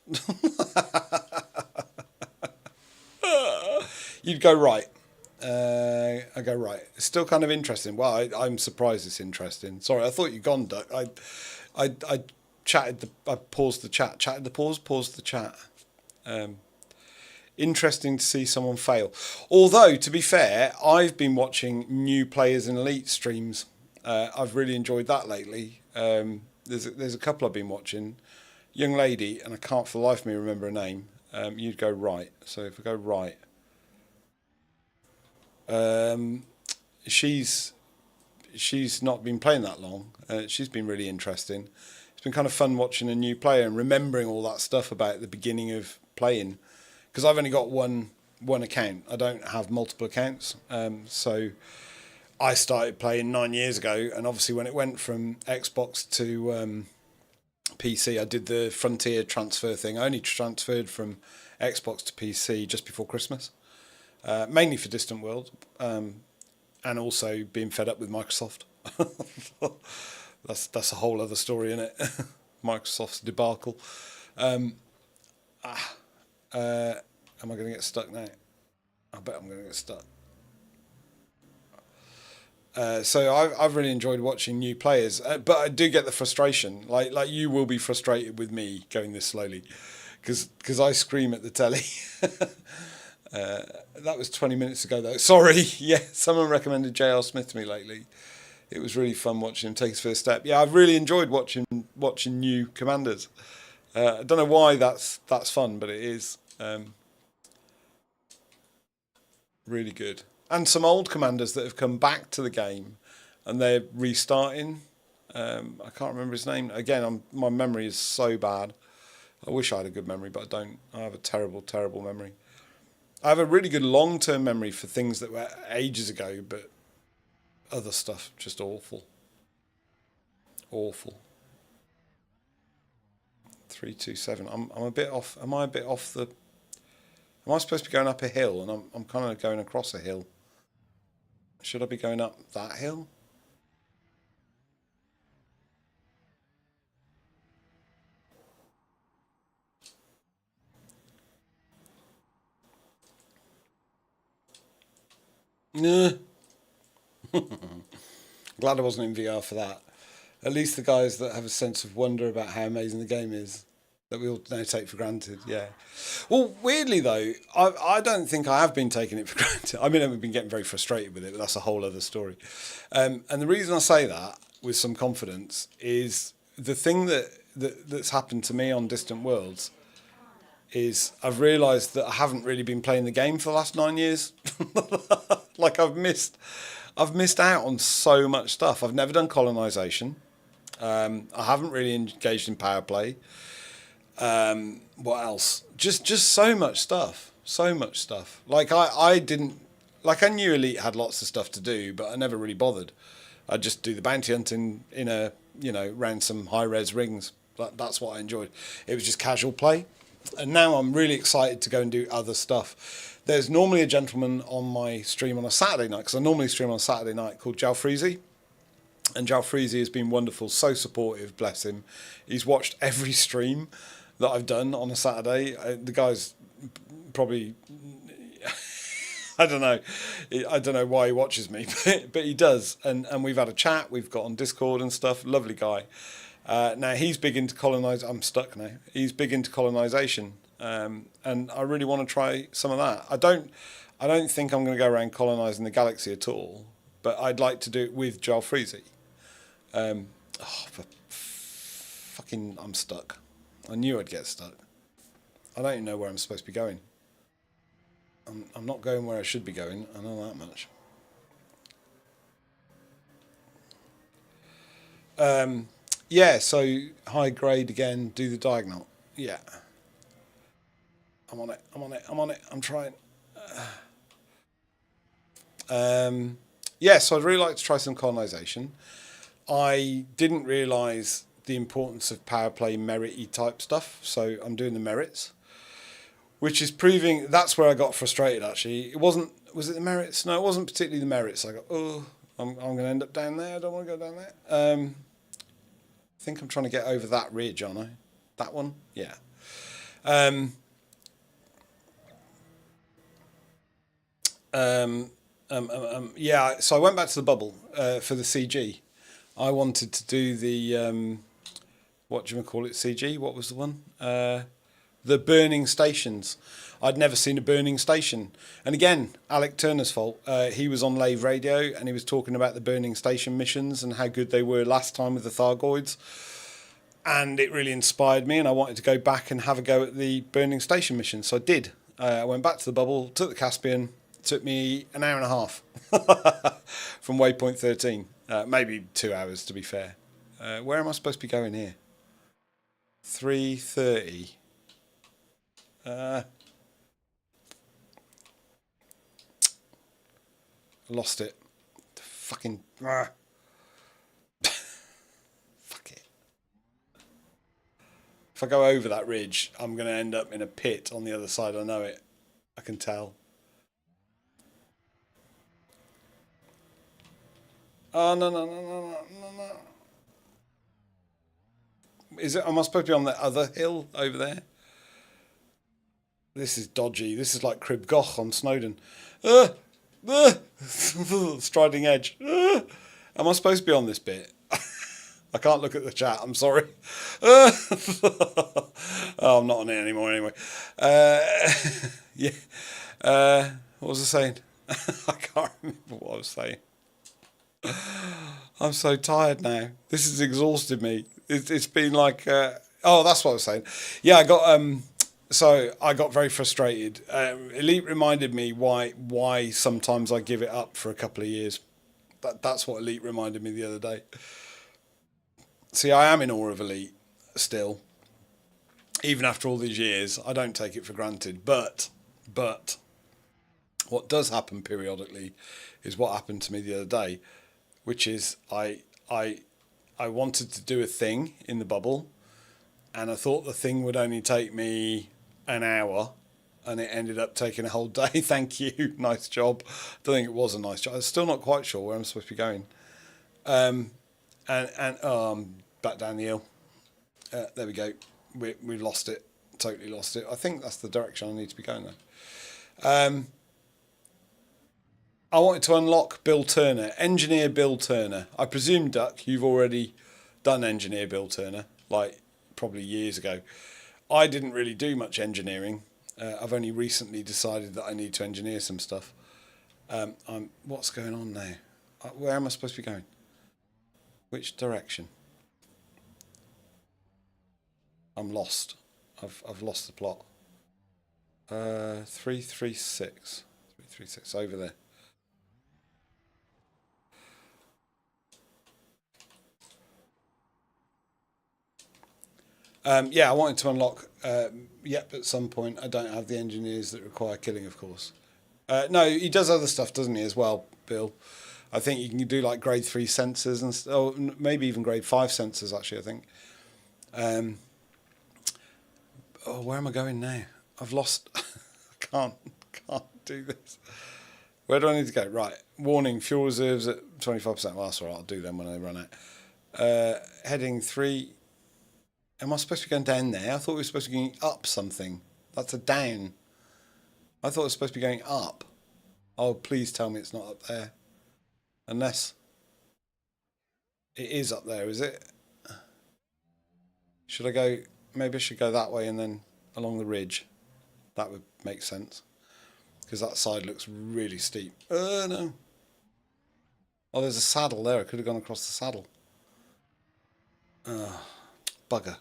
You'd go right. I go right. It's still kind of interesting. Well, I'm surprised it's interesting. Sorry, I thought you'd gone, Duck. I chatted. I paused the chat. Chatted the pause. Paused the chat. Interesting to see someone fail. Although, to be fair, I've been watching new players in Elite streams. I've really enjoyed that lately. There's a couple I've been watching. Young lady, and I can't for the life of me remember her name. You'd go right. So if I go right, she's not been playing that long. She's been really interesting. It's been kind of fun watching a new player and remembering all that stuff about the beginning of playing. Because I've only got one account. I don't have multiple accounts. So I started playing 9 years ago, and obviously when it went from Xbox to PC, I did the Frontier transfer thing. I only transferred from Xbox to PC just before Christmas, mainly for Distant World, and also being fed up with Microsoft. That's a whole other story, isn't it? Microsoft's debacle. Am I going to get stuck now? I bet I'm going to get stuck. So I've really enjoyed watching new players, but I do get the frustration. Like you will be frustrated with me going this slowly, because I scream at the telly. That was 20 minutes ago though. Sorry. Yeah, someone recommended J.R. Smith to me lately. It was really fun watching him take his first step. Yeah, I've really enjoyed watching new commanders. I don't know why that's fun, but it is really good. And some old commanders that have come back to the game, and they're restarting. I can't remember his name. Again, my memory is so bad. I wish I had a good memory, but I don't. I have a terrible, terrible memory. I have a really good long-term memory for things that were ages ago, but other stuff just awful. Awful. 327. I'm a bit off. Am I a bit off the? Am I supposed to be going up a hill, and I'm kind of going across a hill? Should I be going up that hill? Nah. Glad I wasn't in VR for that. At least the guys that have a sense of wonder about how amazing the game is, that we all now take for granted, yeah. Well, weirdly though, I don't think I have been taking it for granted. I mean, I've been getting very frustrated with it, but that's a whole other story. And the reason I say that with some confidence is the thing that's happened to me on Distant Worlds is I've realised that I haven't really been playing the game for the last 9 years. Like I've missed out on so much stuff. I've never done colonisation. I haven't really engaged in power play. What else? Just so much stuff. So much stuff. Like I knew Elite had lots of stuff to do, but I never really bothered. I'd just do the bounty hunting around some high res rings. That's what I enjoyed. It was just casual play. And now I'm really excited to go and do other stuff. There's normally a gentleman on my stream on a Saturday night, because I normally stream on a Saturday night, called Jalfreezy. And Jalfreezy has been wonderful, so supportive, bless him. He's watched every stream that I've done on a Saturday. The guy's probably, I don't know why he watches me, but he does. And we've had a chat, we've got on Discord and stuff, lovely guy. Now he's big into I'm stuck now. He's big into colonisation, and I really want to try some of that. I don't think I'm going to go around colonising the galaxy at all, but I'd like to do it with Jalfreezy. I'm stuck. I knew I'd get stuck. I don't even know where I'm supposed to be going. I'm not going where I should be going. I know that much. Yeah, so high grade again, do the diagonal. Yeah. I'm on it. I'm trying. Yeah, so I'd really like to try some colonisation. I didn't realise the importance of power play merit-y type stuff, so I'm doing the merits, which is proving, that's where I got frustrated actually. Was it the merits? No, it wasn't particularly the merits. I got, I'm going to end up down there. I don't want to go down there. I think I'm trying to get over that ridge, aren't I? That one? Yeah. Yeah, so I went back to the bubble for the CG. I wanted to do the, CG? What was the one? The burning stations. I'd never seen a burning station. And again, Alec Turner's fault. He was on Lave Radio and he was talking about the burning station missions and how good they were last time with the Thargoids. And it really inspired me and I wanted to go back and have a go at the burning station mission. So I did. I went back to the bubble, took the Caspian. It took me an hour and a half from waypoint 13. Maybe 2 hours to be fair. Where am I supposed to be going here? 3:30. Lost it. Fucking. Fuck it. If I go over that ridge, I'm going to end up in a pit on the other side. I know it. I can tell. Oh, no. Is it? Am I supposed to be on that other hill over there? This is dodgy. This is like Crib Goch on Snowden. Striding edge. Am I supposed to be on this bit? I can't look at the chat. I'm sorry. Oh, I'm not on it anymore anyway. Yeah. What was I saying? I can't remember what I was saying. I'm so tired now. This has exhausted me. It's been like, that's what I was saying. Yeah, I got very frustrated. Elite reminded me why sometimes I give it up for a couple of years. That's what Elite reminded me the other day. See, I am in awe of Elite still. Even after all these years, I don't take it for granted. But What does happen periodically is what happened to me the other day, which is I wanted to do a thing in the bubble, and I thought the thing would only take me an hour, and it ended up taking a whole day. Thank you, nice job. I don't think it was a nice job. I'm still not quite sure where I'm supposed to be going. I'm back down the hill. There we go. We lost it. Totally lost it. I think that's the direction I need to be going though. I wanted to unlock Bill Turner, engineer Bill Turner. I presume, Duck, you've already done engineer Bill Turner, like probably years ago. I didn't really do much engineering. I've only recently decided that I need to engineer some stuff. What's going on now? Where am I supposed to be going? Which direction? I'm lost. I've lost the plot. 336. 336 over there. I wanted to unlock. At some point, I don't have the engineers that require killing, of course. No, he does other stuff, doesn't he, as well, Bill? I think you can do like grade 3 sensors and maybe even grade 5 sensors. Actually, I think. Where am I going now? I've lost. I can't do this. Where do I need to go? Right. Warning: fuel reserves at 25%. Well, that's all right. I'll do them when I run out. Heading 3. Am I supposed to be going down there? I thought we were supposed to be going up something. That's a down. I thought it was supposed to be going up. Oh, please tell me it's not up there. Unless it is up there, is it? Should I go? Maybe I should go that way and then along the ridge. That would make sense. Because that side looks really steep. No. Oh, there's a saddle there. I could have gone across the saddle. Bugger.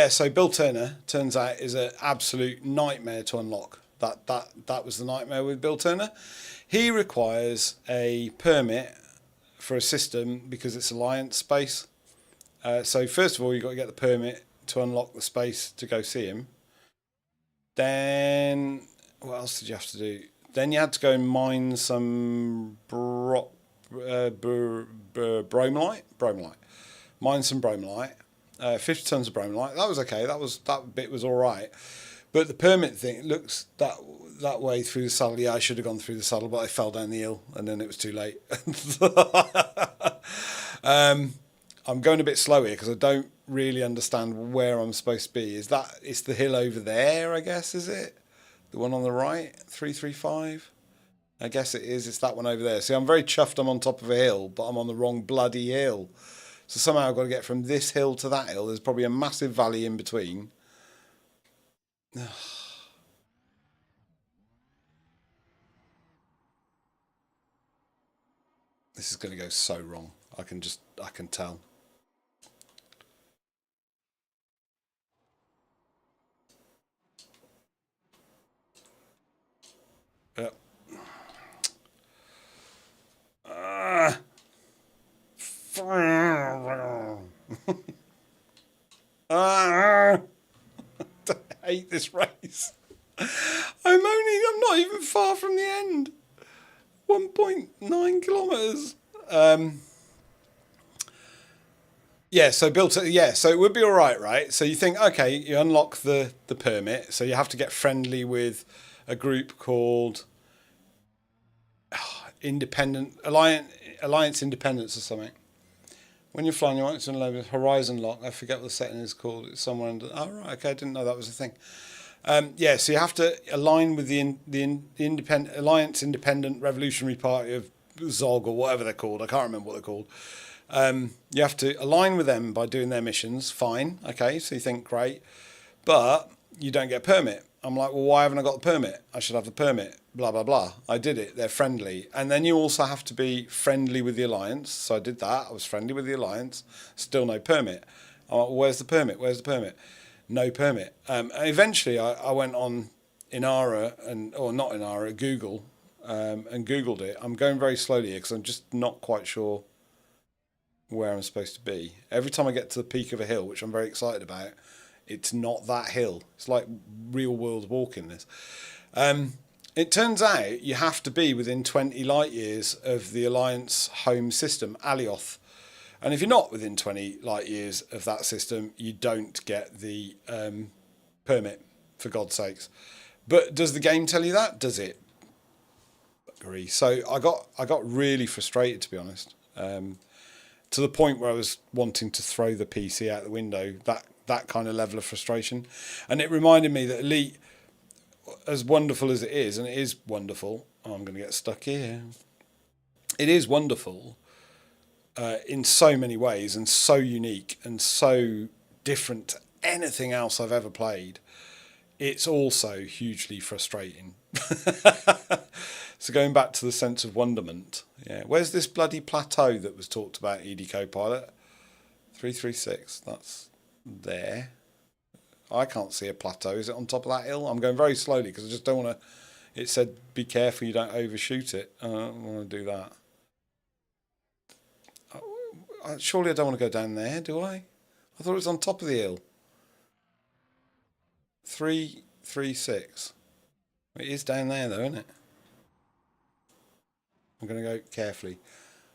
So Bill Turner, turns out, is an absolute nightmare to unlock. That was the nightmare with Bill Turner. He requires a permit for a system because it's Alliance space. So first of all, you've got to get the permit to unlock the space to go see him. Then, what else did you have to do? Then you had to go and mine some bromelite. Mine some bromelite. 50 tons of bromelite. That was okay. That bit was all right. But the permit thing looks that way through the saddle. Yeah, I should have gone through the saddle, but I fell down the hill and then it was too late. I'm going a bit slow here because I don't really understand where I'm supposed to be. It's the hill over there, I guess, is it? The one on the right, 335? I guess it is. It's that one over there. See, I'm very chuffed I'm on top of a hill, but I'm on the wrong bloody hill. So somehow I've got to get from this hill to that hill. There's probably a massive valley in between. This is going to go so wrong. I can tell. Yep. I hate this race. I'm not even far from the end. 1.9 kilometers. So it would be all right, right? So you think, okay, you unlock the permit, so you have to get friendly with a group called Alliance Independence or something. When you're flying, you want to enable Horizon Lock. I forget what the setting is called. It's somewhere under. Oh right, okay, I didn't know that was a thing. So you have to align with the Independent Alliance Independent Revolutionary Party of Zog or whatever they're called. I can't remember what they're called. You have to align with them by doing their missions. Fine, okay. So you think great, but you don't get a permit. I'm like, well, why haven't I got the permit? I should have the permit. Blah blah blah. I did it. They're friendly, and then you also have to be friendly with the Alliance. So I did that. I was friendly with the Alliance. Still no permit. I'm like, well, where's the permit? Where's the permit? No permit. Eventually, I went on Inara Google, and Googled it. I'm going very slowly here because I'm just not quite sure where I'm supposed to be. Every time I get to the peak of a hill, which I'm very excited about, it's not that hill. It's like real world walking this. It turns out you have to be within 20 light years of the Alliance home system, Alioth. And if you're not within 20 light years of that system, you don't get the permit, for God's sakes. But does the game tell you that? Does it? Agree. So I got really frustrated, to be honest, to the point where I was wanting to throw the PC out the window, that kind of level of frustration. And it reminded me that Elite, as wonderful as it is, and it is wonderful, I'm going to get stuck here. It is wonderful in so many ways and so unique and so different to anything else I've ever played. It's also hugely frustrating. So going back to the sense of wonderment, yeah. Where's this bloody plateau that was talked about, ED Copilot? 336, that's there. I can't see a plateau. Is it on top of that hill? I'm going very slowly because I just don't want to... It said, be careful you don't overshoot it. I don't want to do that. Surely I don't want to go down there, do I? I thought it was on top of the hill. 336. It is down there though, isn't it? I'm going to go carefully.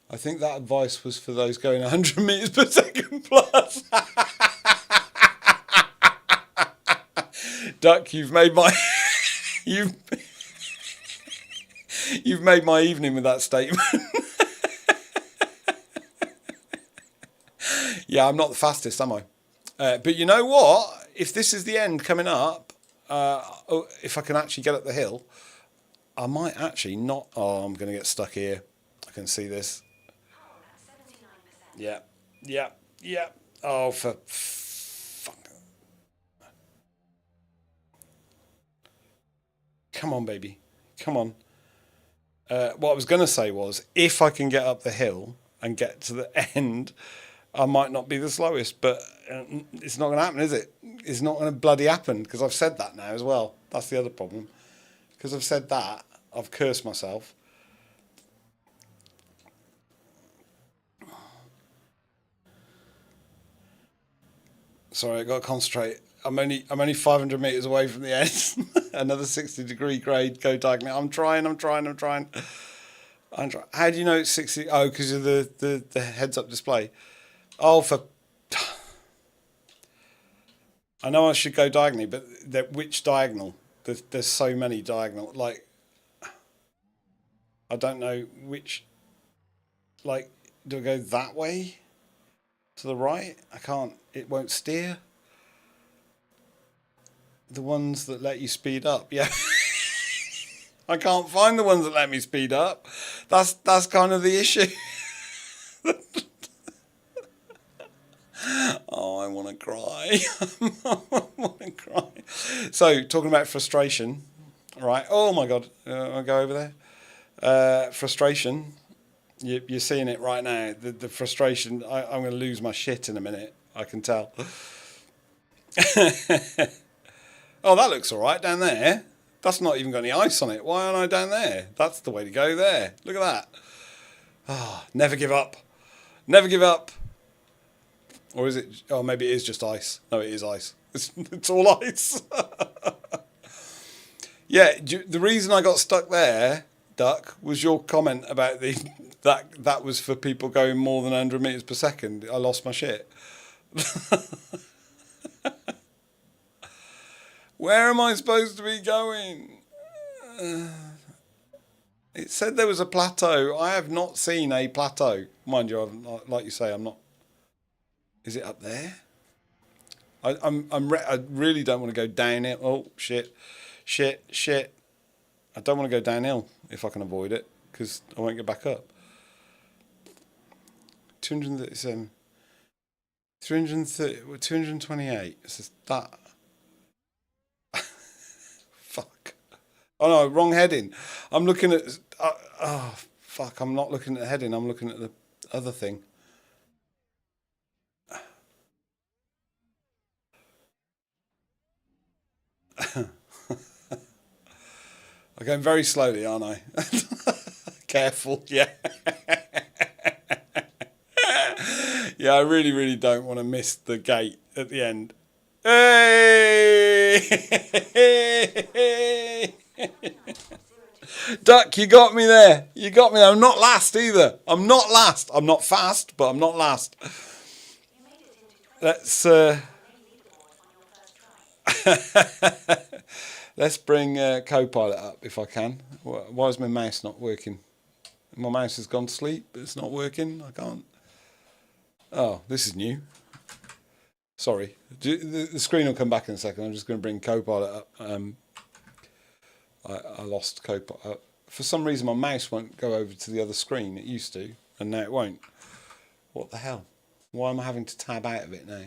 I think that advice was for those going 100 metres per second plus. Duck, you've made my you've made my evening with that statement. Yeah, I'm not the fastest, am I? But you know what? If this is the end coming up, if I can actually get up the hill, I might actually not... Oh, I'm going to get stuck here. I can see this. Yeah. Oh, for... Fuck. Come on, baby. Come on. What I was going to say was, if I can get up the hill and get to the end, I might not be the slowest, but it's not going to happen, is it? It's not going to bloody happen, because I've said that now as well. That's the other problem. Because I've said that, I've cursed myself. Sorry, I've got to concentrate. I'm only 500 metres away from the end. Another 60-degree grade, go diagonal. I'm trying. How do you know it's 60? Oh, because of the heads-up display. Oh, for... I know I should go diagonally, but which diagonal? There's so many diagonal. Like, I don't know which... Like, do I go that way? To the right? I can't... It won't steer. The ones that let you speed up, yeah. I can't find the ones that let me speed up. That's kind of the issue. Oh, I want to cry. I want to cry. So, talking about frustration, right? Oh my God, I'll go over there. Frustration. You're seeing it right now. The frustration. I'm going to lose my shit in a minute. I can tell. Oh, that looks all right down there. That's not even got any ice on it. Why aren't I down there? That's the way to go there. Look at that. Oh, never give up. Never give up. Or is it... Oh, maybe it is just ice. No, it is ice. It's all ice. Yeah, the reason I got stuck there, Duck, was your comment about that was for people going more than 100 metres per second. I lost my shit. Where am I supposed to be going? It said there was a plateau. I have not seen a plateau. Mind you, like you say, I'm not... Is it up there? I really don't want to go downhill. Oh, shit. I don't want to go downhill if I can avoid it, because I won't get back up. 237. 330, 228. It's that... Fuck. Oh no, wrong heading. I'm looking at... oh, fuck. I'm not looking at the heading. I'm looking at the other thing. I'm going very slowly, aren't I? Careful, yeah. Yeah, I really, really don't want to miss the gate at the end. Hey! Duck, you got me there. You got me there. I'm not last either. I'm not last. I'm not fast, but I'm not last. Let's let's bring Copilot up if I can. Why is my mouse not working? My mouse has gone to sleep. It's not working. I can't. Oh, this is new. Sorry. The screen will come back in a second. I'm just going to bring Copilot up. I lost Copilot. For some reason, my mouse won't go over to the other screen. It used to, and now it won't. What the hell? Why am I having to tab out of it now?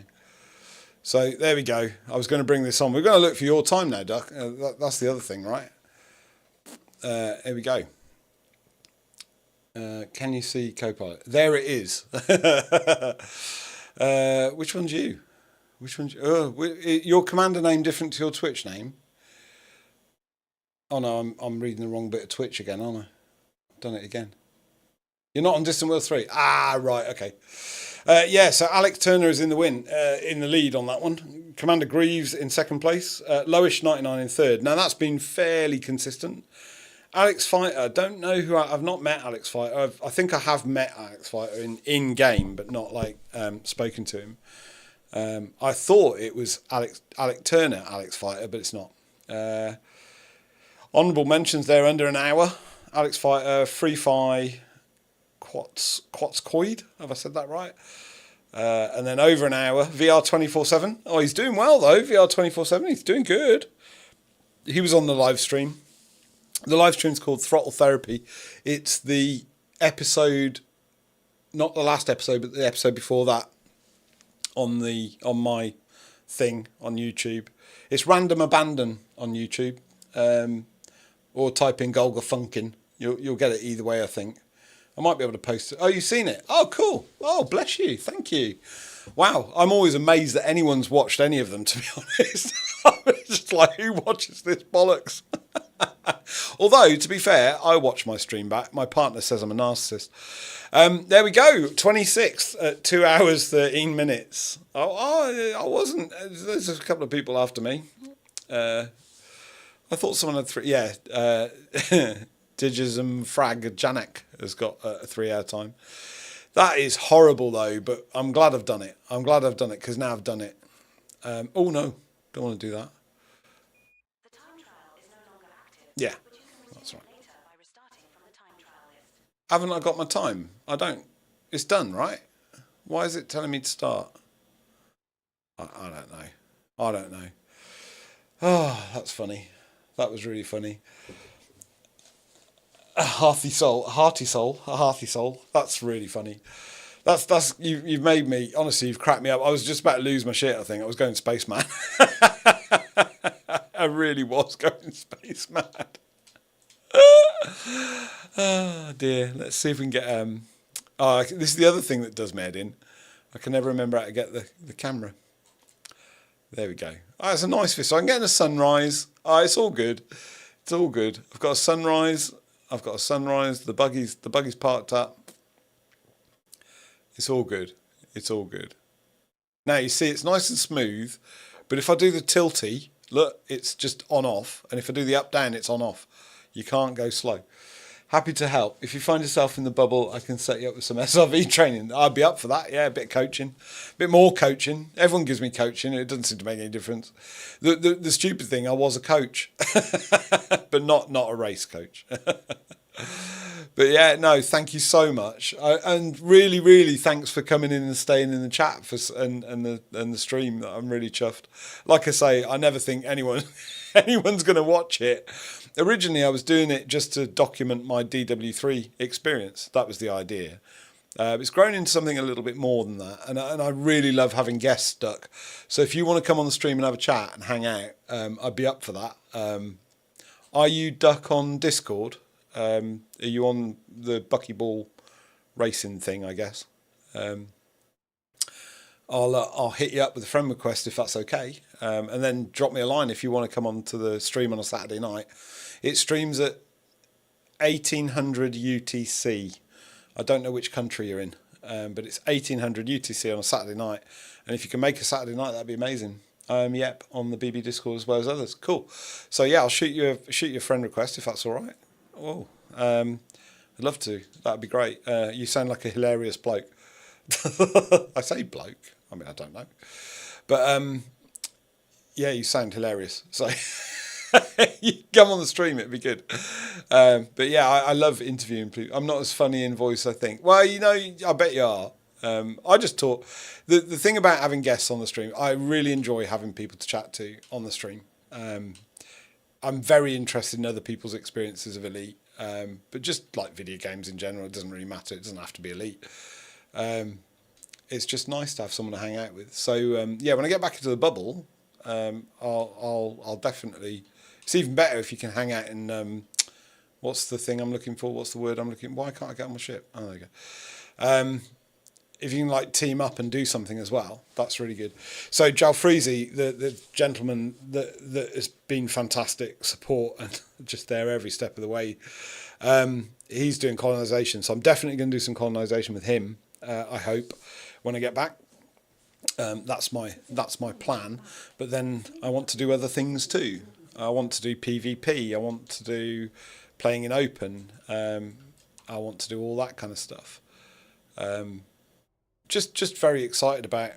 So there we go. I was going to bring this on. We're going to look for your time now, Duck. That's the other thing, right? Here we go. Can you see Copilot? There it is. Which one's you? Which one's you? Oh, your commander name different to your Twitch name? Oh no, I'm reading the wrong bit of Twitch again, aren't I? I've done it again. You're not on Distant World 3. Ah, right, okay. Yeah, so Alex Turner is in the lead on that one. Commander Greaves in second place. Lowish 99 in third. Now that's been fairly consistent. Alex Fighter, don't know who I've not met Alex Fighter. I think I have met Alex Fighter in game, but not like spoken to him. I thought it was Alex Turner, Alex Fighter, but it's not. Honourable mentions there under an hour. Alex Fighter, Free-Fi, Quatzcoid, have I said that right? And then over an hour, VR 24/7. Oh, he's doing well though, VR 24/7. He's doing good. He was on the live stream. The live stream's called Throttle Therapy. It's the episode, not the last episode, but the episode before that on my thing on YouTube. It's Random Abandon on YouTube. Or type in Golga Funkin'. You'll get it either way, I think. I might be able to post it. Oh, you've seen it? Oh, cool. Oh, bless you. Thank you. Wow. I'm always amazed that anyone's watched any of them, to be honest. I'm just like, who watches this bollocks? Although, to be fair, I watch my stream back. My partner says I'm a narcissist. There we go. 26th at 2 hours, 13 minutes. Oh, I wasn't. There's a couple of people after me. I thought someone had three. Yeah. Digism Frag Janek has got a 3 hour time. That is horrible though, but I'm glad I've done it. I'm glad I've done it because now I've done it. Oh no, don't want to do that. The time trial is no longer active. Yeah, But you can that's resume right. it later by restarting from the time trial list. Haven't I got my time? I don't. It's done, right? Why is it telling me to start? I don't know. I don't know. Oh, that's funny. That was really funny. A hearty soul. That's really funny. That's you've made me, honestly, you've cracked me up. I was just about to lose my shit, I think. I was going spaceman. I really was going spaceman. Oh dear. Let's see if we can get this is the other thing that does me head in. I can never remember how to get the camera. There we go. Oh, it's a nice view. So I'm getting a sunrise. Oh, it's all good. It's all good. I've got a sunrise. The buggy's parked up. It's all good. It's all good. Now you see it's nice and smooth, but if I do the tilty, look, it's just on off. And if I do the up down, it's on off. You can't go slow. Happy to help. If you find yourself in the bubble, I can set you up with some SRV training. I'd be up for that. Yeah, a bit of coaching, a bit more coaching. Everyone gives me coaching. It doesn't seem to make any difference. The stupid thing, I was a coach, but not a race coach. But yeah, no, thank you so much, and really thanks for coming in and staying in the chat and the stream. I'm really chuffed. Like I say, I never think anyone's going to watch it. Originally, I was doing it just to document my DW3 experience. That was the idea. It's grown into something a little bit more than that, and I really love having guests stuck. So if you want to come on the stream and have a chat and hang out, I'd be up for that. Are you Duck on Discord? Are you on the buckyball racing thing, I guess? I'll hit you up with a friend request if that's okay, and then drop me a line if you want to come on to the stream on a Saturday night. It streams at 1800 UTC. I don't know which country you're in, but it's 1800 UTC on a Saturday night, and if you can make a Saturday night, that'd be amazing. Yep, on the BB Discord as well as others. Cool. So yeah, I'll shoot you a friend request if that's all right. Oh, I'd love to. That'd be great. You sound like a hilarious bloke. I say bloke. I mean, I don't know. But yeah, you sound hilarious. So you come on the stream, it'd be good. But yeah, I love interviewing people. I'm not as funny in voice, I think. Well, you know, I bet you are. I just talk. The thing about having guests on the stream, I really enjoy having people to chat to on the stream. I'm very interested in other people's experiences of Elite, but just like video games in general, it doesn't really matter. It doesn't have to be Elite. It's just nice to have someone to hang out with. So yeah, when I get back into the bubble, I'll definitely. It's even better if you can hang out in what's the thing I'm looking for? What's the word I'm looking? Why can't I get on my ship? Oh, there you go. If you can like team up and do something as well, that's really good. So Jalfreezy, the gentleman that has been fantastic support and just there every step of the way, he's doing colonisation. So I'm definitely going to do some colonisation with him. I hope when I get back. That's my plan. But then I want to do other things too. I want to do PvP. I want to do playing in open. I want to do all that kind of stuff. Just very excited about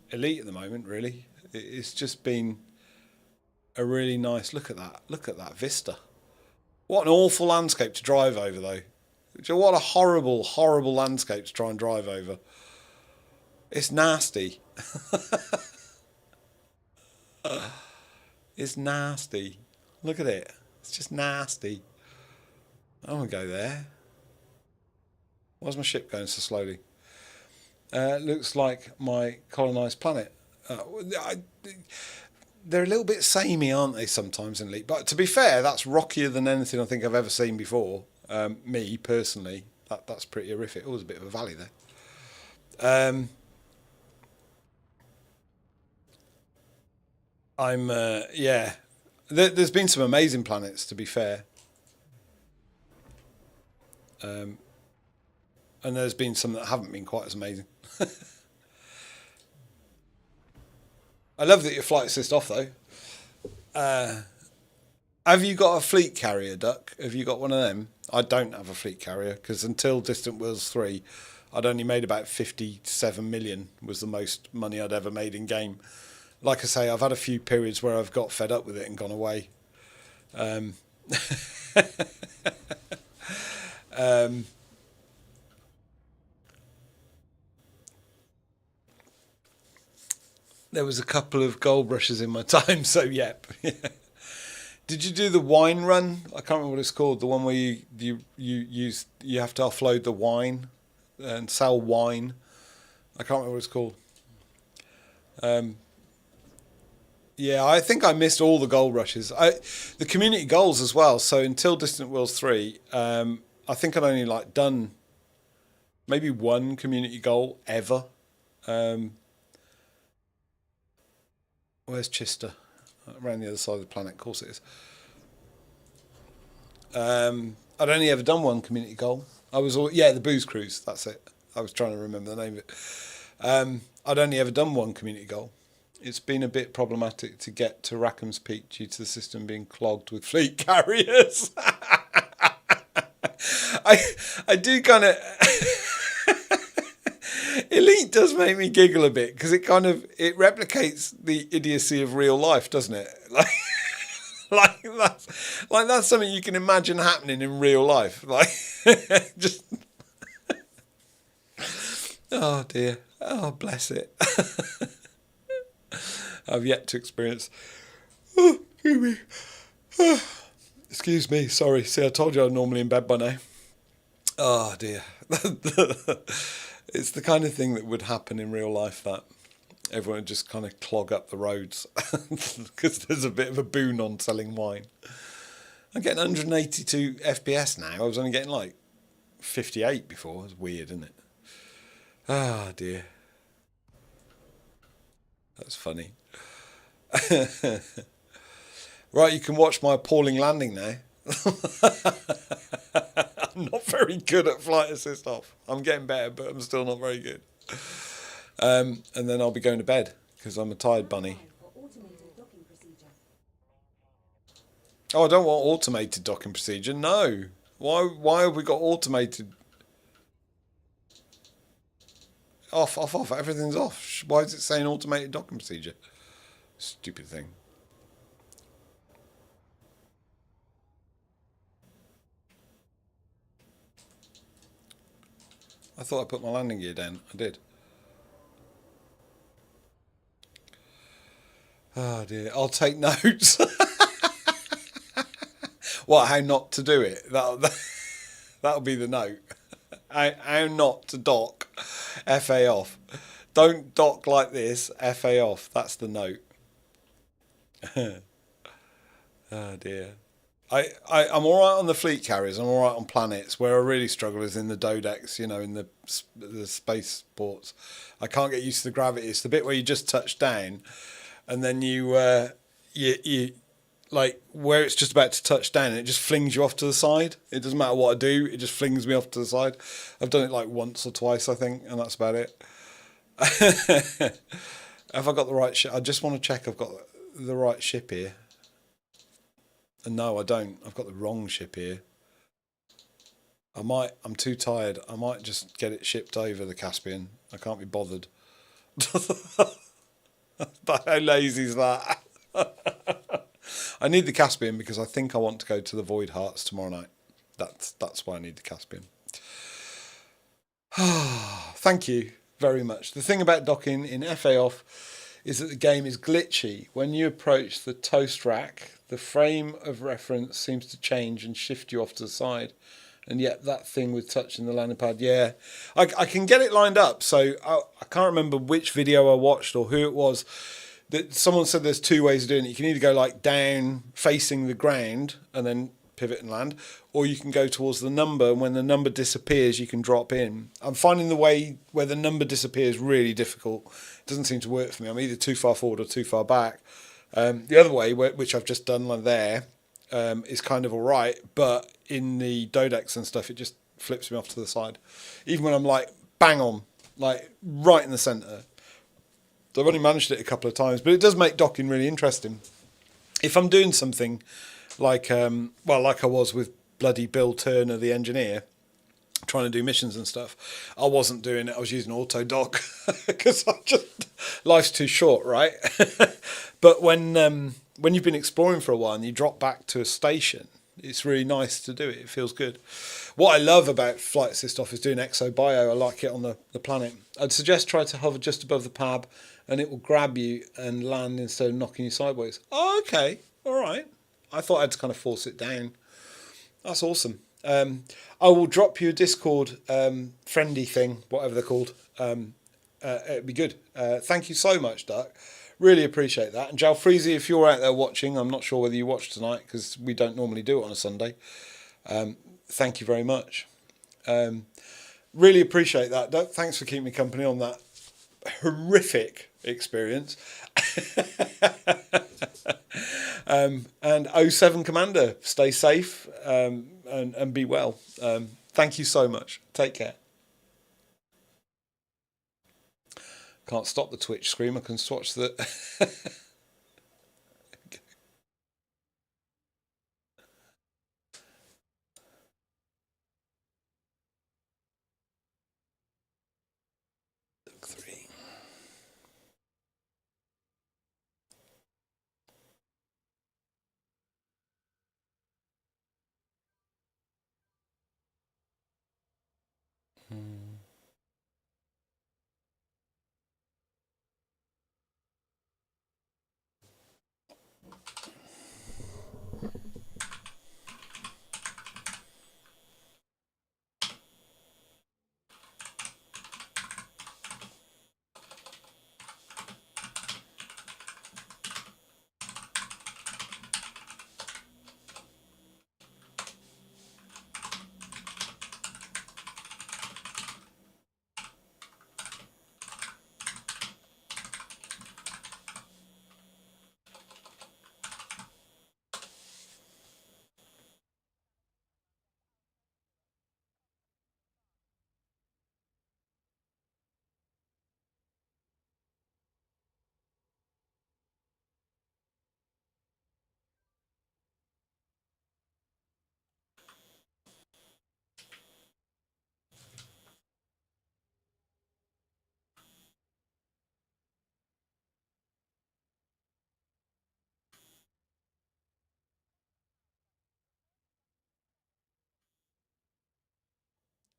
Elite at the moment, really. It's just been a really nice look at that vista. What an awful landscape to drive over, though. What a horrible, horrible landscape to try and drive over. It's nasty. It's nasty. Look at it. It's just nasty. I don't want to go there. Why's my ship going so slowly? Looks like my colonised planet. They're a little bit samey, aren't they, sometimes in Elite? But to be fair, that's rockier than anything I think I've ever seen before. Me, personally. That's pretty horrific. Oh, there's a bit of a valley there. Yeah. There's been some amazing planets, to be fair. And there's been some that haven't been quite as amazing. I love that your flight assist off, though. Have you got a fleet carrier, Duck? Have you got one of them? I don't have a fleet carrier, because until Distant Worlds 3, I'd only made about 57 million, was the most money I'd ever made in game. Like I say, I've had a few periods where I've got fed up with it and gone away. There was a couple of gold brushes in my time, so yep. Did you do the wine run? I can't remember what it's called. The one where you have to offload the wine and sell wine. I can't remember what it's called. Yeah, I think I missed all the gold rushes. The community goals as well. So until Distant Worlds 3, I think I'd only done maybe one community goal ever. Where's Chister? Around the other side of the planet, of course it is. I'd only ever done one community goal. The Booze Cruise, that's it. I was trying to remember the name of it. I'd only ever done one community goal. It's been a bit problematic to get to Rackham's Peak due to the system being clogged with fleet carriers. I do kind of... Elite does make me giggle a bit because it replicates the idiocy of real life, doesn't it? That's something you can imagine happening in real life. Just oh dear, oh bless it. I've yet to experience. Oh, excuse me. Oh, excuse me. Sorry. See, I told you I'm normally in bed by now. Oh dear. It's the kind of thing that would happen in real life, that everyone would just kind of clog up the roads because there's a bit of a boon on selling wine. I'm getting 182 FPS now. I was only getting 58 before. It's weird, isn't it? Ah, dear. That's funny. Right, you can watch my appalling landing now. I'm not very good at flight assist off. I'm getting better, but I'm still not very good. And then I'll be going to bed because I'm a tired bunny. Oh, I don't want automated docking procedure. No. Why have we got automated? Off, off, off. Everything's off. Why is it saying automated docking procedure? Stupid thing. I thought I put my landing gear down. I did. Oh dear. I'll take notes. What? How not to do it? That'll be the note. How not to dock. FA off. Don't dock like this. FA off. That's the note. Oh dear. I'm all right on the fleet carriers. I'm all right on planets. Where I really struggle is in the dodecs, in the space ports. I can't get used to the gravity. It's the bit where you just touch down, and then you like where it's just about to touch down, and it just flings you off to the side. It doesn't matter what I do. It just flings me off to the side. I've done it like once or twice, I think, and that's about it. Have I got the right ship? I just want to check I've got the right ship here. And no, I don't. I've got the wrong ship here. I'm too tired. I might just get it shipped over the Caspian. I can't be bothered. How lazy is that? I need the Caspian because I think I want to go to the Void Hearts tomorrow night. That's why I need the Caspian. Thank you very much. The thing about docking in FA off is that the game is glitchy. When you approach the toast rack, the frame of reference seems to change and shift you off to the side. And yet that thing with touching the landing pad, yeah. I can get it lined up. So I can't remember which video I watched or who it was. That someone said there's two ways of doing it. You can either go like down facing the ground and then pivot and land, or you can go towards the number, and when the number disappears you can drop in. I'm finding the way where the number disappears really difficult. It doesn't seem to work for me. I'm either too far forward or too far back. The other way, which I've just done like there, is kind of all right, but in the dodecs and stuff it just flips me off to the side, even when I'm like bang on, like right in the centre. So I've only managed it a couple of times, but it does make docking really interesting. If I'm doing something like like I was with bloody Bill Turner, the engineer, trying to do missions and stuff, I wasn't doing it. I was using auto dock because life's too short, right? But when you've been exploring for a while and you drop back to a station, it's really nice to do it. It feels good. What I love about Flight Assist Off is doing exobio. I like it on the planet. I'd suggest try to hover just above the pab and it will grab you and land instead of knocking you sideways. Oh, okay. All right. I thought I had to kind of force it down. That's awesome. I will drop you a Discord friendly thing, whatever they're called. It'd be good. Thank you so much, Duck. Really appreciate that. And Jalfreezy, if you're out there watching, I'm not sure whether you watch tonight because we don't normally do it on a Sunday. Thank you very much. Really appreciate that, Duck. Thanks for keeping me company on that horrific experience. And 07 Commander, stay safe and be well. Thank you so much. Take care. Can't stop the Twitch screen. I can watch the... Look, 3.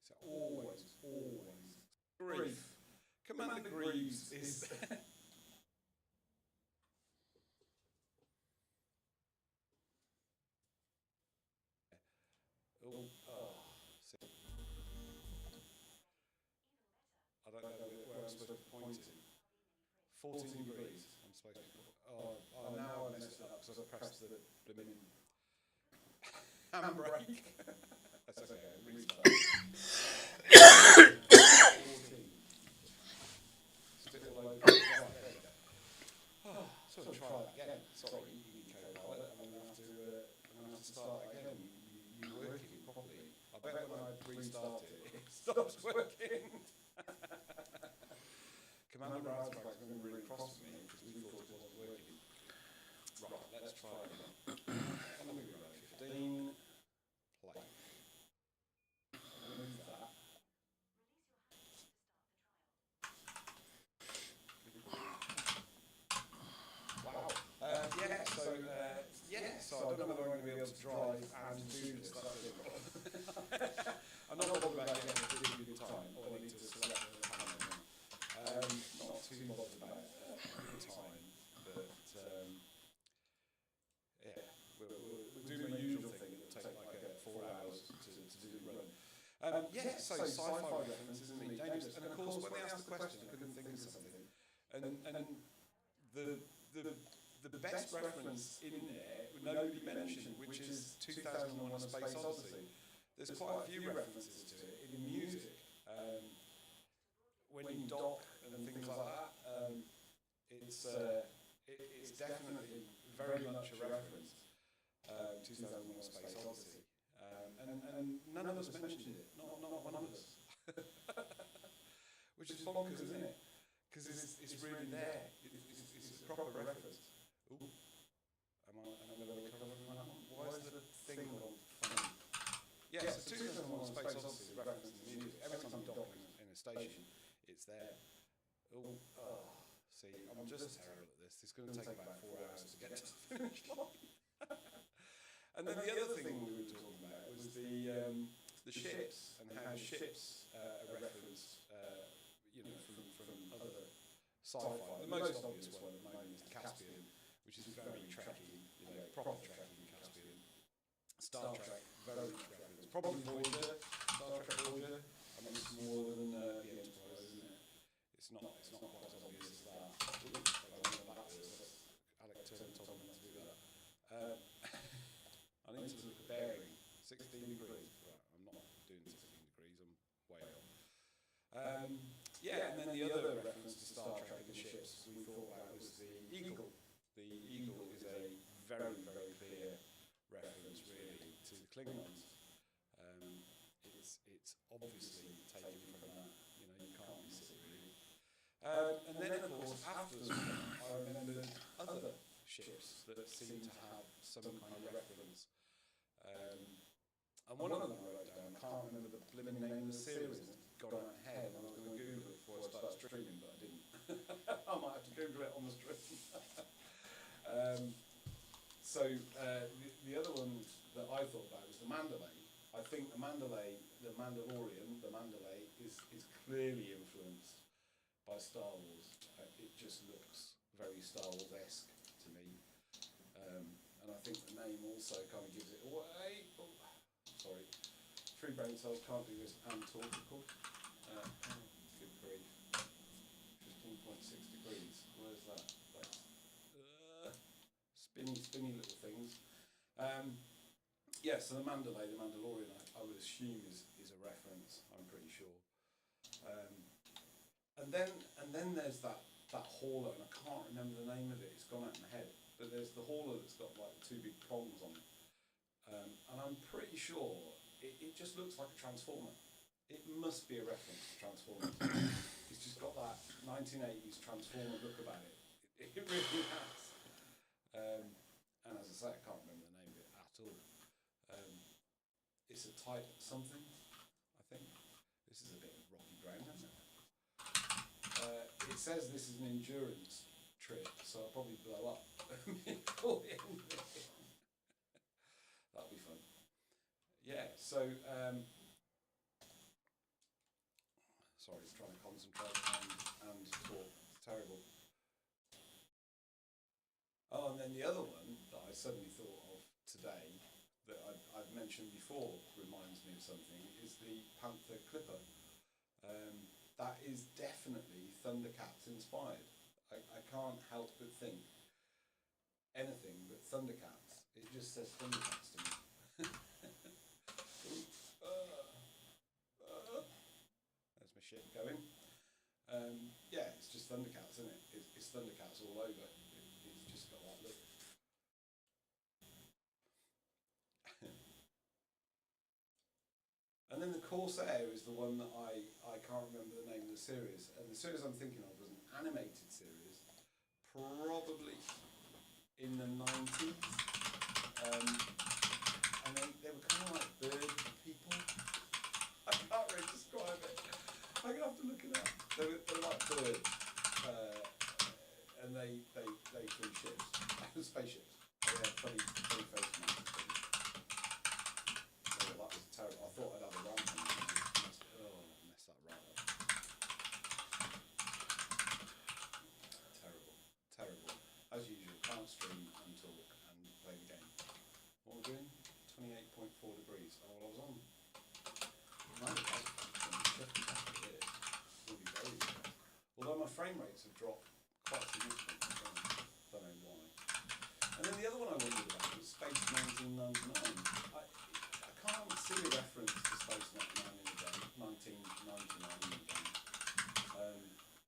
So always. Grief. Commander Greaves is... See. I don't know where I'm supposed to point to. 14 degrees. I'm supposed to... now I've messed it up because I've pressed the blooming handbrake. That's okay, restart. 14. Still low. Right, there we go. So we'll try that again. Sorry, co-pilot. I'm going to have to start again. You working properly. I bet when I restart it stops working. Commander Radsback's going to be really cross with me because we thought it wasn't working. Right, let's try again. I'm going to go 15. Play. Move that. Wow. So I don't know whether I'm going to be able to drive and do this. I'm not bothered about getting a really good time, or I need to select the camera. Not too bothered about the time, but we'll do my usual thing. It'll take like 4 hours to do the run. So sci-fi reference isn't it dangerous? And of course, when they asked the question, I couldn't think of something. And the best reference in there, nobody mentioned, which is 2001: A Space Odyssey. There's quite a few references to it in music. When you dock and things like that, it's definitely very much a reference. 2001: A Space Odyssey, and none of us mentioned it. Not one of us. Which is bonkers, isn't it? Because it's really there. It's a proper reference. Ooh. Am I going to recover from that one? Why is the thing gone funny? Yeah, so 2001: A Space Odyssey is a reference in the music. Every time you dock in a station, it's there. See, I'm just terrible at this. It's going to take about 4 hours to get to the finish line. And then the other thing we were talking about was the ships and how ships are referenced, from other sci-fi. The most obvious one at the moment is the Caspian, which is very Trekky, proper Trekky Caspian. Star Trek, very reference. Probably Voyager, Star Trek Voyager. I mean, it's more than the Enterprise, isn't it? It's not quite as obvious as that. Alec turned Tom to do that. I need to look at bearing. 16 degrees. Right, I'm not doing 16 degrees. I'm way off. And then the other reference to Star Trek and the ships we thought about was the Eagle. The Eagle is a very, very clear reference, really, to the Klingons. It's obviously taken from that. You can't miss it, really. And then, of course, after this one, I remembered other ships that seem to have some kind of reference. And one of them I wrote down, I can't remember the blimmin' name of the series, and it's gone out of my head, and I was going to Google it before I started streaming, but I didn't. I might have to Google it on the stream. The other one that I thought about was the Mandalay. I think the Mandalay, the Mandalorian, the Mandalay is clearly influenced by Star Wars. It just looks very Star Wars-esque to me. And I think the name also kind of gives it away. Oh, sorry. 3 brain cells can't do this and talk, of course. Good grief. 15.6 degrees. Where's that? Spinny little things. So the Mandalay, the Mandalorian, I would assume is a reference. I'm pretty sure. And then there's that hauler, and I can't remember the name of it. It's gone out of my head. But there's the hauler that's got like 2 big prongs on it, and I'm pretty sure it just looks like a transformer. It must be a reference to Transformers. It's just got that 1980s Transformer look about it. It really has. And as I say, I can't remember the name of it at all. It's a type something, I think. This is a bit of rocky ground, isn't it? It says this is an endurance trip, so I'll probably blow up before the end of it. That'll be fun. Terrible. Oh, and then the other one that I suddenly thought of today that I've mentioned before reminds me of something is the Panther Clipper. That is definitely Thundercats inspired. I can't help but think anything but Thundercats. It just says Thundercats to me. There's my ship going. Yeah, it's just Thundercats, isn't it? It's Thundercats all over. It's just got that look. And then the Corsair is the one that I can't remember the name of the series. And the series I'm thinking of was an animated series, probably in the 90s. And they were kind of like bird people. I can't really describe it. I'm going to have to look it up. They were like birds. And they flew ships. Spaceships. They had funny face masks. Oh, that was terrible. I thought I'd have a rant on it. Oh, I messed that right up. Terrible. As usual, can't stream and talk and play the game. What we're doing? 28.4 degrees. Oh, well, I was on. Will be very good. Although my frame rates have dropped quite significantly. Don't know why. And then the other one I wondered about was Space 1999. I can't see a reference to Space 99 in the game, 1999 in the game.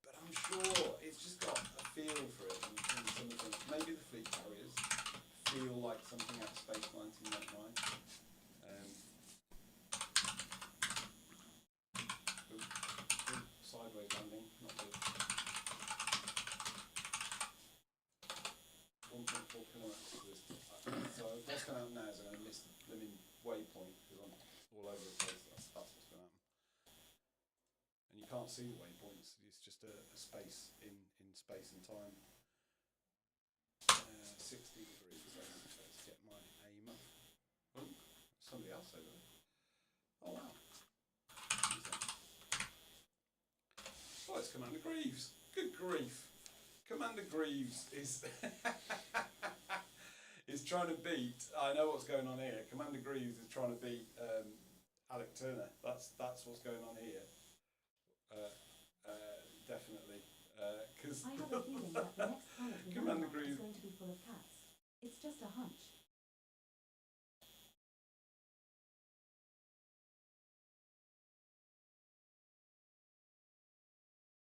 But I'm sure it's just got a feel for it, and some of the things, maybe the fleet carriers feel like something out of Space 1999. Sideways landing, not good. 1.4 kilometres to this. So what's going to happen now is I'm going to miss the blooming waypoint because I'm all over the place. That's what's going to happen. And you can't see the waypoints. It's just a space in space and time. 60 degrees. So let's get my aim up. Oh, somebody else over there. Oh wow. Oh, it's Commander Greaves. Good grief. Commander Greaves is is trying to beat. I know what's going on here. Commander Greaves is trying to beat Alec Turner. That's what's going on here. Definitely. Because I have a feeling that the next planet